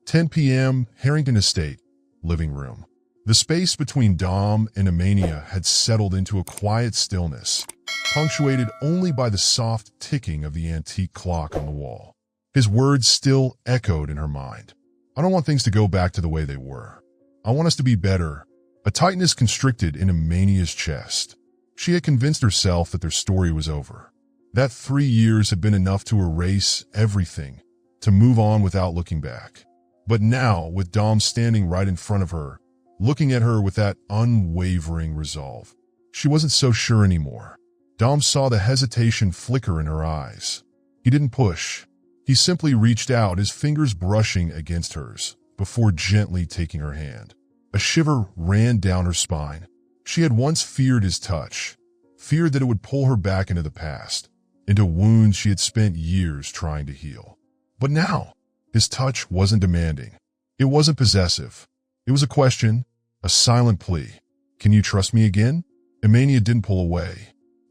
S1: 10 p.m., Harrington Estate, living room. The space between Dom and Imania had settled into a quiet stillness, punctuated only by the soft ticking of the antique clock on the wall. His words still echoed in her mind. "I don't want things to go back to the way they were. I want us to be better." A tightness constricted in Imania's chest. She had convinced herself that their story was over. That 3 years had been enough to erase everything, to move on without looking back. But now, with Dom standing right in front of her, looking at her with that unwavering resolve, she wasn't so sure anymore. Dom saw the hesitation flicker in her eyes. He didn't push. He simply reached out, his fingers brushing against hers, before gently taking her hand. A shiver ran down her spine. She had once feared his touch, feared that it would pull her back into the past, into wounds she had spent years trying to heal. But now, his touch wasn't demanding. It wasn't possessive. It was a question, a silent plea. Can you trust me again? Emania didn't pull away.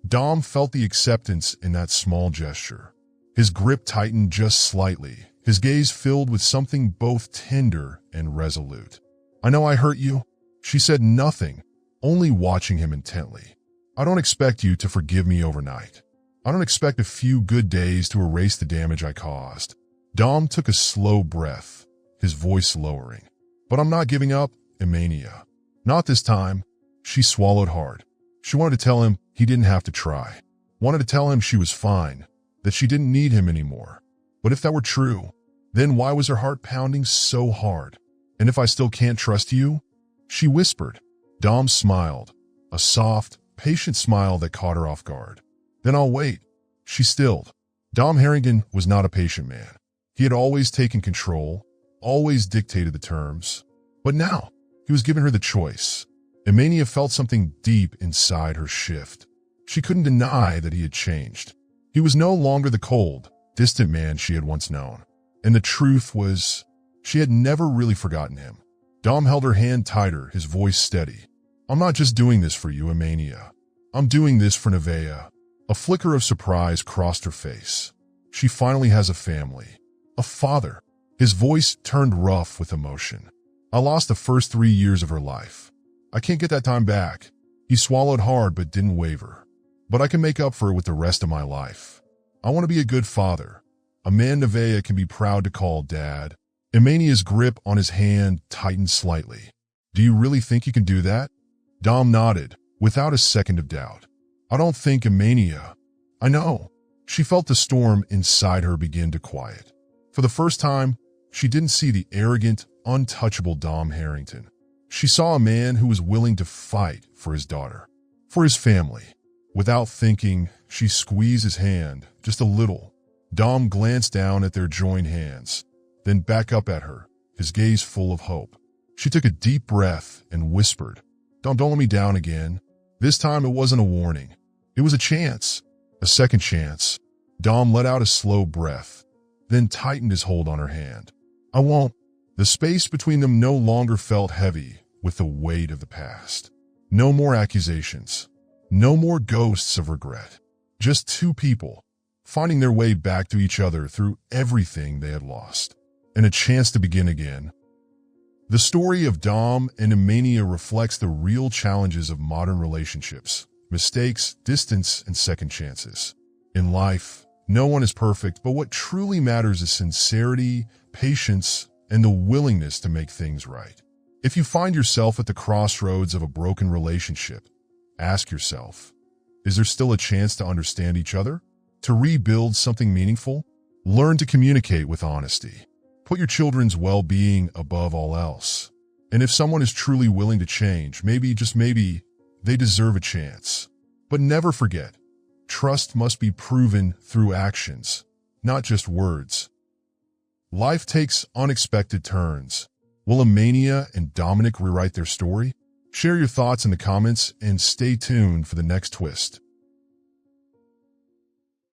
S1: Dom felt the acceptance in that small gesture. His grip tightened just slightly, his gaze filled with something both tender and resolute. I know I hurt you. She said nothing, only watching him intently. I don't expect you to forgive me overnight. I don't expect a few good days to erase the damage I caused. Dom took a slow breath, his voice lowering. But I'm not giving up, Emania. Not this time. She swallowed hard. She wanted to tell him he didn't have to try. Wanted to tell him she was fine, that she didn't need him anymore. But if that were true, then why was her heart pounding so hard? And if I still can't trust you? She whispered. Dom smiled, a soft, patient smile that caught her off guard. Then I'll wait. She stilled. Dom Harrington was not a patient man. He had always taken control, always dictated the terms. But now, he was giving her the choice. Emania felt something deep inside her shift. She couldn't deny that he had changed. He was no longer the cold, distant man she had once known. And the truth was, she had never really forgotten him. Dom held her hand tighter, his voice steady. I'm not just doing this for you, Emania. I'm doing this for Nevaeh. A flicker of surprise crossed her face. She finally has a family. A father. His voice turned rough with emotion. I lost the first 3 years of her life. I can't get that time back. He swallowed hard but didn't waver. But I can make up for it with the rest of my life. I want to be a good father. A man Nevaeh can be proud to call dad. Emania's grip on his hand tightened slightly. Do you really think you can do that? Dom nodded, without a second of doubt. I don't think, Emania. I know. She felt the storm inside her begin to quiet. For the first time, she didn't see the arrogant, untouchable Dom Harrington. She saw a man who was willing to fight for his daughter, for his family. Without thinking, she squeezed his hand, just a little. Dom glanced down at their joined hands, then back up at her, his gaze full of hope. She took a deep breath and whispered, Don't let me down again. This time it wasn't a warning. It was a chance, a second chance. Dom let out a slow breath, then tightened his hold on her hand. I won't. The space between them no longer felt heavy with the weight of the past. No more accusations. No more ghosts of regret. Just two people, finding their way back to each other through everything they had lost. And a chance to begin again. The story of Dom and Emania reflects the real challenges of modern relationships. Mistakes, distance, and second chances. In life, no one is perfect, but what truly matters is sincerity, patience, and the willingness to make things right. If you find yourself at the crossroads of a broken relationship, ask yourself, is there still a chance to understand each other? To rebuild something meaningful? Learn to communicate with honesty. Put your children's well-being above all else. And if someone is truly willing to change, maybe, just maybe, they deserve a chance. But never forget, trust must be proven through actions, not just words. Life takes unexpected turns. Will Emania and Dominic rewrite their story? Share your thoughts in the comments and stay tuned for the next twist.